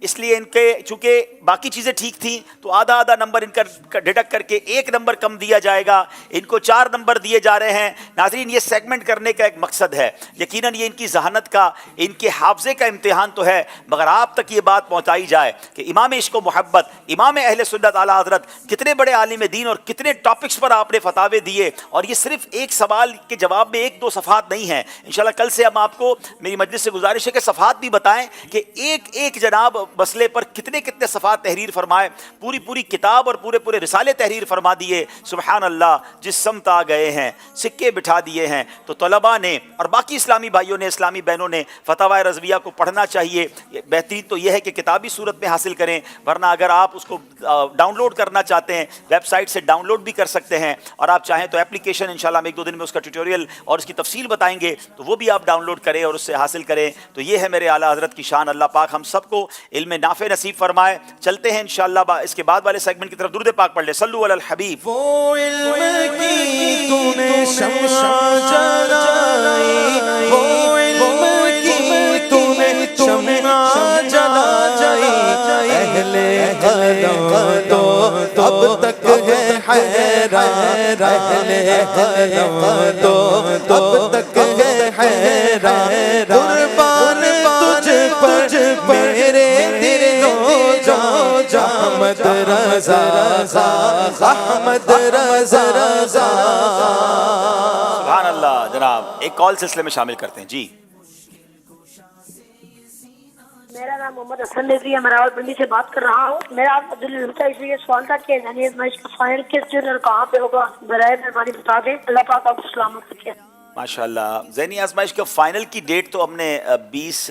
اس لیے ان کے چونکہ باقی چیزیں ٹھیک تھیں تو آدھا نمبر ان کا ڈیڈکٹ کر کے 1 نمبر کم دیا جائے گا. ان کو 4 نمبر دیے جا رہے ہیں. ناظرین, یہ سیگمنٹ کرنے کا ایک مقصد ہے. یقیناً یہ ان کی ذہانت کا, ان کے حافظے کا امتحان تو ہے, مگر آپ تک یہ بات پہنچائی جائے کہ امام عشق و محبت, امام اہل سنت اعلیٰ حضرت کتنے بڑے عالم دین اور کتنے ٹاپکس پر آپ نے فتاوے دیے. اور یہ صرف ایک سوال کے جواب میں 1-2 صفحات نہیں ہیں. انشاءاللہ کل سے ہم آپ کو, میری مجلس سے گزارش ہے کہ صفحات بھی بتائیں کہ ایک جناب مسئلے پر کتنے صفحات تحریر فرمائے. پوری کتاب اور پورے رسالے تحریر فرما دیے. سبحان اللہ, جس سمت آ گئے ہیں سکے بٹھا دیے ہیں. تو طلباء نے اور باقی اسلامی بھائیوں نے, اسلامی بہنوں نے فتاوی رضویہ کو پڑھنا چاہیے. بہترین تو یہ ہے کہ کتابی صورت میں حاصل کریں, ورنہ اگر آپ اس کو ڈاؤن لوڈ کرنا چاہتے ہیں ویب سائٹ سے ڈاؤن لوڈ بھی کر سکتے ہیں, اور آپ چاہیں تو اپلیکیشن انشاءاللہ ہم 1-2 دن میں اس کا ٹیوٹوریل اور اس کی تفصیل بتائیں گے, تو وہ بھی آپ ڈاؤن لوڈ کریں اور اس سے حاصل کریں. تو یہ ہے میرے اعلیٰ حضرت کی شان. اللہ پاک ہم سب کو علم نافع نصیب فرمائے. چلتے ہیں انشاءاللہ اس کے بعد والے سیگمنٹ کی طرف. درود پاک پڑھ لیں. صلو علی الحبیب. وہ علم کی تو نے شمع جلائی, وہ علم کی تو نے شمع جلائی. اہل قلم تو اب تک ہے حیران, اہل قلم تو اب تک ہے حیران. قربان تجھ پر میرے احمد رضا احمد رضا. سبحان اللہ. جناب ایک کال سلسلے میں شامل کرتے ہیں. جی, میرا نام محمد حسن رضوی ہے, میں راولپنڈی سے بات کر رہا ہوں. میرا آپ عبداللہ کا اس لیے سوال تھا کہ ذہنی آزمائش کا فائنل کس دن اور کہاں پہ ہوگا, برائے مہربانی بتا دیں. اللہ پاک آپ کو سلامت رکھے. ماشاء اللہ. ذہنی آزمائش کا فائنل کی ڈیٹ تو ہم نے 20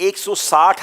160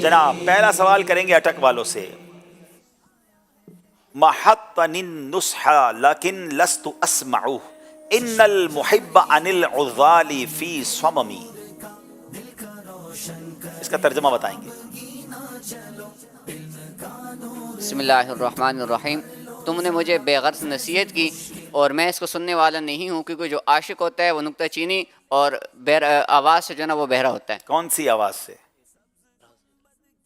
جناب پہلا سوال کریں گے اٹک والوں سے. محطن النصح لیکن لست اسمعه ان المحب عن العذال فی صممی. اس کا ترجمہ بتائیں گے. بسم اللہ الرحمن الرحیم. تم نے مجھے بے غرض نصیحت کی اور میں اس کو سننے والا نہیں ہوں، کیونکہ جو عاشق ہوتا ہے وہ نکتہ چینی اور آواز سے جو نا وہ بہرا ہوتا ہے. کون سی آواز سے؟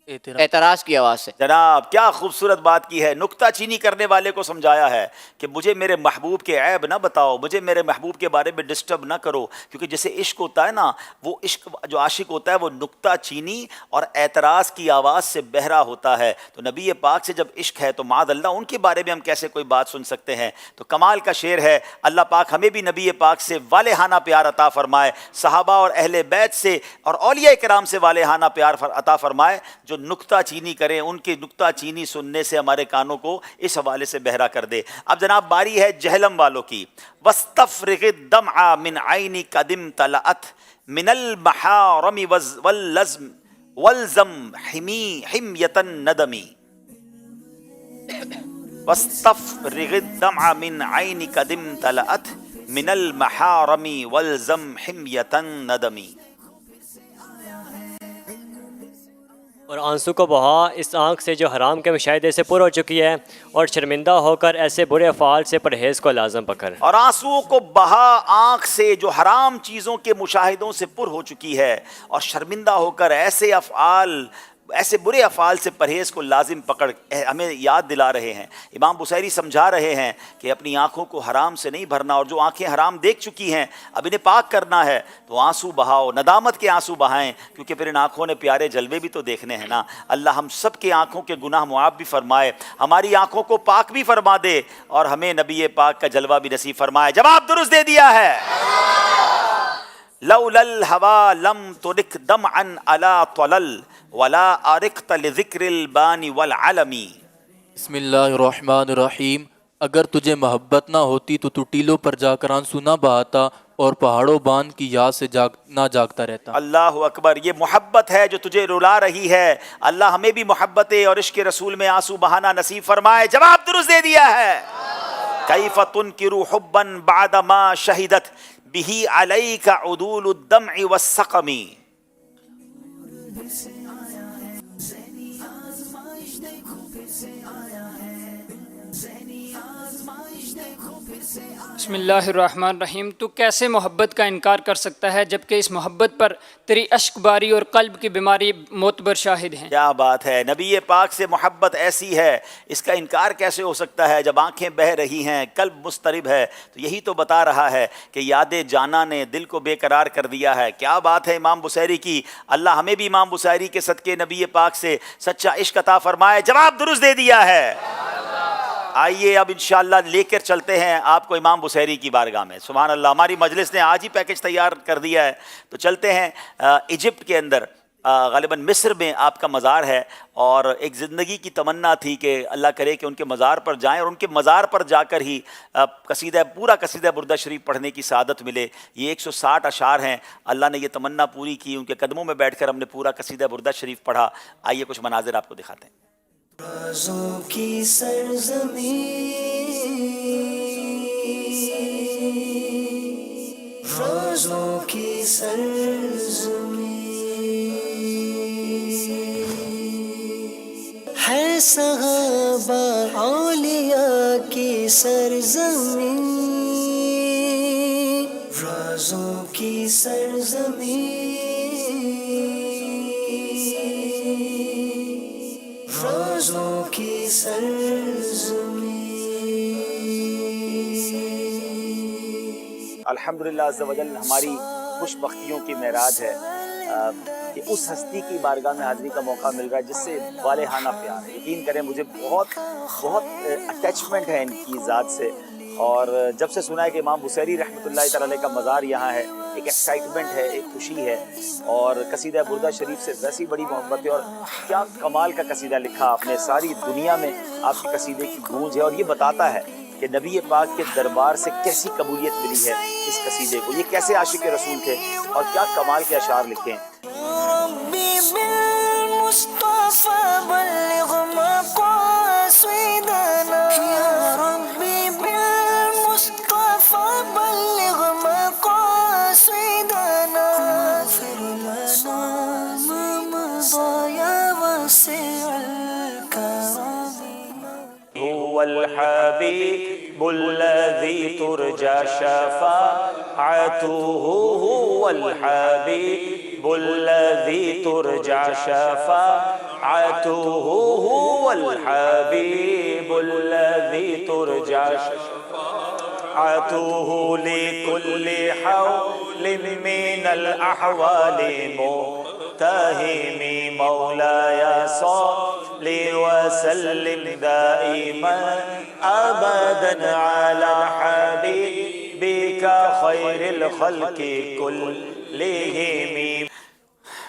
اعتراض کی آواز سے. جناب کیا خوبصورت بات کی ہے. نکتہ چینی کرنے والے کو سمجھایا ہے کہ مجھے میرے محبوب کے عیب نہ بتاؤ، مجھے میرے محبوب کے بارے میں ڈسٹرب نہ کرو، کیونکہ جیسے عشق ہوتا ہے نا، وہ عشق جو عاشق ہوتا ہے وہ نکتہ چینی اور اعتراض کی آواز سے بہرا ہوتا ہے. تو نبی پاک سے جب عشق ہے تو معاذ اللہ ان کے بارے میں ہم کیسے کوئی بات سن سکتے ہیں. تو کمال کا شعر ہے. اللہ پاک ہمیں بھی نبی پاک سے والہانہ پیار عطا فرمائے، صحابہ اور اہل بیت سے اور اولیاء کرام سے والہانہ پیار عطا فرمائے. جو نکتہ چینی کریں ان کی نکتہ چینی سننے سے ہمارے کانوں کو اس حوالے سے بہرا کر دے. اب جناب باری ہے جہلم والوں کی. وَاسْتَفْرِغِ الدَّمْعَ مِنْ عَيْنِكَ قَدِمْ تَلَأَتْ مِنَ الْمَحَارَمِ وَالْزَمْ حِمْيَةَ النَّدَمِ. وَاسْتَفْرِغِ الدَّمْعَ مِنْ عَيْنِكَ قَدِمْ تَلَأَتْ مِنَ الْمَحَارَمِ وَالْزَمْ حِمْيَةَ النَّدَمِ. اور آنسو کو بہا اس آنکھ سے جو حرام کے مشاہدے سے پر ہو چکی ہے، اور شرمندہ ہو کر ایسے برے افعال سے پرہیز کو لازم پکڑ. اور آنسو کو بہا آنکھ سے جو حرام چیزوں کے مشاہدوں سے پر ہو چکی ہے، اور شرمندہ ہو کر ایسے برے افعال سے پرہیز کو لازم پکڑ. ہمیں یاد دلا رہے ہیں، امام بصیری سمجھا رہے ہیں کہ اپنی آنکھوں کو حرام سے نہیں بھرنا، اور جو آنکھیں حرام دیکھ چکی ہیں اب انہیں پاک کرنا ہے تو آنسو بہاؤ، ندامت کے آنسو بہائیں، کیونکہ پھر ان آنکھوں نے پیارے جلوے بھی تو دیکھنے ہیں نا. اللہ ہم سب کے آنکھوں کے گناہ معاف بھی فرمائے، ہماری آنکھوں کو پاک بھی فرما دے، اور ہمیں نبی پاک کا جلوہ بھی نصیب فرمائے. جواب درست دے دیا ہے. لولا الہوا لم ترک دمعا علی طلل ولا ارقت لذکر البانی والعلمی. بسم اللہ الرحمن الرحیم. اگر تجھے محبت نہ ہوتی تو ٹیلوں پر جا کر آنسو نہ بہاتا اور پہاڑوں بان کی یاد سے نہ جاگتا رہتا. اللہ اکبر. یہ محبت ہے جو تجھے رلا رہی ہے. اللہ ہمیں بھی محبت اور عشق رسول میں آنسو بہانا نصیب فرمائے. جواب درست دے دیا ہے. کیف تنکر حبا بعد ما شہدت بہ علیک عدول الدمع والسقم. بسم اللہ الرحمن الرحیم. تو کیسے محبت کا انکار کر سکتا ہے جبکہ اس محبت پر تیری اشک باری اور قلب کی بیماری معتبر شاہد ہیں. کیا بات ہے. نبی پاک سے محبت ایسی ہے، اس کا انکار کیسے ہو سکتا ہے جب آنکھیں بہہ رہی ہیں، قلب مضطرب ہے. تو یہی تو بتا رہا ہے کہ یاد جانا نے دل کو بے قرار کر دیا ہے. کیا بات ہے امام بصیری کی. اللہ ہمیں بھی امام بصیری کے صدقے نبی پاک سے سچا عشق عطا فرمائے. جواب درست دے دیا ہے. آئیے اب انشاءاللہ لے کر چلتے ہیں آپ کو امام بصیری کی بارگاہ میں. سبحان اللہ. ہماری مجلس نے آج ہی پیکج تیار کر دیا ہے. تو چلتے ہیں ایجپٹ کے اندر، غالباً مصر میں آپ کا مزار ہے، اور ایک زندگی کی تمنا تھی کہ اللہ کرے کہ ان کے مزار پر جائیں اور ان کے مزار پر جا کر ہی پورا قصیدہ بردہ شریف پڑھنے کی سعادت ملے. یہ 160 اشعار ہیں. اللہ نے یہ تمنا پوری کی. ان کے قدموں میں بیٹھ کر ہم نے پورا قصیدہ بردہ شریف پڑھا. آئیے کچھ مناظر آپ کو دکھاتے ہیں. رازوں کی سرزمین، رازوں کی سرزمین ہے، صحابہ اولیاء کی سرزمین، رازوں کی سرزمین، رازوں کی سرزمین. الحمدللہ عز و جل ہماری خوش بختیوں کی معراج ہے کہ اس ہستی کی بارگاہ میں حاضری کا موقع مل رہا ہے جس سے والہانہ پیار ہے. یقین کریں مجھے بہت اٹیچمنٹ ہے ان کی ذات سے، اور جب سے سنا ہے کہ امام بصیری رحمۃ اللہ تعالی علیہ کا مزار یہاں ہے، ایک ایکسائٹمنٹ ہے، ایک خوشی ہے. اور قصیدہ بردہ شریف سے ویسی بڑی محبت ہے، اور کیا کمال کا قصیدہ لکھا آپ نے. ساری دنیا میں آپ کے قصیدے کی گونج ہے، اور یہ بتاتا ہے کہ نبی پاک کے دربار سے کیسی قبولیت ملی ہے اس قصیدے کو. یہ کیسے عاشق رسول تھے اور کیا کمال کے اشعار لکھے ہیں. بالمصطفى بلغ مقاصدنا يا ربي بالمصطفى بلغ مقاصدنا واغفر لنا ما مضى يا واسع الكرم. هو الحبيب الذي ترجى شفاعته هو الحبيب الذي ترجى شفاعته هو الحبيب الذي ترجى شفاعته لكل حول من الأحوال متهم مولاي صل وسلم دائما أبدا على حبيبك خير الخلق كلهم.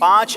5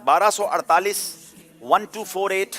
1248 1248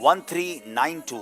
1392।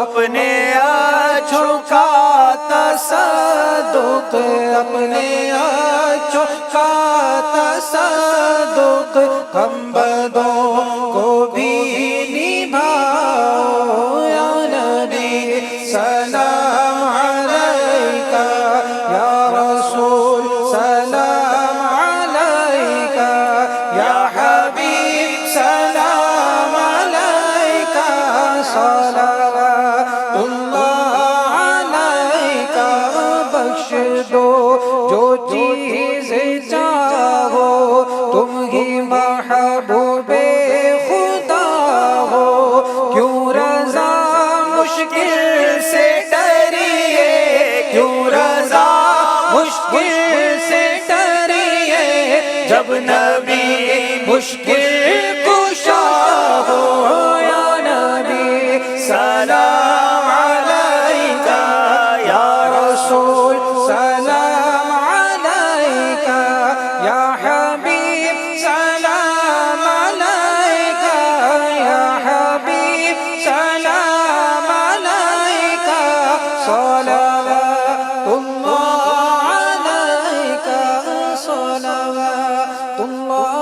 اپنے آنچوں کا تصدق، اپنے آنچوں کا تصدق، ہم بدوں کو بھی نبھاؤ یا نبی سلام علیکہ، یا رسول سلام علیکہ، یا حبیب سلام علیکہ، صلوات اللہ علیکہ، بخش دو جو چیز چاہو، تم ہی محبوب خدا ہو، کیوں رضا مشکل سے ڈریے، کیوں رضا مشکل سے ڈریے، جب نبی مشکل کشا ہو، یا نبی سلام علیکہ، یا رسول سلام علیکہ، یا حبیب سلام علیکہ، یا حبیب سلام علیکہ، صلوات اللہ علیکہ، صلوات اللہ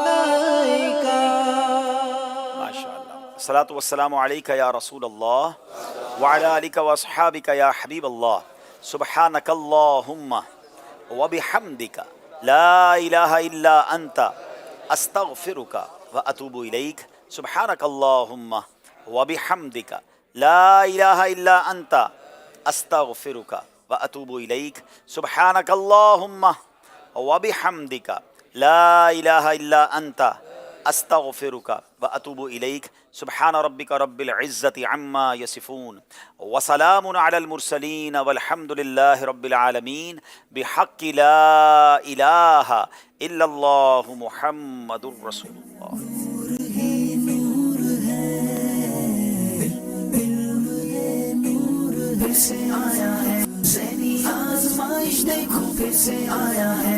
علیکہ۔ الصلاۃ والسلام علیکہ یا رسول اللہ وعلی آلک واصحابک یا حبیب اللہ، سبحانک اللہم وبحمدک لا الہ الا انت استغفرک واتوب الیک، سبحانک اللہم وبحمدک لا الہ الا انت استغفرک واتوب الیک، سبحانک اللہم وبحمدک لا الہ الا انت استغفرک واتوب الیک، سبحان ربک رب العزت عما یصفون وسلام علی المرسلین والحمد للہ رب العالمین، بحق لا الہ الا اللہ محمد رسول اللہ۔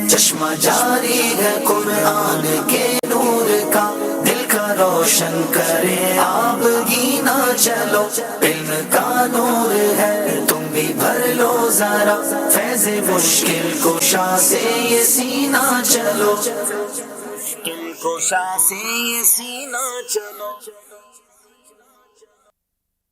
چشمہ جاری ہے قرآن کے نور کا، دل کا روشن کرے آپ گینا چلو، علم کا نور ہے تم بھی بھر لو ذرا، فیض مشکل کشا سے یہ سینہ چلو، مشکل کشا سے یہ سینہ چلو۔